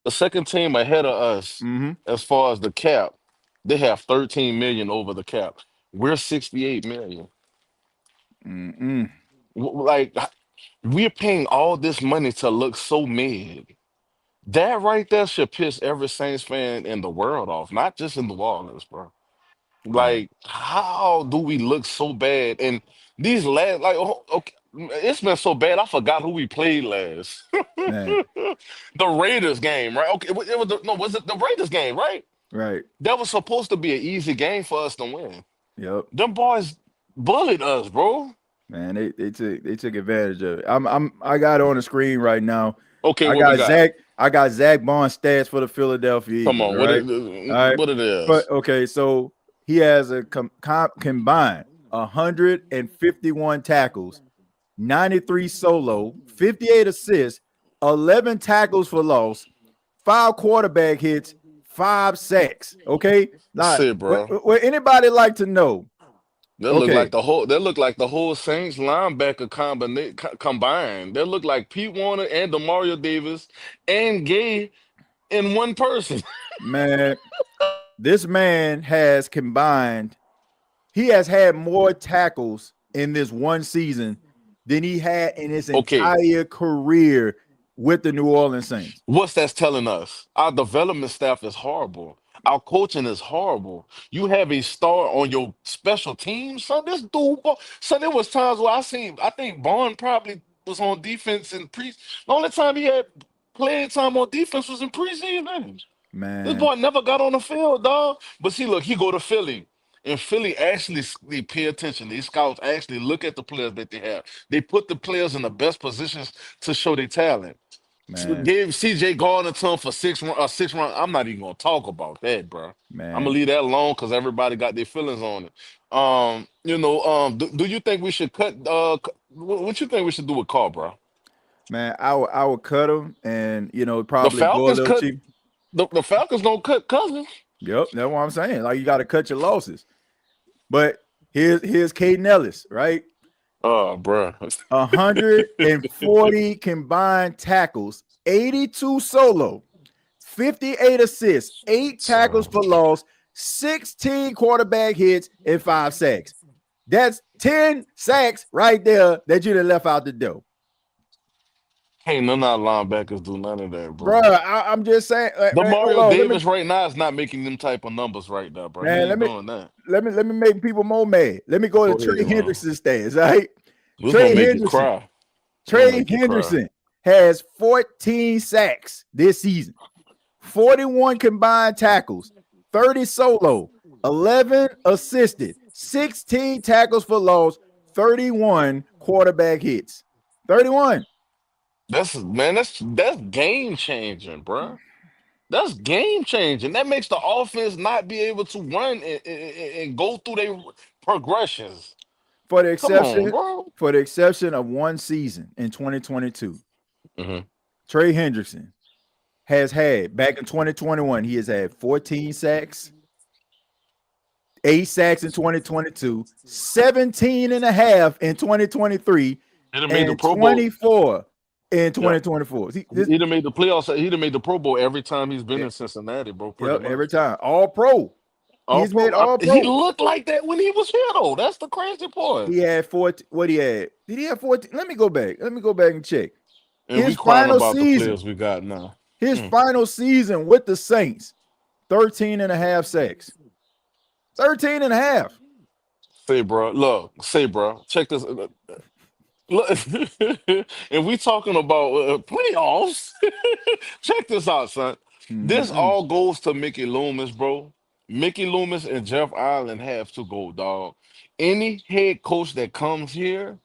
The second team ahead of us, as far as the cap, They have 13 million over the cap. We're 68 million. Like we're paying all this money to look so mad. That right there should piss every Saints fan in the world off, not just in the Orleans, bro. Man, Like, how do we look so bad? And these last, like, okay, it's been so bad. I forgot who we played last. man, The Raiders game, right? Okay, it was was it the Raiders game, right? right. That was supposed to be an easy game for us to win. Yep. Them boys bullied us, bro. Man, they took advantage of it. I got it on the screen right now. Okay, I what we got got? Zach Bond stats for the Philadelphia Come Eagles. on, Right. All right. what it is? But okay, so he has a combined 151 tackles, 93 solo, 58 assists, 11 tackles for loss, 5 quarterback hits, 5 sacks. Okay, now Shit, bro. would anybody like to know? That look like the whole. That look like the whole Saints linebacker combined. That look like Pete Warner and Demario Davis and Gay in one person. Man, this man has combined. He has had more tackles in this one season than he had in his entire career with the New Orleans Saints. What's that's telling us? Our development staff is horrible. Our coaching is horrible. You have a star on your special team, son. This dude, son. There was times where I think Bond probably was on defense in pre. The only time he had playing time on defense was in preseason. Man, this boy never got on the field, dog. But see, look, he go to Philly, and Philly actually they pay attention. These scouts actually look at the players that they have. They put the players in the best positions to show their talent. So gave CJ Gardner to him for 6 rounds. I'm not even gonna talk about that, bro. Man, I'm gonna leave that alone because everybody got their feelings on it. Do you think we should cut? What you think we should do with Carr, bro? Man, I would cut him, and probably The go a Falcons little cheap. The Falcons gonna cut Cousins. Yep, that's what I'm saying. Like, you got to cut your losses. But here's Caden Ellis, right? Oh, bro. 140 combined tackles, 82 solo, 58 assists, 8 tackles for loss, 16 quarterback hits, and 5 sacks. That's 10 sacks right there that you done left out the door. Hey, none of our linebackers do none of that, bro. I'm just saying. Demario Davis right now is not making them type of numbers right now, bro. Man, let me make people more mad. Let me go to Trey Hendrickson's stats, right? Trey Hendrickson has 14 sacks this season, 41 combined tackles, 30 solo, 11 assisted, 16 tackles for loss, 31 quarterback hits. 31. That's game changing, bro. That's game changing. That makes the offense not be able to run and go through their progressions. For the exception of one season in 2022, Trey Hendrickson has had, back in 2021, he has had 14 sacks, 8 sacks in 2022, 17 and a half in 2023, and 24 in 2024. He done made the playoffs. He done made the Pro Bowl every time he's been in Cincinnati, bro. Every time. All pro. He's made all pro. He looked like that when he was here, though. That's the crazy part. He had 14. What he had? Did he have 14? Let me go back and check. And his final season, the players we got now. His final season with the Saints, 13 and a half sacks. 13 and a half. Say, bro, check this. Look, and we talking about playoffs. Check this out, son. This all goes to Mickey Loomis, bro. Mickey Loomis and Jeff Allen have to go, dog. Any head coach that comes here,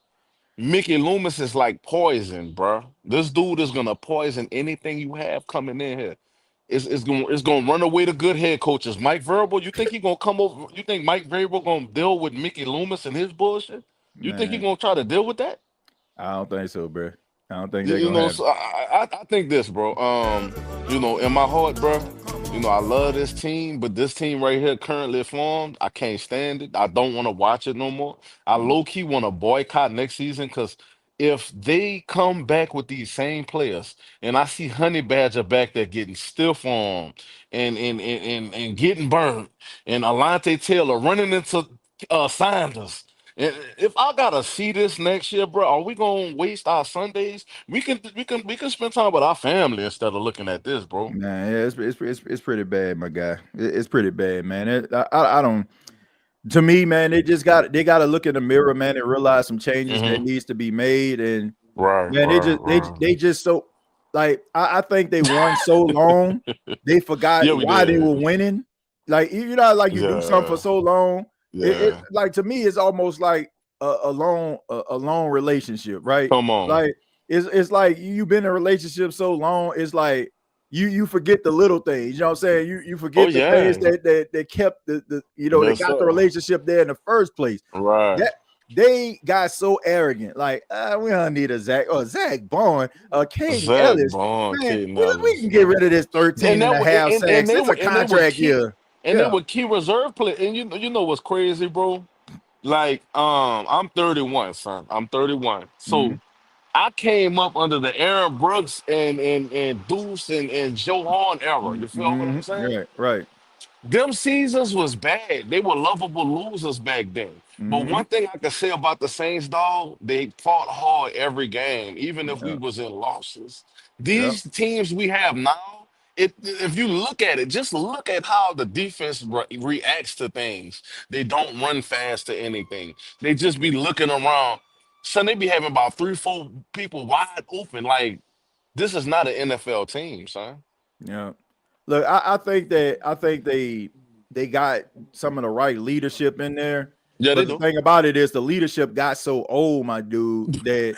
Mickey Loomis is like poison, bro. This dude is gonna poison anything you have coming in here. It's gonna run away the good head coaches. Mike Vrabel, you think he gonna come over? You think Mike Vrabel gonna deal with Mickey Loomis and his bullshit? You think he gonna try to deal with that? I don't think so, bro. I don't think they're gonna so I think this, bro. In my heart, bro, I love this team, but this team right here currently formed, I can't stand it. I don't want to watch it no more. I low-key want to boycott next season because if they come back with these same players, and I see Honey Badger back there getting stiff armed and getting burned, and Alante Taylor running into Sanders. And if I gotta see this next year, bro, are we gonna waste our Sundays? We can spend time with our family instead of looking at this, bro. Man, yeah, it's pretty bad, my guy. It's pretty bad, man. I don't. To me, man, they got to look in the mirror, man, and realize some changes that needs to be made. And Right, man, they just so like I think they won so long they forgot Yeah, we why they were did. winning. Like you know, like you do something for Yeah, so long. It yeah. like to me, it's almost like a long relationship, right? Come on. Like it's like you've been in a relationship so long. It's like you forget the little things. You know what I'm saying? You Oh forget the things yeah. that kept the that Yes, got the sir. relationship there in the first place. Right. That they got so arrogant, like we don't need a Zach or Zach Bond, Caden Zach Ellis. Bond, Man, Caden we Ellis, can get man. rid of this 13 And and that a was half sacks. It's a and they were contract key year. and they Yeah. were key reserve play. And you know what's crazy, bro? Like, I'm 31, son. I'm 31. Mhm. So I came up under the Aaron Brooks and Deuce and Joe Horn era. You feel what I'm saying? Right. Them seasons was bad. They were lovable losers back then. But Mhm. one thing I can say about the Saints, dog, they fought hard every game, even if we Yeah. was in losses. Yep. These teams we have now, if you look at it, just look at how the defense reacts to things. They don't run fast to anything. They just be looking around. Son, they be having about 3, 4 people wide open. Like, this is not an NFL team, son. Yeah. Look, I think they got some of the right leadership in there. Yeah, they But the do. thing about it is the leadership got so old, my dude, that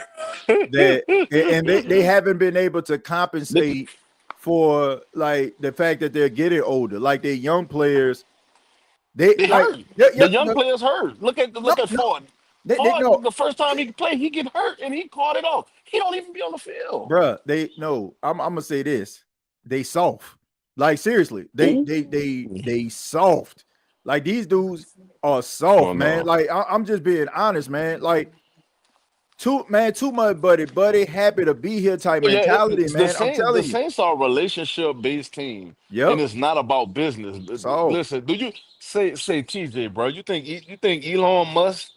and they haven't been able to compensate for like the fact that they're getting older. Like their young players, they They like hurt. yeah, The young players hurt. no, Look at no, Ford. they no, Ford, the first time he played, he get hurt and he caught it off. He don't even be on the field. bruh, they no. I'm gonna say this: they soft. Like seriously, Ooh. they soft. Like these dudes are soft, Oh man. no. Like I'm just being honest, man. Like too much buddy, happy to be here type Yeah, mentality, the man. I'm Saints, the telling you. Saints are a relationship based team, and Yep, it's not about business. soft. Listen, do you say TJ, bro? You think Elon Musk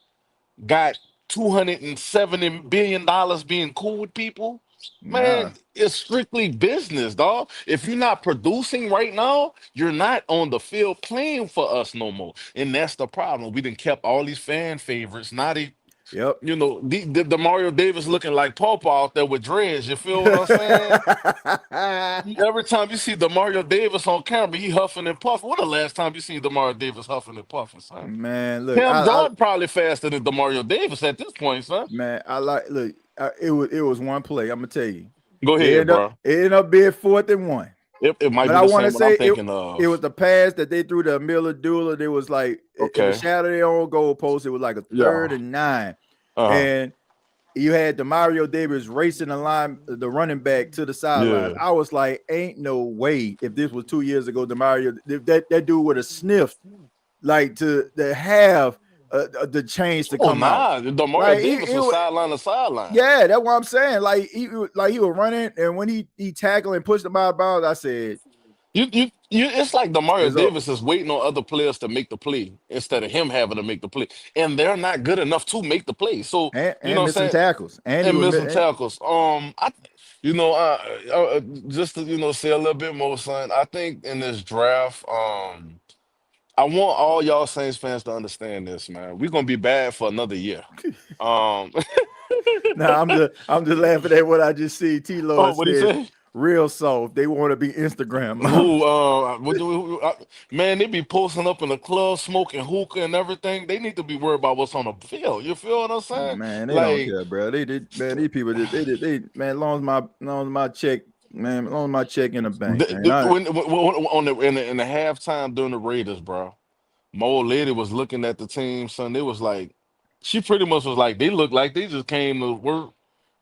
got $270 billion being cool with people? Man, Nah. it's strictly business, dog. If you're not producing right now, you're not on the field playing for us no more. And that's the problem. We done kept all these fan favorites. Now they, Yep. the Mario Davis looking like Pawpaw out there with dreads. You feel what I'm saying? Every time you see Demario Davis on camera, he huffing and puffing. When the last time you seen Demario Davis huffing and puffing, son? Man, look, Cam Jordan probably faster than Demario Davis at this point, son. I like look. It was one play. I'm gonna tell you. Go ahead, bro. It ended up being 4th and 1. It might But be I the want to same one I'm say thinking it was of. the pass that they threw to Miller Dula. It was like in the Okay. shadow of their own goal post. It was like a 3rd Yeah. and 9, Uh-huh. and you had Demario Davis racing the running back to the sidelines. Yeah. I was like, ain't no way if this was 2 years ago, Demario, that dude would have sniffed like to have the change to Oh, come out. nah. Demario Like Davis was sideline to sideline. yeah, that's what I'm saying. Like he was running, and when he tackled and pushed him out of bounds, I said, It's like Demario "It's up." Davis is waiting on other players to make the play instead of him having to make the play. And they're not good enough to make the play. So, you know And what missing I'm saying? tackles, and he And was missing tackles. Just to say a little bit more, son. I think in this draft, I want all y'all Saints fans to understand this, man. We're gonna be bad for another year. Um, Now I'm just laughing at what I just see. T. Lord what do you said, say? "Real soft. They want to be Instagram Who? models." Man, they be posting up in the club, smoking hookah and everything. They need to be worried about what's on the field. You feel what I'm saying? Man, they don't Like, care, bro. They did, man. These people man. As long as my check, man. As long as my check in the bank, man. on the halftime during the Raiders, bro. My old lady was looking at the team, son. It was like, she pretty much was like, they look like they just came to work,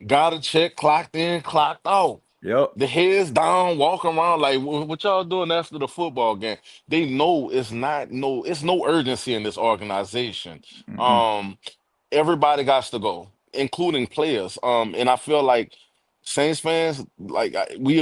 got a check, clocked in, clocked out. Yep. The heads down, walking around like, what y'all doing after the football game? They know it's no urgency in this organization. Mm-mm. Everybody got to go. including players. And I feel like Saints fans, like we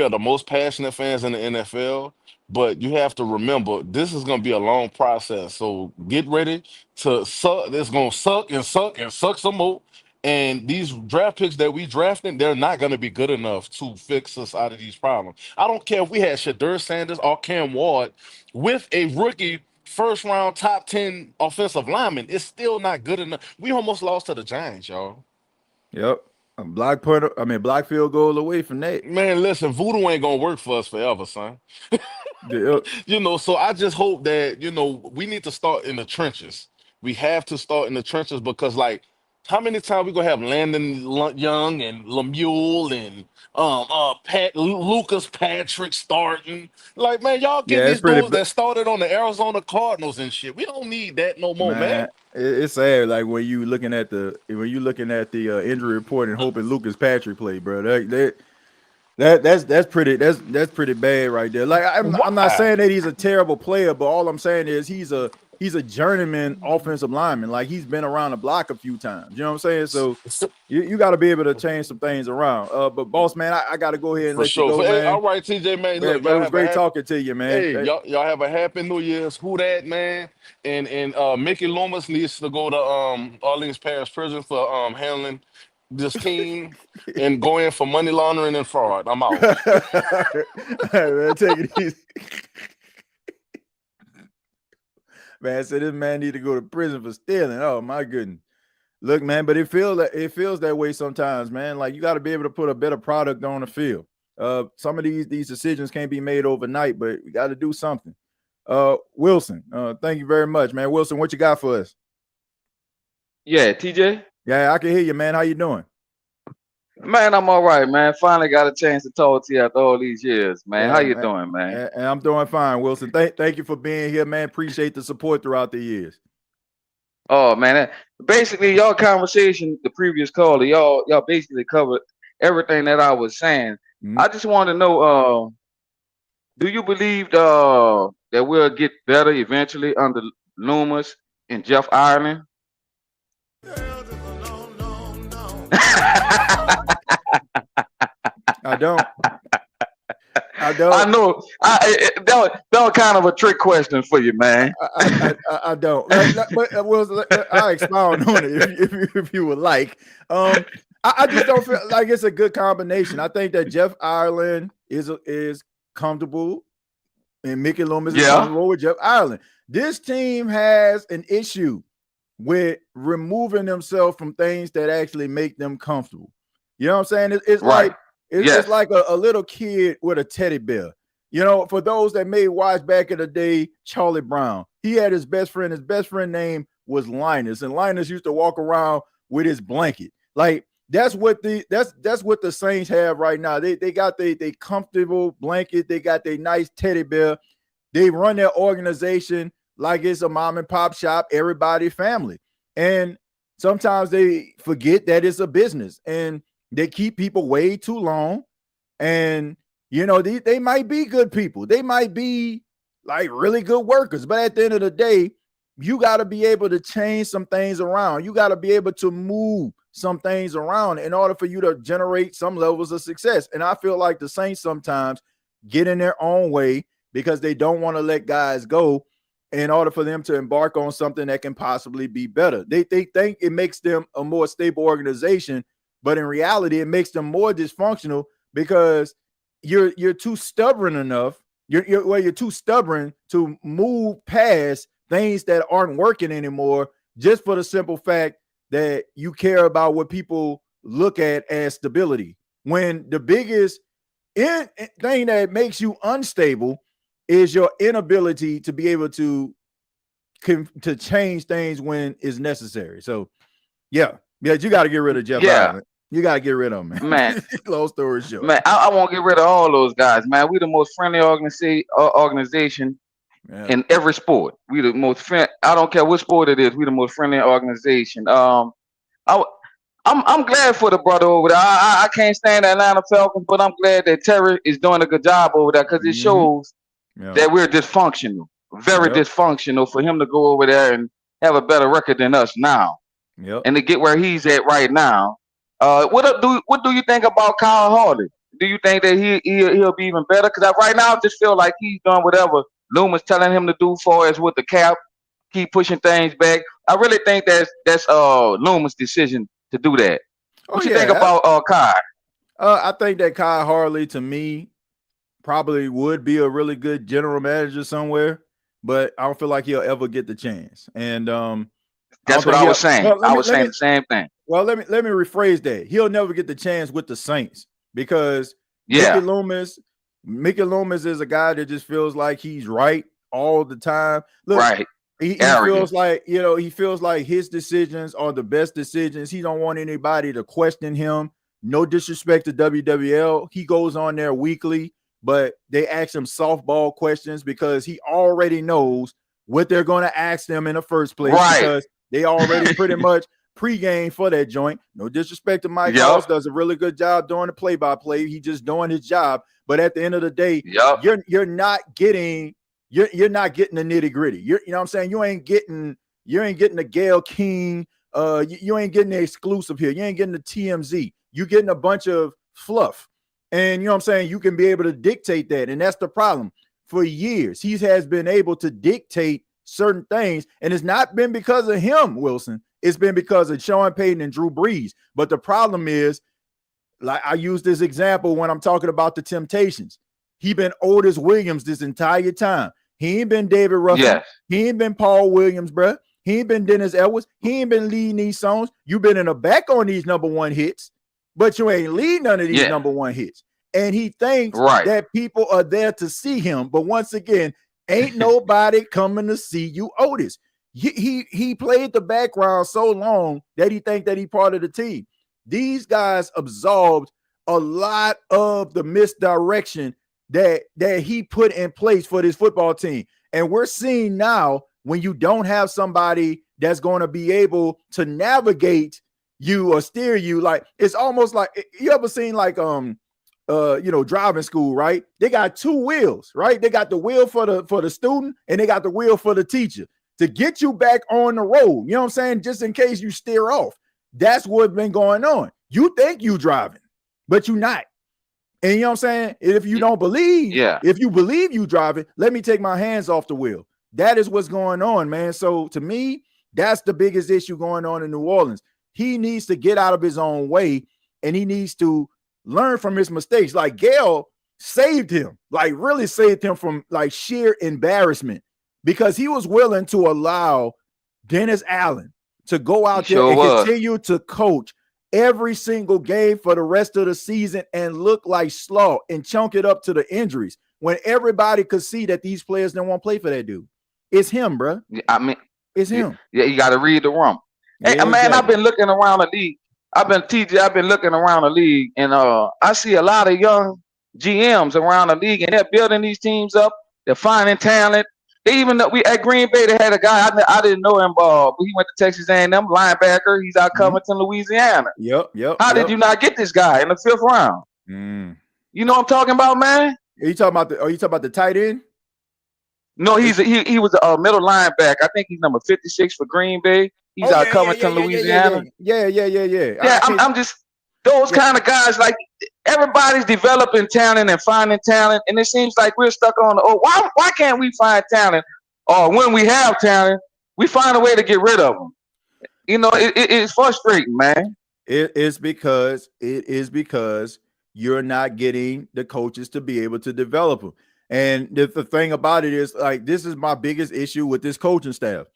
are the most passionate fans in the NFL. But you have to remember, this is going to be a long process. So get ready to suck. It's going to suck and suck and suck some more. And these draft picks that we drafting, they're not going to be good enough to fix us out of these problems. I don't care if we had Shadur Sanders or Cam Ward with a rookie first round top 10 offensive lineman. It's still not good enough. We almost lost to the Giants, y'all. Yep. A block field goal away from that. Man, listen, voodoo ain't going to work for us forever, son. Yep. You know, so I just hope that, you know, we need to start in the trenches. We have to start in the trenches because, like, how many times we gonna have Landon Young and Lemuel and Lucas Patrick starting? Like, man, y'all get these dudes that started on the Arizona Cardinals and shit. We don't need that no more, man. It's sad. Like when you looking at the injury report and hoping Lucas Patrick play, bro. That's pretty bad right there. Like I'm not saying that he's a terrible player, but all I'm saying is he's a journeyman offensive lineman. Like he's been around the block a few times. You know what I'm saying? So you got to be able to change some things around. But boss man, I got to go ahead and let you go, man. All right, TJ, man. Look, it was great talking to you, man. Hey, y'all have a happy New Year's. Who that, man? And Mickey Loomis needs to go to Orleans Parish Prison for handling this team and go in for money laundering and fraud. I'm out. All right, man, take it easy. Man, so this man need to go to prison for stealing. Oh my goodness. Look, man, but it feels that way sometimes, man. Like you got to be able to put a better product on the field. Some of these decisions can't be made overnight, but we got to do something. Wilson, thank you very much, man. Wilson, what you got for us? Yeah, TJ. Yeah, I can hear you, man. How you doing? Man, I'm all right, man. Finally got a chance to talk to you after all these years, man. How you doing, man? And I'm doing fine, Wilson. Thank you for being here, man. Appreciate the support throughout the years. Oh, man. Basically, y'all conversation, the previous caller, y'all basically covered everything that I was saying. Mm-hmm. I just want to know, do you believe that we'll get better eventually under Loomis and Jeff Ireland? I don't. I know. That was kind of a trick question for you, man. I don't. But I'll expound on it if you would like. I just don't feel like it's a good combination. I think that Jeff Ireland is comfortable, and Mickey Loomis is comfortable with Jeff Ireland. This team has an issue with removing themselves from things that actually make them comfortable. You know what I'm saying? It's right. It's like a little kid with a teddy bear. You know, for those that may watch back in the day, Charlie Brown, he had his best friend. His best friend name was Linus, and Linus used to walk around with his blanket. Like that's what the Saints have right now. They got they comfortable blanket. They got their nice teddy bear. They run their organization like it's a mom and pop shop, everybody family. And sometimes they forget that it's a business and they keep people way too long. And, you know, they might be good people. They might be like really good workers. But at the end of the day, you got to be able to change some things around. You got to be able to move some things around in order for you to generate some levels of success. And I feel like the Saints sometimes get in their own way because they don't want to let guys go in order for them to embark on something that can possibly be better. They think it makes them a more stable organization, but in reality, it makes them more dysfunctional because you're too stubborn enough. You're too stubborn to move past things that aren't working anymore, just for the simple fact that you care about what people look at as stability. When the biggest thing that makes you unstable is your inability to be able to change things when it's necessary. So, you got to get rid of Jeff. Ireland. You got to get rid of him, man. Long story short. Man, I won't get rid of all those guys, man. We the most friendly organization in every sport. We the most friendly. I don't care what sport it is. We the most friendly organization. I'm glad for the brother over there. I can't stand the Atlanta Falcons, but I'm glad that Terry is doing a good job over there because it shows that we're dysfunctional, very dysfunctional for him to go over there and have a better record than us now. Yep. and to get where he's at right now. What do you think about Kyle Harley? Do you think that he'll be even better? Because right now I just feel like he's done whatever Loomis telling him to do for as with the cap, keep pushing things back. I really think that's Loomis' decision to do that. What you think about Kyle? I think that Kyle Harley, to me, probably would be a really good general manager somewhere, but I don't feel like he'll ever get the chance. And that's what I was saying. I was saying the same thing. Well, let me rephrase that. He'll never get the chance with the Saints because Mickey Loomis is a guy that just feels like he's right all the time. Look, right. He feels like, he feels like his decisions are the best decisions. He don't want anybody to question him. No disrespect to WWL. He goes on there weekly, but they ask him softball questions because he already knows what they're going to ask them in the first place. Right. Because they already pretty much pregame for that joint. No disrespect to Mike House, does a really good job doing the play-by-play. He just doing his job. But at the end of the day, you're not getting the nitty-gritty. You know what I'm saying? You ain't getting the Gayle King. You ain't getting the exclusive here. You ain't getting the TMZ. You getting a bunch of fluff. And you know what I'm saying? You can be able to dictate that. And that's the problem. For years, he has been able to dictate certain things. And it's not been because of him, Wilson. It's been because of Sean Payton and Drew Brees. But the problem is, like I use this example when I'm talking about the Temptations. He been Otis Williams this entire time. He ain't been David Ruffin. Yes. He ain't been Paul Williams, bro. He ain't been Dennis Edwards. He ain't been leading these songs. You've been in the back on these number one hits, but you ain't lead none of these number one hits. And he thinks that people are there to see him. But once again, ain't nobody coming to see you, Otis. He played the background so long that he think that he part of the team. These guys absorbed a lot of the misdirection that he put in place for this football team. And we're seeing now when you don't have somebody that's going to be able to navigate you or steer you, like it's almost like you ever seen like driving school, right? They got two wheels, right? They got the wheel for the student and they got the wheel for the teacher to get you back on the road. You know what I'm saying? Just in case you steer off. That's what's been going on. You think you driving, but you're not. And you know what I'm saying? If you don't believe, if you believe you driving, let me take my hands off the wheel. That is what's going on, man. So to me, that's the biggest issue going on in New Orleans. He needs to get out of his own way and he needs to learn from his mistakes. Like Gayle saved him, like really saved him from like sheer embarrassment because he was willing to allow Dennis Allen to go out there and continue to coach every single game for the rest of the season and look like slaw and chunk it up to the injuries when everybody could see that these players don't want to play for that dude. It's him, bro. I mean, it's him. Yeah, you got to read the room. Hey, man, exactly. I've been looking around the league. I've been looking around the league, and I see a lot of young GMs around the league, and they're building these teams up. They're finding talent. They even we at Green Bay, they had a guy I didn't know him, but he went to Texas A&M, linebacker. He's out Covington, Louisiana. Yep. How did you not get this guy in the 5th round? You know what I'm talking about, man? Are you talking about the tight end? No, he was a middle linebacker. I think he's number 56 for Green Bay. He's out Covington, Louisiana. Yeah. I'm just those kind of guys. Like everybody's developing talent and finding talent, and it seems like we're stuck on why can't we find talent? Or when we have talent, we find a way to get rid of them. You know, it's frustrating, man. It is because you're not getting the coaches to be able to develop them. And the thing about it is, like, this is my biggest issue with this coaching staff.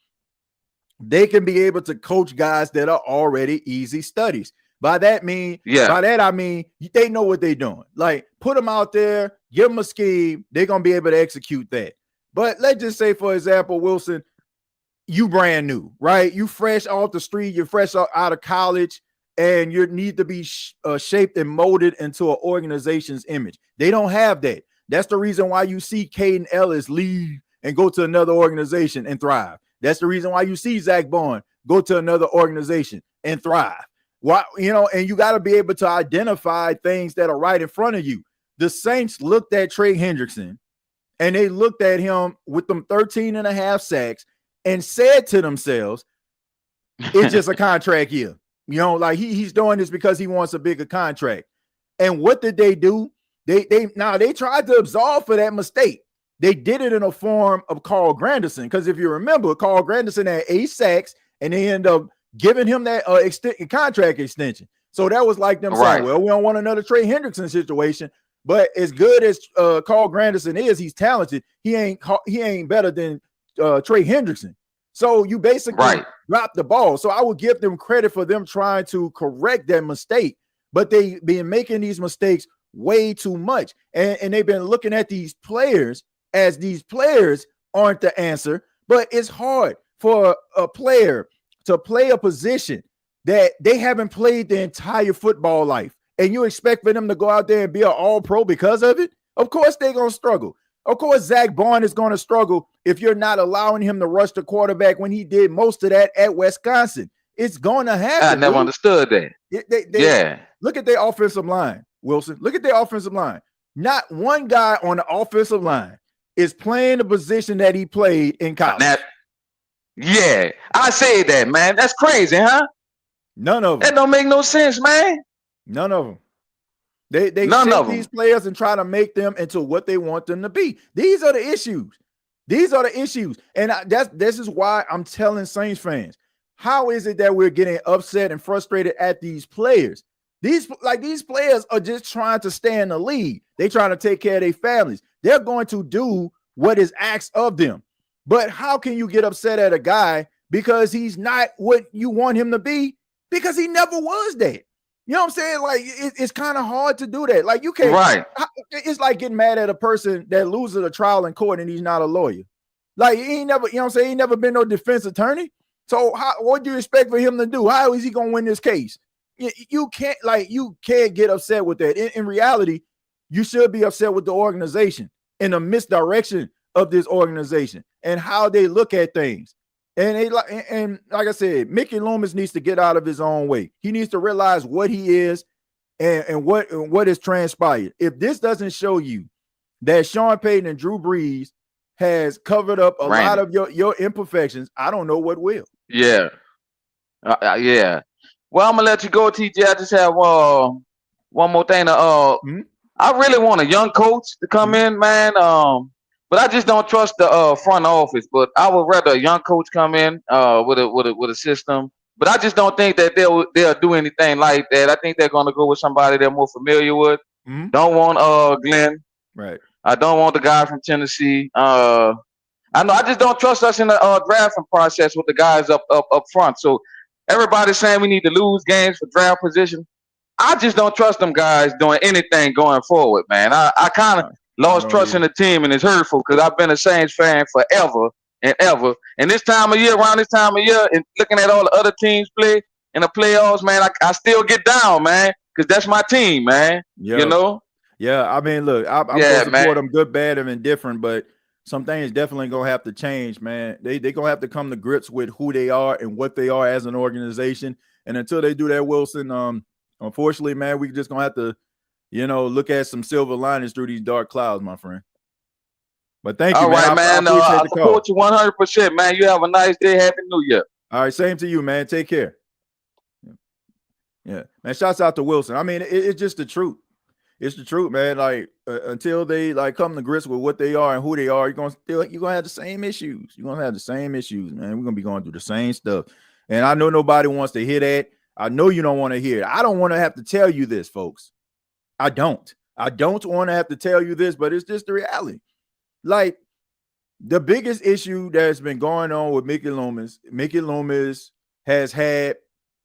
They can be able to coach guys that are already easy studies. By that I mean they know what they're doing. Like, put them out there, give them a scheme, they're gonna be able to execute that. But let's just say, for example, Wilson, you brand new, right? You fresh off the street, you're fresh out of college, and you need to be shaped and molded into an organization's image. They don't have that. That's the reason why you see Caden Ellis leave and go to another organization and thrive. That's the reason why you see Zach Bourne go to another organization and thrive. Why, and you got to be able to identify things that are right in front of you. The Saints looked at Trey Hendrickson and they looked at him with them 13.5 sacks and said to themselves, It's just a contract year. You know, like he's doing this because he wants a bigger contract. And what did they do? They tried to absolve for that mistake. They did it in a form of Carl Granderson. Because if you remember, Carl Granderson had 8 sacks, and they end up giving him that contract extension. So that was like them saying, well, we don't want another Trey Hendrickson situation. But as good as Carl Granderson is, he's talented. He ain't better than Trey Hendrickson. So you basically dropped the ball. So I would give them credit for them trying to correct that mistake. But they've been making these mistakes way too much. And they've been looking at these players as these players aren't the answer. But it's hard for a player to play a position that they haven't played the entire football life. And you expect for them to go out there and be an all-pro because of it? Of course they're going to struggle. Of course Zach Bond is going to struggle if you're not allowing him to rush the quarterback when he did most of that at Wisconsin. It's going to happen. I never understood that. Look at their offensive line, Wilson. Look at their offensive line. Not one guy on the offensive line is playing the position that he played in college. I say that, man. That's crazy, huh? None of them. That don't make no sense, man. None of them. They shape these players and try to make them into what they want them to be. These are the issues. And this is why I'm telling Saints fans, how is it that we're getting upset and frustrated at these players? These players are just trying to stay in the league. They're trying to take care of their families. They're going to do what is asked of them. But how can you get upset at a guy because he's not what you want him to be? Because he never was that. You know what I'm saying? Like, it's kind of hard to do that. Like, you can't. It's like getting mad at a person that loses a trial in court and he's not a lawyer. Like, he ain't never, you know what I'm saying? He ain't never been no defense attorney. So what do you expect for him to do? How is he going to win this case? You can't get upset with that. In reality, you should be upset with the organization and the misdirection of this organization and how they look at things. And like I said, Mickey Loomis needs to get out of his own way. He needs to realize what he is and what has transpired. If this doesn't show you that Sean Payton and Drew Brees has covered up a lot of your imperfections, I don't know what will. Yeah. Well, I'm gonna let you go, TJ. I just have one more thing. I really want a young coach to come in, man. But I just don't trust the front office. But I would rather a young coach come in with a system. But I just don't think that they'll do anything like that. I think they're gonna go with somebody they're more familiar with. Don't want Glenn. Right. I don't want the guy from Tennessee. I just don't trust us in the drafting process with the guys up front. So everybody's saying we need to lose games for draft position. I just don't trust them guys doing anything going forward, man. I kind of lost trust in the team, and it's hurtful because I've been a Saints fan forever and ever. And around this time of year, and looking at all the other teams play in the playoffs, man, I still get down, man, because that's my team, man. Yep. You know? Yeah, I mean, look, I'm going to support them good, bad, and indifferent, but some things definitely going to have to change, man. They going to have to come to grips with who they are and what they are as an organization. And until they do that, Wilson, unfortunately, man, we just going to have to, look at some silver linings through these dark clouds, my friend. But thank you, man. All right, man. I support you 100%, man. You have a nice day. Happy New Year. All right, same to you, man. Take care. Yeah, man, shouts out to Wilson. I mean, it's just the truth. It's the truth, man. Like until they come to grips with what they are and who they are, you're gonna have the same issues. You're gonna have the same issues, man. We're gonna be going through the same stuff. And I know nobody wants to hear that. I know you don't want to hear it. I don't want to have to tell you this, folks. I don't want to have to tell you this, but it's just the reality. Like the biggest issue that's been going on with Mickey Loomis has had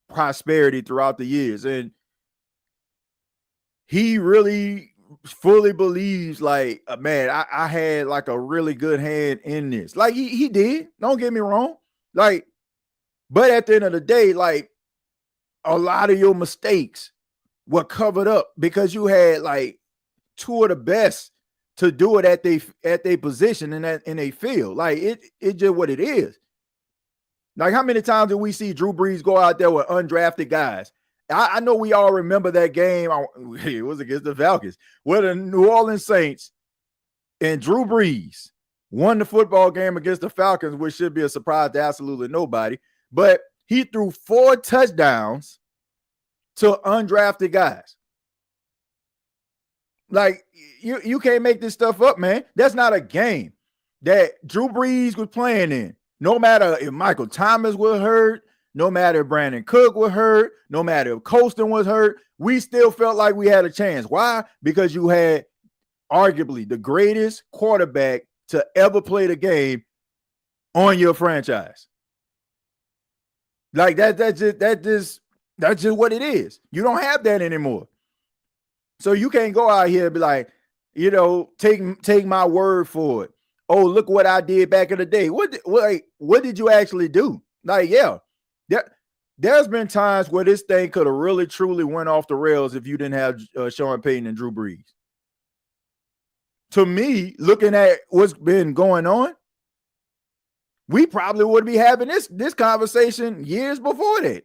prosperity throughout the years, and he really fully believes, like, man, I had like a really good hand in this. Like he did. Don't get me wrong. Like, but at the end of the day, like a lot of your mistakes were covered up because you had like two of the best to do it at their position in a field. Like it's just what it is. Like how many times did we see Drew Brees go out there with undrafted guys? I know we all remember that game. It was against the Falcons, where the New Orleans Saints and Drew Brees won the football game against the Falcons, which should be a surprise to absolutely nobody. But he threw 4 touchdowns to undrafted guys. Like, you can't make this stuff up, man. That's not a game that Drew Brees was playing in. No matter if Michael Thomas was hurt, no matter if Brandon Cook was hurt, no matter if Colston was hurt, we still felt like we had a chance. Why? Because you had arguably the greatest quarterback to ever play the game on your franchise. Like that's just what it is. You don't have that anymore. So you can't go out here and be like, take my word for it. Oh, look what I did back in the day. What did you actually do? Like, yeah, there's been times where this thing could have really, truly went off the rails if you didn't have Sean Payton and Drew Brees. To me, looking at what's been going on, we probably would be having this conversation years before that.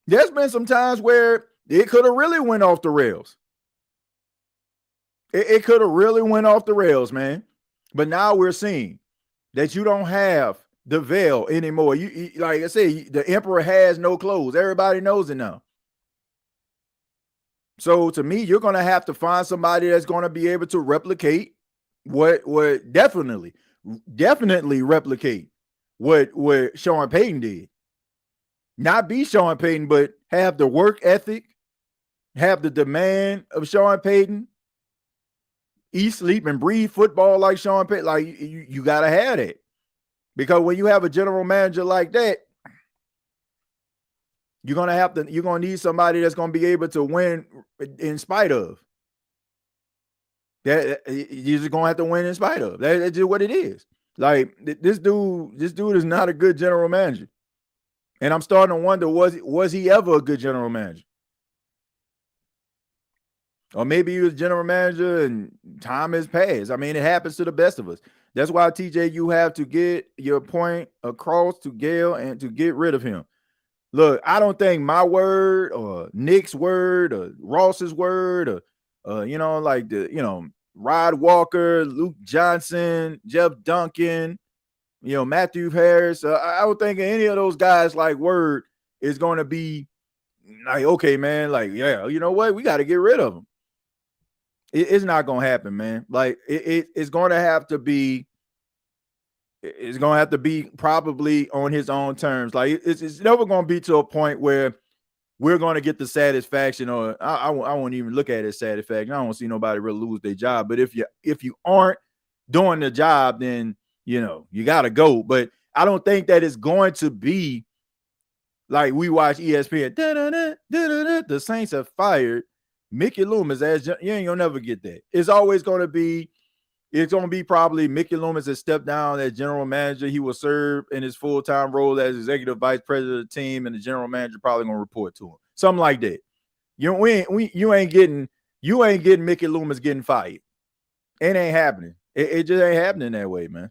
There's been some times where it could have really went off the rails. It could have really went off the rails, man. But now we're seeing that you don't have the veil anymore. You like I said, the emperor has no clothes. Everybody knows it now. So to me, you're going to have to find somebody that's going to be able to replicate what definitely replicate what Sean Payton did. Not be Sean Payton, but have the work ethic, have the demand of Sean Payton, eat, sleep, and breathe football like Sean Payton. Like you got to have that. Because when you have a general manager like that, you're gonna need somebody that's gonna be able to win in spite of. That you're just gonna have to win in spite of. That's just what it is. Like this dude is not a good general manager. And I'm starting to wonder, was he ever a good general manager? Or maybe he was general manager and time has passed. I mean, it happens to the best of us. That's why, TJ, you have to get your point across to Gail and to get rid of him. Look, I don't think my word or Nick's word or Ross's word or, Rod Walker, Luke Johnson, Jeff Duncan, Matthew Harris. I don't think any of those guys like word is going to be like, okay, man, like, yeah, you know what? We got to get rid of them. It's not going to happen, man. Like it's going to have to be. It's going to have to be probably on his own terms. Like it's never going to be to a point where we're going to get the satisfaction, or I won't even look at it as satisfaction. I don't see nobody really lose their job. But if you aren't doing the job, then you got to go. But I don't think that it's going to be like we watch ESPN. The Saints have fired Mickey Loomis as you ain't gonna never get that. It's always going to be. It's going to be probably Mickey Loomis has stepped down as general manager. He will serve in his full-time role as executive vice president of the team, and the general manager probably going to report to him. Something like that. You ain't getting Mickey Loomis getting fired. It ain't happening. It just ain't happening that way, man.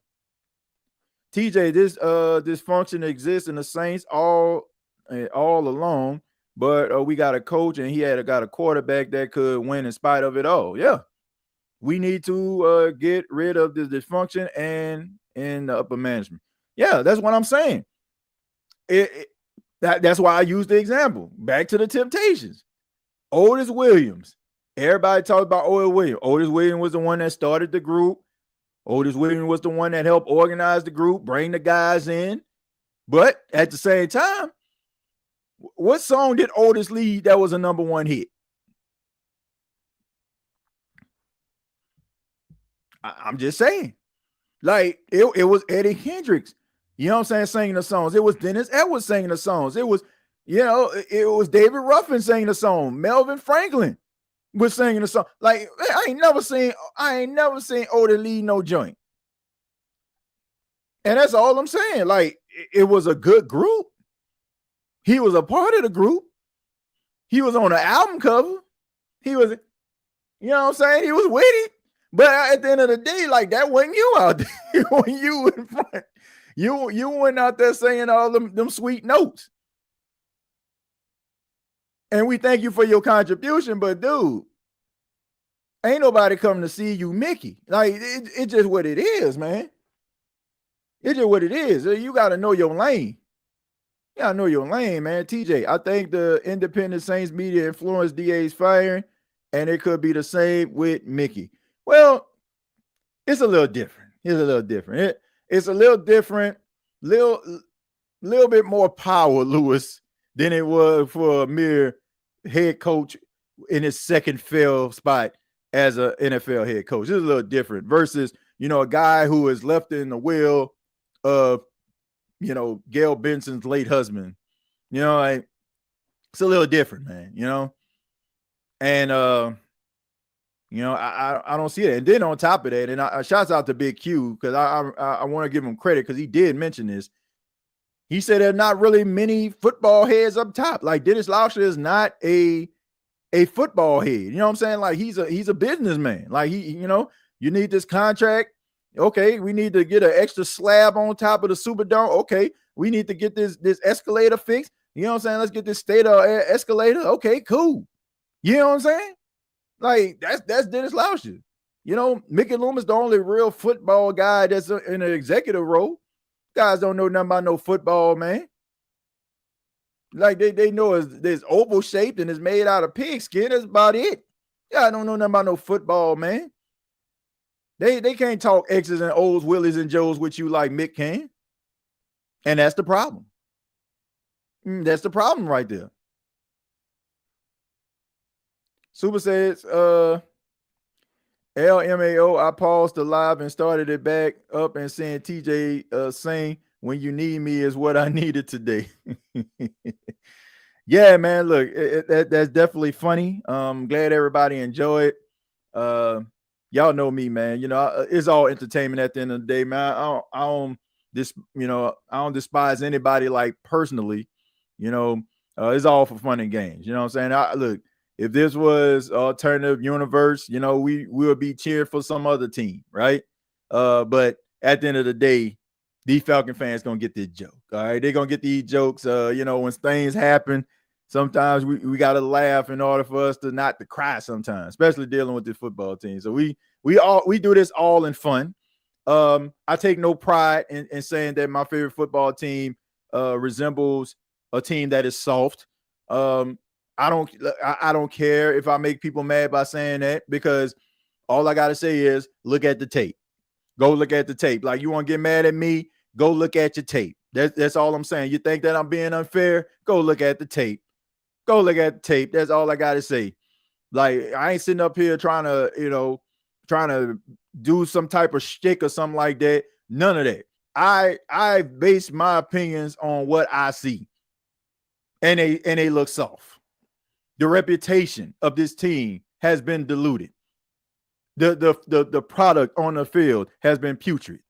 TJ, this dysfunction exists in the Saints all along, but we got a coach and he got a quarterback that could win in spite of it all. Yeah. We need to get rid of the dysfunction and the upper management. Yeah, that's what I'm saying. That's why I used the example. Back to the Temptations. Otis Williams. Everybody talks about Otis Williams. Otis Williams was the one that started the group. Otis Williams was the one that helped organize the group, bring the guys in. But at the same time, what song did Otis lead that was a #1 hit? I'm just saying, like it was Eddie Hendricks, you know what I'm saying, singing the songs. It was Dennis Edwards singing the songs. It was, it was David Ruffin singing the song. Melvin Franklin was singing the song. Like I ain't never seen Otis lead no joint. And that's all I'm saying. Like it was a good group. He was a part of the group. He was on the album cover. He was, you know what I'm saying? He was with it. But at the end of the day, like that wasn't you out there. When you in front, you went out there saying all them sweet notes. And we thank you for your contribution, but dude, ain't nobody coming to see you, Mickey. Like it's just what it is, man. It's just what it is. You got to know your lane. You got to know your lane, man. TJ, I think the independent Saints media influenced DA's firing, and it could be the same with Mickey. Well, it's a little different. It's a little different. It's a little different, little bit more power, Lewis, than it was for a mere head coach in his second failed spot as an NFL head coach. It's a little different versus, a guy who is left in the will of, Gail Benson's late husband. It's a little different, man, and I don't see it. And then on top of that, and I shouts out to Big Q, because I want to give him credit, because he did mention this. He said there are not really many football heads up top. Like, Dennis Lauscher is not a football head. You know what I'm saying? Like, he's a businessman. Like, you need this contract. Okay, we need to get an extra slab on top of the Superdome. Okay, we need to get this escalator fixed. You know what I'm saying? Let's get this state of escalator. Okay, cool. You know what I'm saying? Like, that's Dennis Lauscher. Mickey Loomis the only real football guy that's in an executive role. Guys don't know nothing about no football, man. Like, they know it's oval shaped and it's made out of pigskin. That's about it. Y'all don't know nothing about no football, man. They can't talk X's and O's, Willies and Joes with you like Mick can. And that's the problem. That's the problem right there. Super says, LMAO, I paused the live and started it back up and saying TJ saying when you need me is what I needed today. Yeah, man, look, that's definitely funny. Glad everybody enjoyed. Y'all know me, man. It's all entertainment at the end of the day, man. I don't despise anybody like personally. It's all for fun and games. You know what I'm saying? Look, if this was alternative universe, we would be cheering for some other team, right? But at the end of the day, these Falcon fans gonna get this joke. All right, they're gonna get these jokes. When things happen, sometimes we gotta laugh in order for us to not to cry sometimes, especially dealing with this football team. So we do this all in fun. I take no pride in saying that my favorite football team resembles a team that is soft. I don't care if I make people mad by saying that, because all I gotta say is look at the tape. Go look at the tape. Like, you want to get mad at me? Go look at your tape. That's all I'm saying. You think that I'm being unfair? Go look at the tape. Go look at the tape. That's all I gotta say. Like, I ain't sitting up here trying to do some type of shtick or something like that. None of that. I base my opinions on what I see, and they look soft. The reputation of this team has been diluted. The product on the field has been putrid.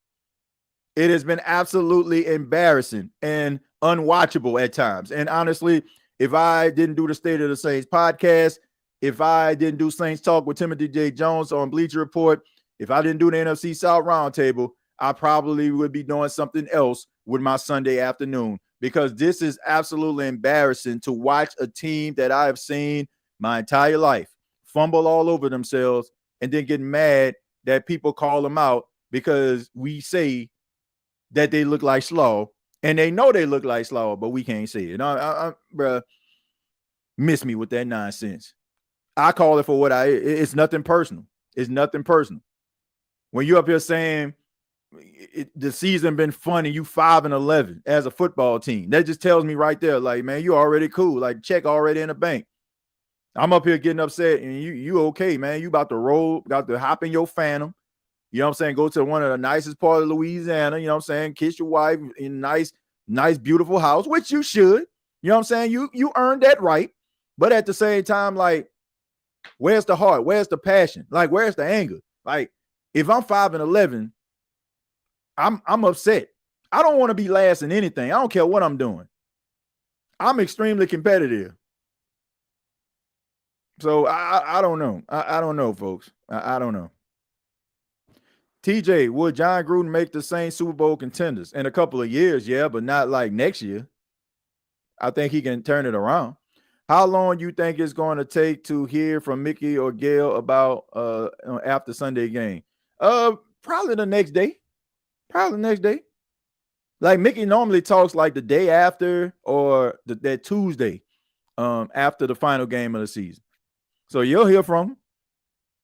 It has been absolutely embarrassing and unwatchable at times. And honestly, if I didn't do the State of the Saints podcast, if I didn't do Saints Talk with Timothy J. Jones on Bleacher Report, if I didn't do the NFC South Roundtable, I probably would be doing something else with my Sunday afternoon, because this is absolutely embarrassing to watch a team that I have seen my entire life fumble all over themselves and then get mad that people call them out because we say that they look like slaw, and they know they look like slaw, but we can't say it. Bruh, miss me with that nonsense. I call it for what it's nothing personal. It's nothing personal. When you up here saying the season been fun and you 5-11 as a football team, that just tells me right there, like, man, you already cool. Like, check already in the bank. I'm up here getting upset, and you okay, man. You about to roll, got to hop in your Phantom. You know what I'm saying? Go to one of the nicest part of Louisiana, you know what I'm saying? Kiss your wife in nice, beautiful house, which you should. You know what I'm saying? You earned that right. But at the same time, like, where's the heart? Where's the passion? Like, where's the anger? Like, if I'm 5-11, I'm upset. I don't want to be last in anything. I don't care what I'm doing. I'm extremely competitive. So I don't know. I don't know, folks. I don't know. TJ, would John Gruden make the same Super Bowl contenders in a couple of years? Yeah, but not like next year. I think he can turn it around. How long do you think it's going to take to hear from Mickey or Gail about after Sunday game? Probably the next day. Like Mickey normally talks like the day after or that Tuesday after the final game of the season. So you'll hear from him.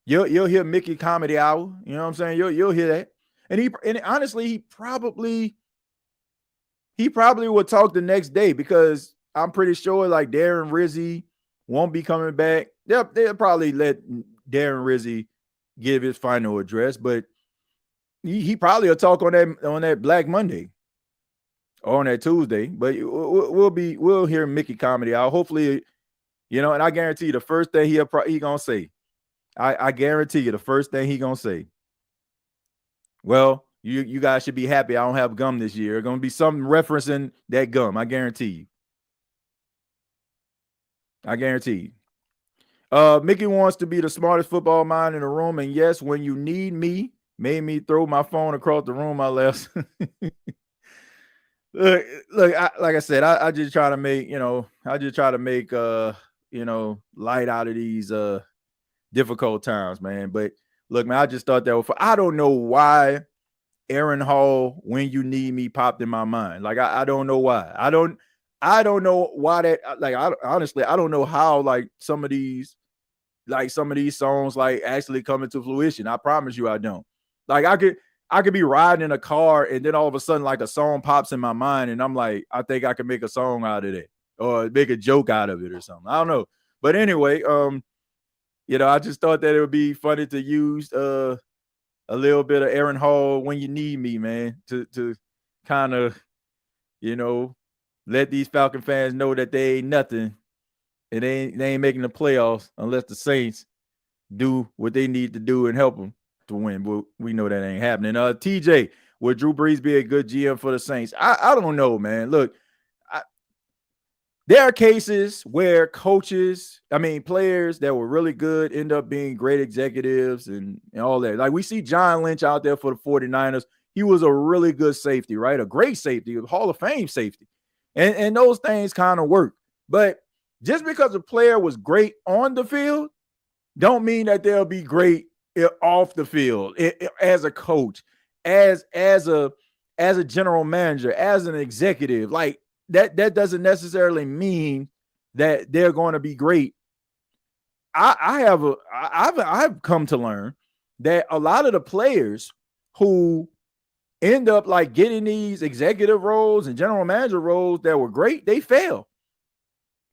You'll hear Mickey Comedy Hour. You know what I'm saying? You'll hear that. And honestly, he probably will talk the next day because I'm pretty sure like Darren Rizzi won't be coming back. They'll probably let Darren Rizzi give his final address, but he probably will talk on that Black Monday or on that Tuesday. But we'll hear Mickey Comedy Hour. Hopefully, and I guarantee you the first thing he gonna say. I guarantee you the first thing he gonna say. Well, you guys should be happy I don't have gum this year. There's gonna be something referencing that gum. I guarantee you. Mickey wants to be the smartest football mind in the room, and yes, when you need me, made me throw my phone across the room. I left. Look. Like I said, I just try to make light out of these difficult times, man. But look, man, I just thought that I don't know why Aaron Hall, when you need me, popped in my mind. Like I don't know why. I don't know why that. Like honestly, I don't know how like some of these songs like actually come into fruition. I promise you, I don't. Like I could be riding in a car and then all of a sudden like a song pops in my mind and I'm like, I think I can make a song out of that or make a joke out of it or something. I don't know. But anyway, I just thought that it would be funny to use a little bit of Aaron Hall when you need me, man, to kind of, let these Falcon fans know that they ain't nothing and they ain't making the playoffs unless the Saints do what they need to do and help them to win. But we know that ain't happening. TJ, would Drew Brees be a good GM for the Saints? I don't know, man. Look, there are cases where players that were really good end up being great executives and all that. Like we see John Lynch out there for the 49ers. He was a really good safety, right? A great safety, a Hall of Fame safety. And those things kind of work. But just because a player was great on the field, don't mean that they'll be great off the field as a coach, as a general manager, as an executive. Like, that doesn't necessarily mean that they're going to be great. I've come to learn that a lot of the players who end up like getting these executive roles and general manager roles that were great, they fail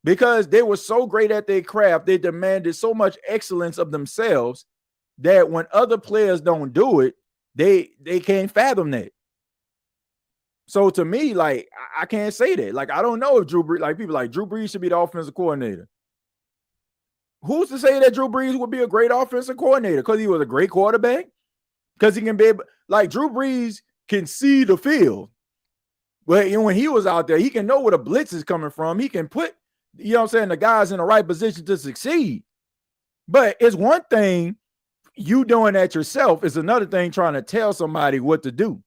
because they were so great at their craft. They demanded so much excellence of themselves that when other players don't do it, they can't fathom that. So to me, like, I can't say that. Like, I don't know if Drew Brees, like people like Drew Brees should be the offensive coordinator. Who's to say that Drew Brees would be a great offensive coordinator? Because he was a great quarterback? Because he can be able, like Drew Brees can see the field. But when he was out there, he can know where the blitz is coming from. He can put, the guys in the right position to succeed. But it's one thing you doing that yourself. It's another thing trying to tell somebody what to do.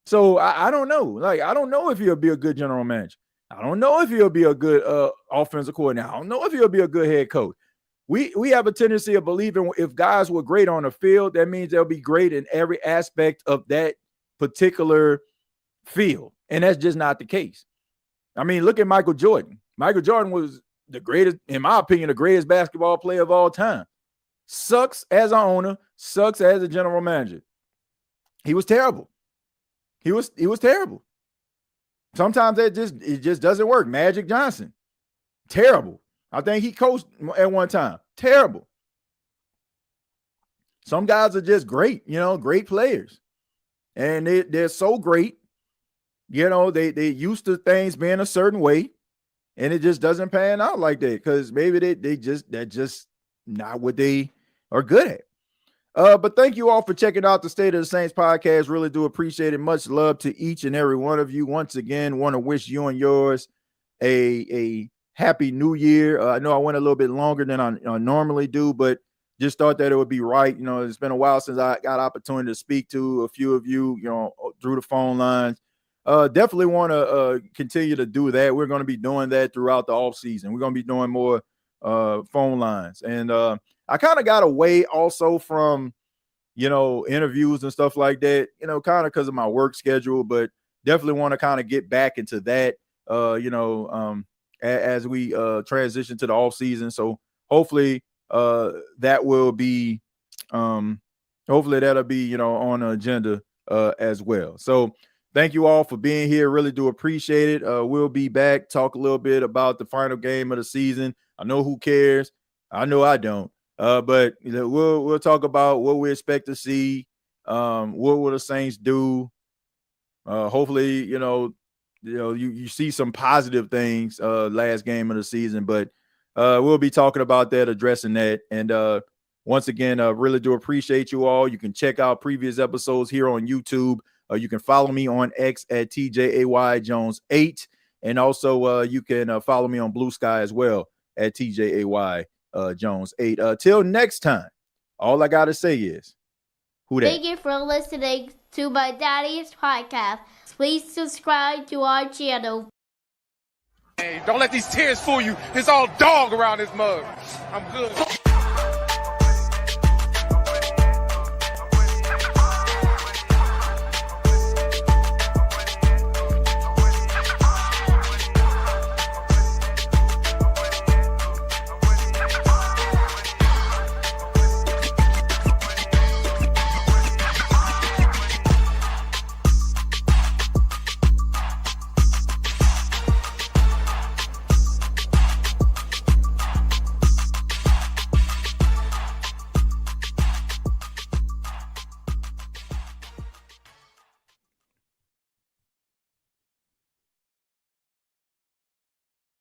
So I don't know. Like, I don't know if he'll be a good general manager. I don't know if he'll be a good offensive coordinator. I don't know if he'll be a good head coach. We have a tendency of believing if guys were great on the field, that means they'll be great in every aspect of that particular field. And that's just not the case. I mean, look at Michael Jordan. Michael Jordan was the greatest, in my opinion, the greatest basketball player of all time. Sucks as an owner, sucks as a general manager. He was terrible. He was terrible. Sometimes it just doesn't work. Magic Johnson, terrible. I think he coached at one time. Terrible. Some guys are just great, great players. And they're so great, they used to things being a certain way, and it just doesn't pan out like that because maybe that's just not what they are good at. But thank you all for checking out the State of the Saints podcast. Really do appreciate it. Much love to each and every one of you. Once again, want to wish you and yours a happy new year. I know I went a little bit longer than I normally do, but just thought that it would be right. It's been a while since I got opportunity to speak to a few of you, through the phone lines. Definitely want to continue to do that. We're going to be doing that throughout the offseason. We're going to be doing more phone lines. And I kind of got away also from, interviews and stuff like that, kind of because of my work schedule. But definitely want to kind of get back into that, as we transition to the off season. So hopefully that will be, hopefully that'll be, on the agenda as well. So thank you all for being here. Really do appreciate it. We'll be back, talk a little bit about the final game of the season. I know who cares. I know I don't. But we'll talk about what we expect to see. What will the Saints do? Hopefully, you see some positive things last game of the season, but we'll be talking about that, addressing that. And once again, really do appreciate you all. You can check out previous episodes here on YouTube. You can follow me on X at TJAYJones8. And also you can follow me on Blue Sky as well at TJAYJones8. Till next time, all I got to say is, who that? Thank you for listening to my daddy's podcast. Please subscribe to our channel. Hey, don't let these tears fool you. It's all dog around this mug. I'm good.